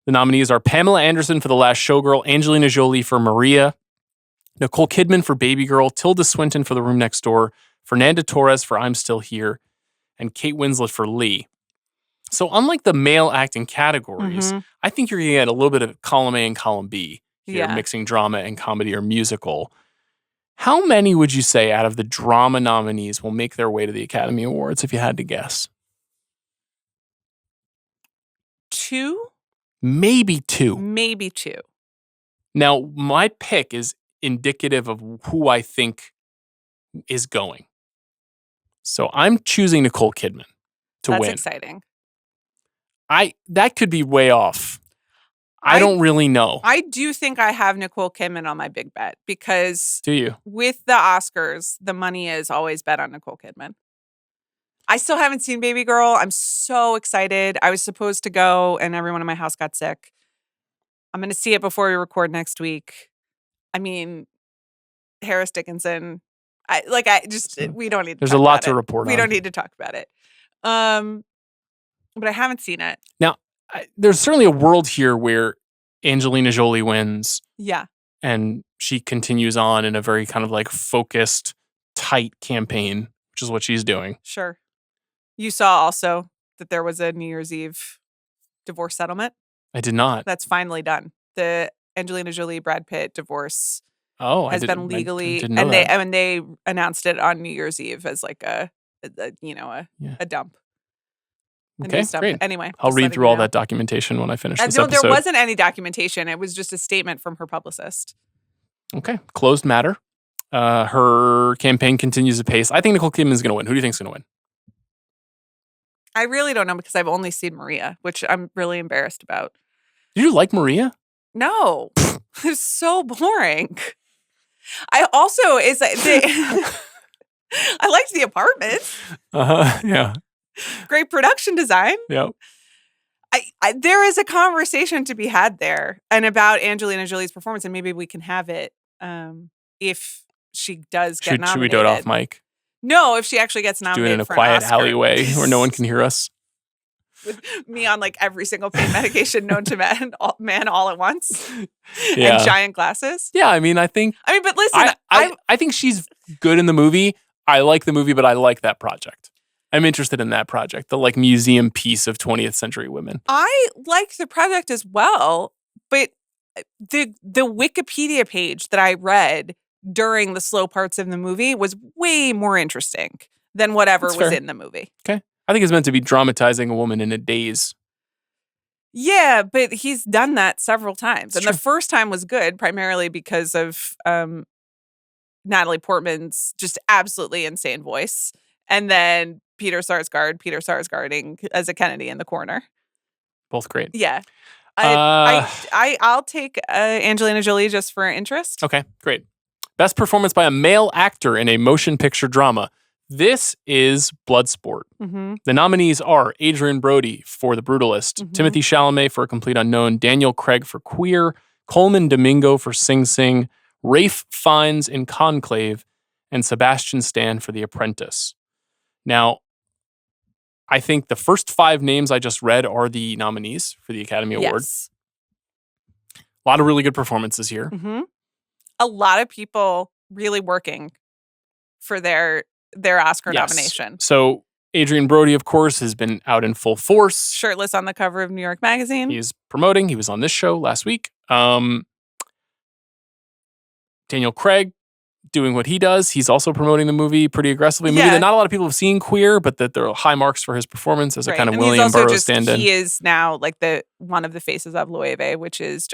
The nominees are Pamela Anderson for The Last Showgirl, Angelina Jolie for Maria, Nicole Kidman for Baby Girl, Tilda Swinton for The Room Next Door, Fernanda Torres for I'm Still Here, and Kate Winslet for Lee. So unlike the male acting categories, I think you're going to get a little bit of column A and column B here, mixing drama and comedy or musical. How many would you say out of the drama nominees will make their way to the Academy Awards, if you had to guess? 2? Maybe 2. Maybe 2. Now, my pick is indicative of who I think is going. So I'm choosing Nicole Kidman to win. That's exciting. That could be way off. I don't really know. I do think I have Nicole Kidman on my big bet because do you? With the Oscars, the money is always bet on Nicole Kidman. I still haven't seen Baby Girl. I'm so excited. I was supposed to go and everyone in my house got sick. I'm going to see it before we record next week. I mean, Harris Dickinson. We don't need to There's talk a lot about to it. report on. We don't need to talk about it. But I haven't seen it. Now, there's certainly a world here where Angelina Jolie wins. Yeah. And she continues on in a very kind of like focused, tight campaign, which is what she's doing. Sure. You saw also that there was a New Year's Eve divorce settlement? I did not. That's finally done. The Angelina Jolie Brad Pitt divorce has been legally, and they announced it on New Year's Eve as like a dump. Okay, great. Anyway, I'll read through all that documentation when I finish this episode. There wasn't any documentation. It was just a statement from her publicist. Okay, closed matter. Her campaign continues apace. I think Nicole Kidman is going to win. Who do you think is going to win? I really don't know because I've only seen Maria, which I'm really embarrassed about. Did you like Maria? No, it's so boring. I also I liked The Apartment. Yeah. Great production design. Yep. There is a conversation to be had there and about Angelina Jolie's performance, and maybe we can have it if she does get nominated. Should we do it off mic? No, if she actually gets nominated. Do it in a quiet alleyway where no one can hear us. With me on like every single pain medication known to man all at once. Yeah. And giant glasses. Yeah, I mean, but listen. I think she's good in the movie. I like the movie, but I like that project. I'm interested in that project, the like museum piece of 20th century women. I liked the project as well, but the Wikipedia page that I read during the slow parts of the movie was way more interesting than whatever was in the movie. Okay. I think it's meant to be dramatizing a woman in a daze. Yeah, but he's done that several times. The first time was good, primarily because of Natalie Portman's just absolutely insane voice. And then Peter Sarsgaarding as a Kennedy in the corner. Both great. Yeah. I'll take Angelina Jolie just for interest. Okay, great. Best performance by a male actor in a motion picture drama. This is Bloodsport. Mm-hmm. The nominees are Adrian Brody for The Brutalist, Mm-hmm. Timothée Chalamet for A Complete Unknown, Daniel Craig for Queer, Coleman Domingo for Sing Sing, Ralph Fiennes in Conclave, and Sebastian Stan for The Apprentice. Now, I think the first 5 names I just read are the nominees for the Academy Awards. A lot of really good performances here. Mm-hmm. A lot of people really working for their Oscar nomination. So Adrian Brody, of course, has been out in full force. Shirtless on the cover of New York Magazine. He's promoting. He was on this show last week. Daniel Craig doing what he does. He's also promoting the movie pretty aggressively. A movie that not a lot of people have seen, Queer, but that there are high marks for his performance as a kind of William Burroughs stand-in. He is now like one of the faces of Loewe, which is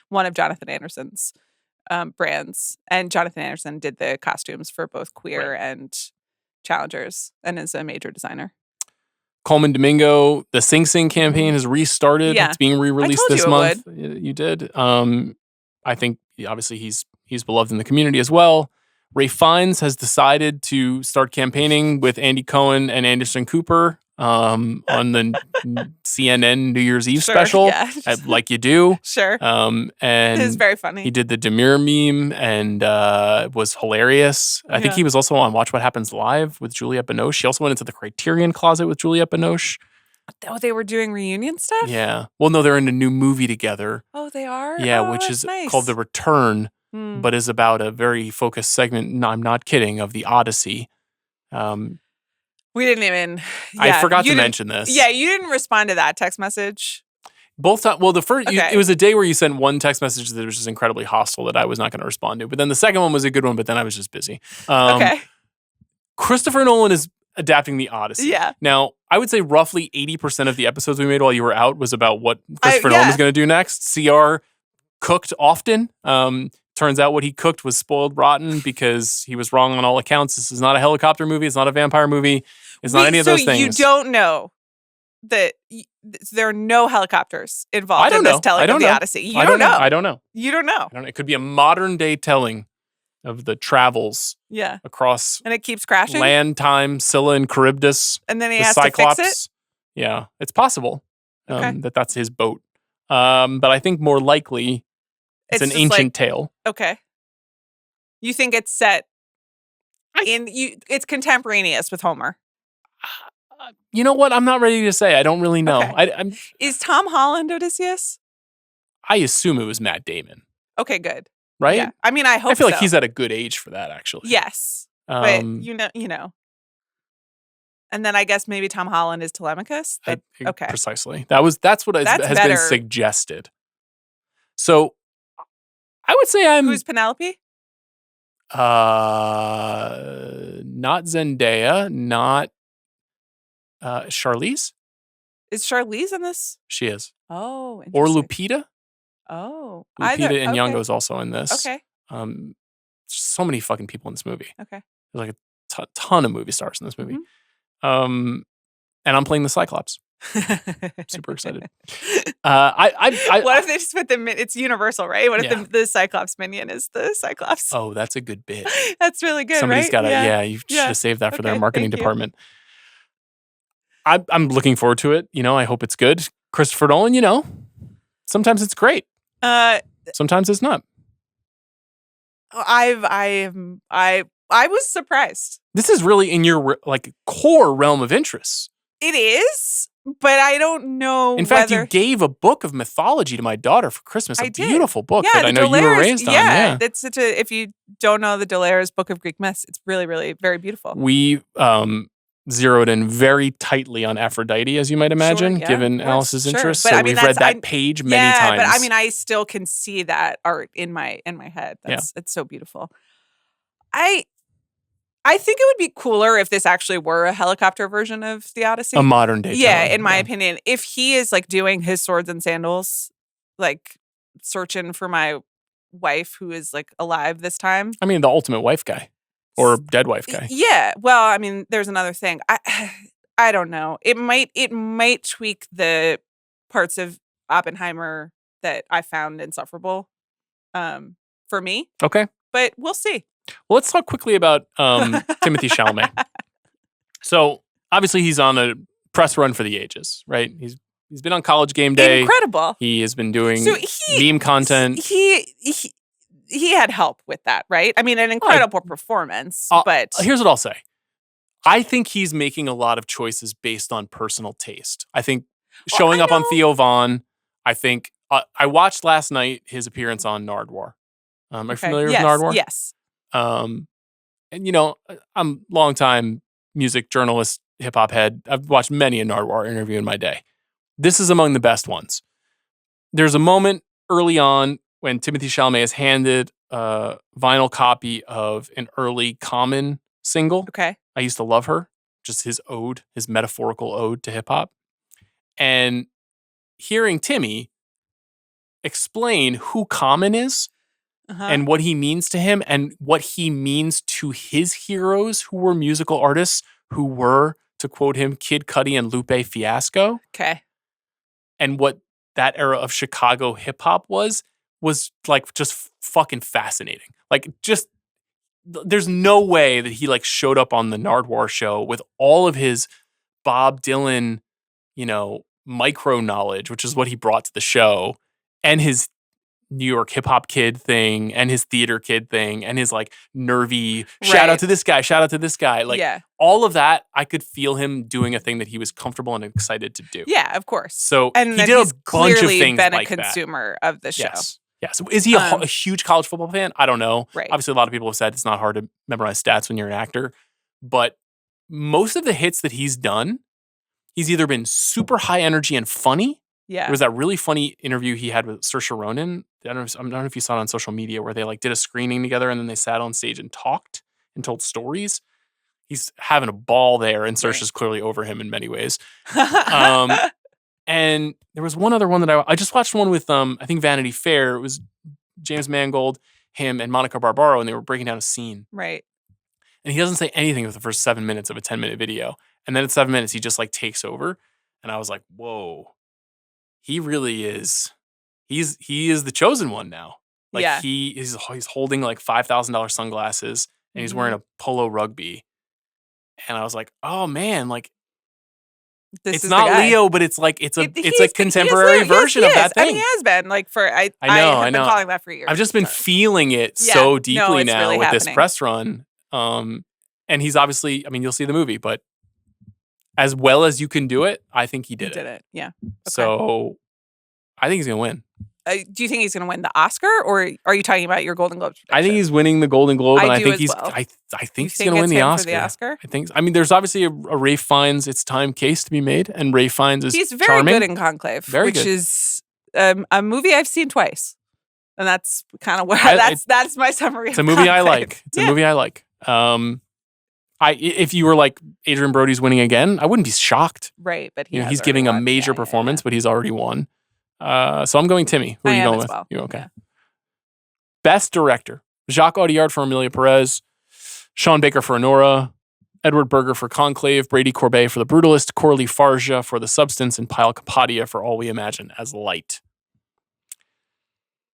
one of Jonathan Anderson's brands. And Jonathan Anderson did the costumes for both Queer and Challengers and is a major designer. Coleman Domingo, the Sing Sing campaign has restarted. Yeah. It's being re-released this month. You did. I think obviously he's beloved in the community as well. Ralph Fiennes has decided to start campaigning with Andy Cohen and Anderson Cooper on the CNN New Year's Eve special, like you do. Sure. And it was very funny. He did the Demure meme and it was hilarious. I think he was also on Watch What Happens Live with Juliette Binoche. She also went into the Criterion Closet with Juliette Binoche. Oh, they were doing reunion stuff? Yeah. Well, no, they're in a new movie together. Oh, they are? Yeah, which is called The Return, but is about a very focused segment, no, I'm not kidding, of the Odyssey. We didn't even... I forgot to mention this. Yeah, you didn't respond to that text message. Both times. Well, the first, it was a day where you sent one text message that was just incredibly hostile that I was not going to respond to. But then the second one was a good one, but then I was just busy. Christopher Nolan is adapting the Odyssey. Yeah. Now, I would say roughly 80% of the episodes we made while you were out was about what Christopher Nolan was going to do next. CR cooked often. Turns out what he cooked was spoiled rotten because he was wrong on all accounts. This is not a helicopter movie. It's not a vampire movie. It's not any of those things. So you don't know that there are no helicopters involved in this telling of the Odyssey. You don't know. I don't know. You don't know. It could be a modern day telling of the travels across and it keeps crashing. Land, time, Scylla, and Charybdis. And then he has Cyclops. To fix it? Yeah, it's possible that's his boat. But I think more likely it's an ancient tale. Okay. You think it's set it's contemporaneous with Homer? You know what? I'm not ready to say. I don't really know. Okay. Is Tom Holland Odysseus? I assume it was Matt Damon. Okay, good. Right? Yeah. I mean, I hope so. I feel like he's at a good age for that, actually. Yes. But you know. And then I guess maybe Tom Holland is Telemachus. Okay. Precisely. That's what has been suggested. So I would say Who's Penelope? Not Zendaya, not Charlize? Is Charlize in this? She is. Oh, or Lupita? Oh. Lupita Nyong'o is also in this. Okay. So many fucking people in this movie. Okay. There's like a ton of movie stars in this movie. And I'm playing the Cyclops. Super excited. What if they just put it's Universal, right? What if the Cyclops minion is the Cyclops? Oh, that's a good bit. That's really good. Somebody's right? got to. You should have saved that for their marketing department. I'm looking forward to it. I hope it's good. Christopher Nolan. Sometimes it's great. Sometimes it's not. I was surprised. This is really in your core realm of interests. It is, but I don't know. In fact, you gave a book of mythology to my daughter for Christmas. A beautiful book that I know you were raised on. Yeah, it's if you don't know the D'Aulaire's Book of Greek Myths, it's really, really very beautiful. We zeroed in very tightly on Aphrodite, as you might imagine, given Alice's interests. So we've read that page many times. But I mean, I still can see that art in my head. It's so beautiful. I think it would be cooler if this actually were a helicopter version of the Odyssey. A modern day. Yeah, in my opinion. If he is doing his swords and sandals, searching for my wife who is alive this time. I mean, the ultimate wife guy or dead wife guy. Yeah. Well, I mean, there's another thing. I don't know. It might tweak the parts of Oppenheimer that I found insufferable for me. Okay. But we'll see. Well, let's talk quickly about Timothée Chalamet. So obviously he's on a press run for the ages, right? He's been on College Game Day. Incredible. He has been doing meme content. He had help with that, right? I mean, an incredible performance. But here's what I'll say. I think he's making a lot of choices based on personal taste. I think showing up on Theo Von. I think I watched last night his appearance on Nardwuar. Are you familiar with Nardwuar? Yes. And I'm a longtime music journalist, hip hop head. I've watched many a Nardwuar interview in my day. This is among the best ones. There's a moment early on when Timothée Chalamet is handed a vinyl copy of an early Common single. Okay. I Used to Love Her, just his metaphorical ode to hip hop. And hearing Timmy explain who Common is, and what he means to him and what he means to his heroes who were musical artists who were, to quote him, Kid Cudi and Lupe Fiasco. Okay. And what that era of Chicago hip hop was just fucking fascinating. There's no way that he showed up on the Nardwuar show with all of his Bob Dylan, micro knowledge, which is what he brought to the show, and his New York hip hop kid thing and his theater kid thing and his nervy shout out to this guy. All of that, I could feel him doing a thing that he was comfortable and excited to do. Yeah, of course. So and he did a bunch of things been like a consumer of the show. Yes. Is he a huge college football fan? I don't know. Right. Obviously, a lot of people have said it's not hard to memorize stats when you're an actor, but most of the hits that he's done, he's either been super high energy and funny, Yeah. There was that really funny interview he had with Saoirse Ronan. I don't know if you saw it on social media where they like did a screening together and then they sat on stage and talked and told stories. He's having a ball there, and Saoirse's clearly over him in many ways. And there was one other one that I just watched one with I think Vanity Fair. It was James Mangold, him, and Monica Barbaro, and they were breaking down a scene. Right. And he doesn't say anything for the first 7 minutes of a 10-minute video. And then at 7 minutes, he just like takes over. And I was like, whoa, he really is. He is the chosen one now. Like he's holding like $5,000 sunglasses and he's wearing a polo rugby. And I was like, oh man, like it's not Leo, but it's like it's a contemporary version of that thing. I mean, he has been like for I have been calling that for years. I've just been feeling it so deeply now really with happening. This press run. And he's obviously, I mean, you'll see the movie, but as well as you can do it, I think he did it. Yeah. Okay. So I think he's going to win. Do you think he's going to win the Oscar, or are you talking about your Golden Globe prediction? I think he's winning the Golden Globe, and I think he's going to win the Oscar. I mean, there's obviously a Ralph Fiennes "It's Time" case to be made, and Ralph Fiennes is he's very charming. good in Conclave, which is a movie I've seen twice, and that's kind of where that's my summary. It's a movie I like. It's a movie I like. If you were like Adrian Brody's winning again, I wouldn't be shocked. Right, but he's giving a major performance, but he's already won. So I'm going Timmy. Who are you going with? Well. You okay? Yeah. Best director: Jacques Audiard for Amelia Perez, Sean Baker for Honora, Edward Berger for Conclave, Brady Corbet for The Brutalist, Corley Farja for The Substance, and Pyle Kapadia for All We Imagine as Light.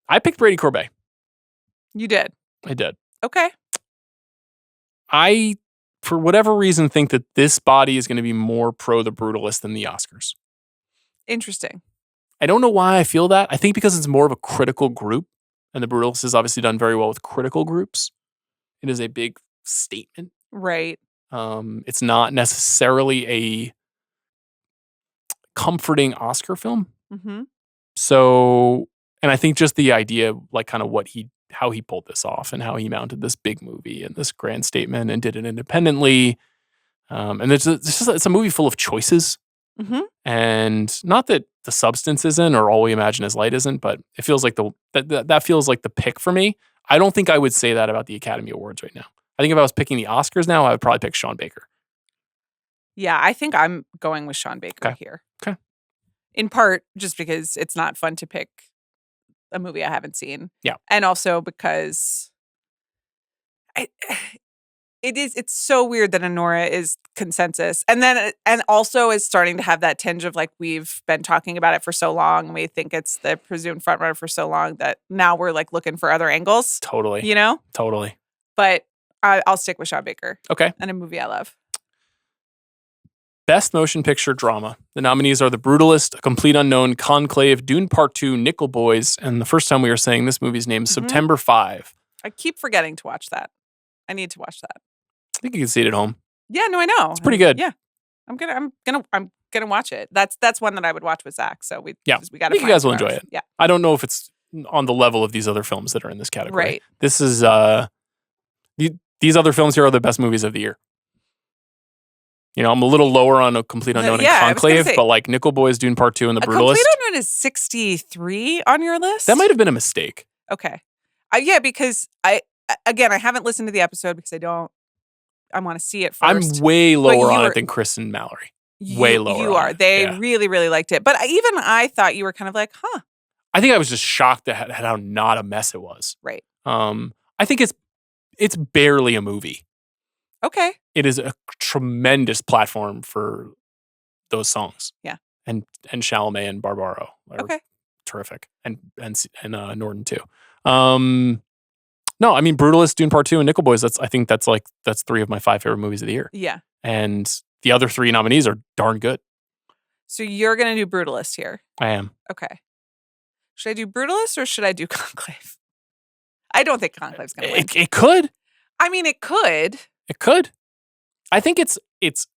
I picked Brady Corbet. You did? I did. Okay. I, for whatever reason, think that this body is going to be more pro The Brutalist than the Oscars. Interesting. I don't know why I feel that. I think because it's more of a critical group, and The Brutalist has obviously done very well with critical groups. It is a big statement. Right. It's not necessarily a comforting Oscar film. Mm-hmm. So, and I think just the idea, like kind of how he pulled this off and how he mounted this big movie and this grand statement and did it independently. And it's a movie full of choices. Mm-hmm. And not that The Substance isn't, or All We Imagine Is Light isn't, but it feels like that feels like the pick for me. I don't think I would say that about the Academy Awards right now. I think if I was picking the Oscars now, I would probably pick Sean Baker. Yeah, I think I'm going with Sean Baker here. Okay. In part, just because it's not fun to pick a movie I haven't seen. Yeah. And also because it's so weird that Honora is consensus. And also is starting to have that tinge of like, we've been talking about it for so long. And we think it's the presumed frontrunner for so long that now we're like looking for other angles. Totally. You know? Totally. But I'll stick with Sean Baker. Okay. And a movie I love. Best Motion Picture Drama. The nominees are The Brutalist, A Complete Unknown, Conclave, Dune Part 2, Nickel Boys, and the first time we were saying this movie's name is September 5. I keep forgetting to watch that. I need to watch that. I think you can see it at home. Yeah, no, I know. It's pretty good. Yeah. I'm gonna watch it. That's one that I would watch with Zach. So we got to. I think you guys will enjoy it. Yeah. I don't know if it's on the level of these other films that are in this category. Right. This is these other films here are the best movies of the year. You know, I'm a little lower on A Complete Unknown and Conclave, but like Nickel Boys, Dune Part 2, and The Brutalist. Complete Unknown is 63 on your list? That might have been a mistake. Okay. Yeah, because I haven't listened to the episode because I want to see it first. I'm way lower on it than Chris and Mallory. Way lower. You are. They really, really liked it. But I thought you were kind of like, huh. I think I was just shocked at how not a mess it was. Right. I think it's barely a movie. Okay. It is a tremendous platform for those songs. Yeah. And Chalamet and Barbaro are terrific. And Norton too. No, I mean Brutalist, Dune Part 2, and Nickel Boys, that's 3 of my 5 favorite movies of the year. Yeah. And the other 3 nominees are darn good. So you're gonna do Brutalist here. I am. Okay. Should I do Brutalist or should I do Conclave? I don't think Conclave's gonna win. It could. I mean, it could. It could. I think its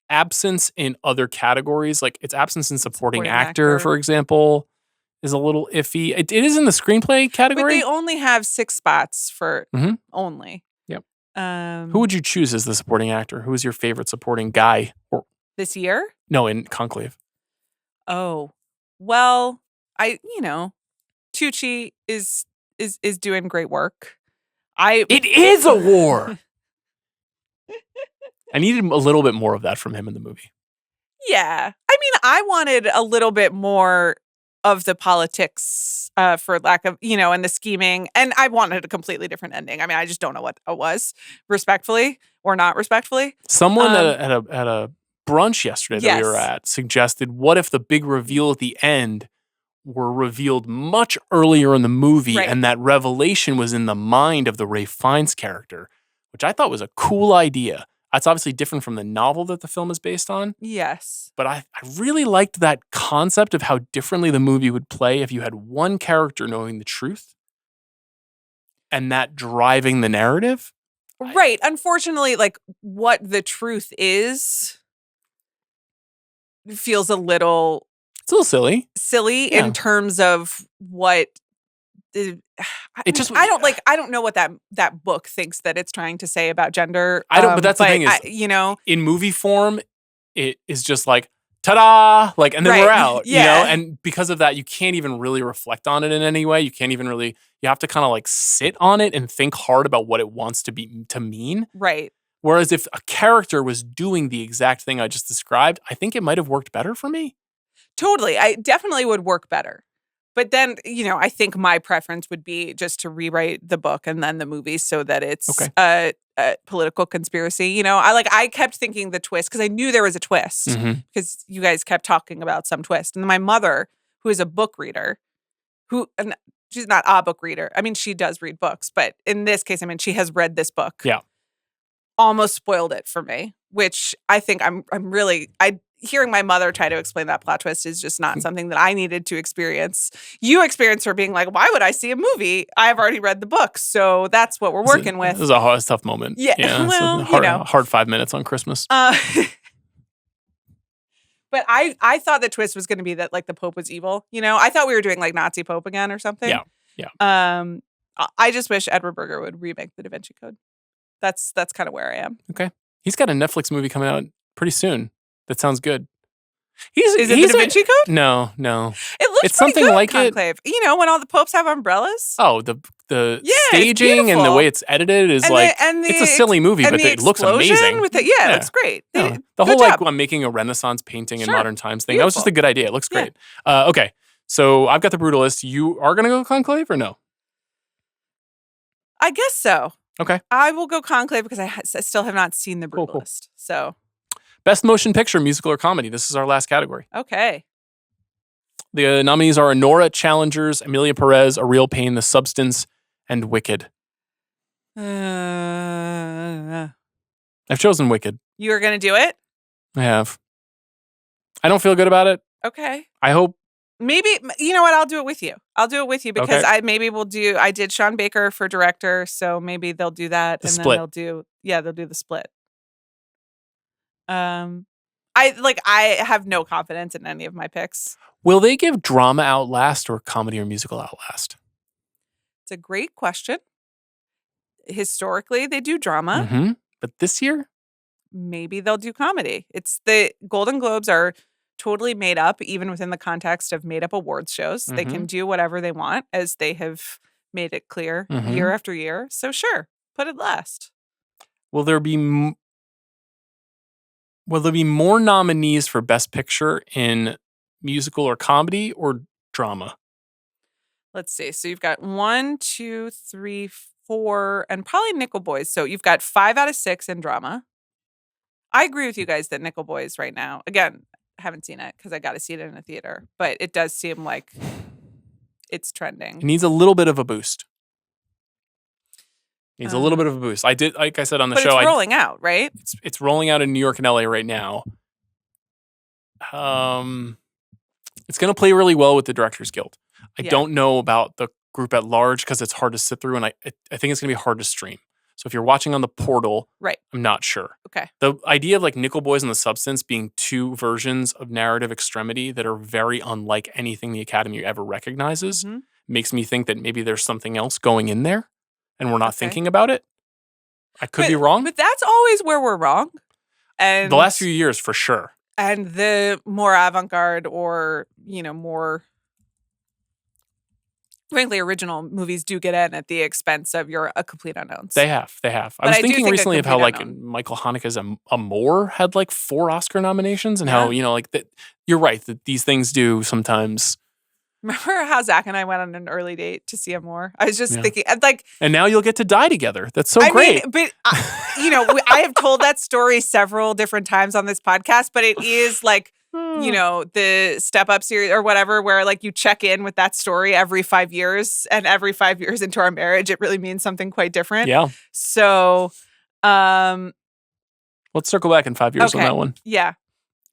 absence in other categories, like its absence in supporting actor, for example, is a little iffy. It is in the screenplay category. But they only have 6 spots for only. Yep. Who would you choose as the supporting actor? Who is your favorite supporting guy? This year? No, in Conclave. Oh. Well, Tucci is doing great work. It is a war. I needed a little bit more of that from him in the movie. Yeah. I mean, I wanted a little bit more of the politics for lack of, and the scheming. And I wanted a completely different ending. I mean, I just don't know what it was, respectfully or not respectfully. Someone at a brunch yesterday that we were at suggested, what if the big reveal at the end were revealed much earlier in the movie, and that revelation was in the mind of the Ralph Fiennes character, which I thought was a cool idea. That's obviously different from the novel that the film is based on. Yes. But I really liked that concept of how differently the movie would play if you had one character knowing the truth and that driving the narrative. Right. Unfortunately, like what the truth is feels a little... It's a little silly. Silly in terms of what... I don't know what that book thinks that it's trying to say about gender. But that's the thing is, in movie form, it is just like, ta-da! Like, and then we're out, and because of that, you can't even really reflect on it in any way. You can't even really, you have to kind of like sit on it and think hard about what it wants to mean. Right. Whereas if a character was doing the exact thing I just described, I think it might have worked better for me. Totally. I definitely would work better. But then, I think my preference would be just to rewrite the book and then the movie so that it's a political conspiracy. I kept thinking the twist because I knew there was a twist because you guys kept talking about some twist. And my mother, who is a book reader, and she's not a book reader. I mean, she does read books, but in this case, she has read this book. Yeah. Almost spoiled it for me, which I think hearing my mother try to explain that plot twist is just not something that I needed to experience. You experienced her being like, why would I see a movie? I've already read the book. So that's what we're working with. It was a tough moment. Yeah. Well, hard 5 minutes on Christmas. But I thought the twist was going to be that like the Pope was evil. I thought we were doing like Nazi Pope again or something. Yeah. Yeah. I just wish Edward Berger would remake The Da Vinci Code. That's kind of where I am. Okay. He's got a Netflix movie coming out pretty soon. That sounds good. Is it The Da Vinci Code? No. It looks something good, like Conclave. When all the popes have umbrellas. Oh, the staging and the way it's edited is it's a silly movie, but it looks amazing. It looks great. The whole I'm making a Renaissance painting in modern times thing. Beautiful. That was just a good idea. It looks great. Okay, so I've got The Brutalist. You are going to go Conclave or no? I guess so. Okay. I will go Conclave because I still have not seen The Brutalist. Cool. So. Best motion picture, musical or comedy. This is our last category. Okay. The nominees are Nora, Challengers, Emilia Perez, A Real Pain, The Substance, and Wicked. I've chosen Wicked. You are going to do it? I have. I don't feel good about it. Okay. I hope. Maybe, you know what? I'll do it with you. Because I did Sean Baker for director, so maybe they'll do that. Then they'll do the split. I have no confidence in any of my picks. Will they give drama Outlast or comedy or musical Outlast? It's a great question. Historically, they do drama. Mm-hmm. But this year? Maybe they'll do comedy. It's the Golden Globes are totally made up, even within the context of made up awards shows. Mm-hmm. They can do whatever they want, as they have made it clear year after year. So sure, put it last. Will there be more nominees for Best Picture in musical or comedy or drama? Let's see. So you've got 1, 2, 3, 4, and probably Nickel Boys. So you've got 5 out of 6 in drama. I agree with you guys that Nickel Boys right now, again, I haven't seen it because I got to see it in a theater, but it does seem like it's trending. It needs a little bit of a boost. Needs a little bit of a boost. I did, like I said on the show. It's rolling out, right? It's rolling out in New York and LA right now. It's going to play really well with the Directors Guild. I don't know about the group at large because it's hard to sit through, and I think it's going to be hard to stream. So if you're watching on the portal, right, I'm not sure. Okay. The idea of like Nickel Boys and The Substance being two versions of narrative extremity that are very unlike anything the Academy ever recognizes makes me think that maybe there's something else going in there. And we're not thinking about it. I could be wrong. But that's always where we're wrong. And the last few years, for sure. And the more avant-garde or, more frankly, original movies do get in at the expense of your A Complete Unknowns. They have. I was thinking recently of how like Michael Haneke's Amour had like 4 Oscar nominations, and how like that. You're right that these things do sometimes. Remember how Zach and I went on an early date to see Amour? I was just thinking, like, and now you'll get to die together. That's so great. But I have told that story several different times on this podcast, but it is like. The Step Up series or whatever, where like you check in with that story every 5 years, and every 5 years into our marriage, it really means something quite different. Yeah. So, let's circle back in 5 years on that one. Yeah.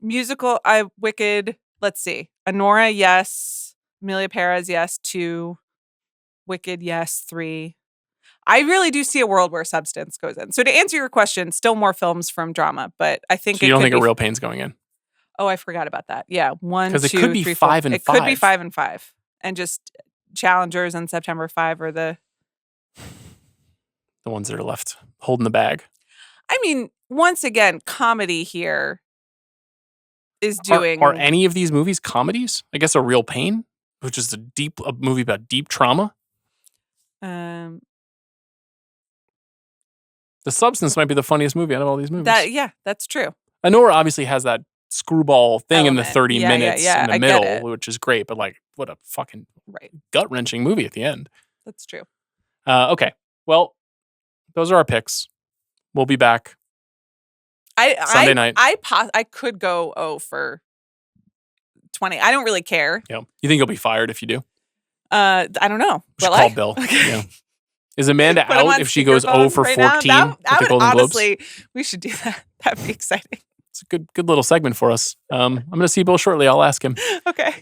Musical, Wicked, let's see. Honora, yes. Amelia Perez, yes. 2. Wicked, yes. 3. I really do see a world where Substance goes in. So to answer your question, still more films from drama, but I think you don't think A Real Pain's going in? Oh, I forgot about that. Yeah, 1, 2, 3, 4. Because it could be 5 and 5. It could be 5 and 5, and just Challengers and September 5 are the ones that are left holding the bag. I mean, once again, comedy here is doing. Are any of these movies comedies? I guess A Real Pain, which is a movie about deep trauma. The Substance might be the funniest movie out of all these movies. That's true. Honora obviously has that screwball thing in the 30 minutes in the middle, which is great, but like what a fucking gut-wrenching movie at the end. That's true. Okay. Well, those are our picks. We'll be back Sunday night. I could go 0 for 20. I don't really care. Yeah. You think you'll be fired if you do? I don't know. We should call Bill. Okay. Yeah. Is Amanda out if she goes 0 for 14 at the Golden Globes? Honestly, we should do that. That'd be exciting. It's a good little segment for us. I'm going to see Bill shortly. I'll ask him. Okay.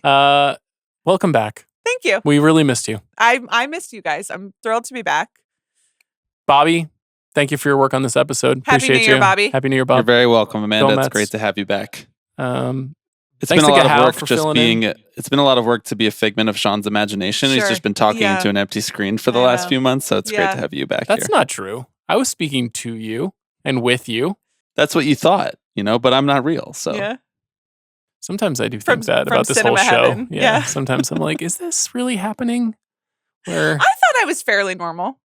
Welcome back. Thank you. We really missed you. I missed you guys. I'm thrilled to be back. Bobby, thank you for your work on this episode. Happy New Year, Bobby. Happy New Year, Bob. You're very welcome, Amanda. It's great to have you back. It's been a lot of work just being. It's been a lot of work to be a figment of Sean's imagination. Sure. He's just been talking into an empty screen for the last few months, so it's great to have you back here. That's not true. I was speaking to you and with you. That's what you thought, but I'm not real. So sometimes I do think that about this whole show. Heaven. Yeah. Sometimes I'm like, is this really happening? Where I thought I was fairly normal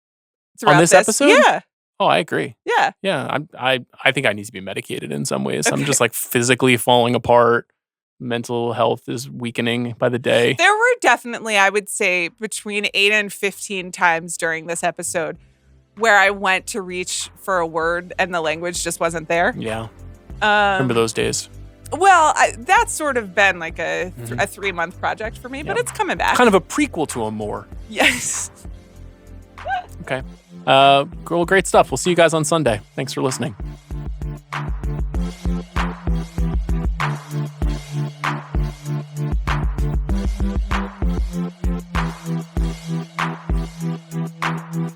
on this episode. Yeah. Oh, I agree. Yeah. Yeah. I think I need to be medicated in some ways. Okay. I'm just like physically falling apart. Mental health is weakening by the day. There were definitely, I would say, between 8 and 15 times during this episode where I went to reach for a word and the language just wasn't there. Yeah. Remember those days? Well, that's sort of been like a 3-month project for me, but it's coming back. Kind of a prequel to Amour. Yes. Okay. Great stuff. We'll see you guys on Sunday. Thanks for listening.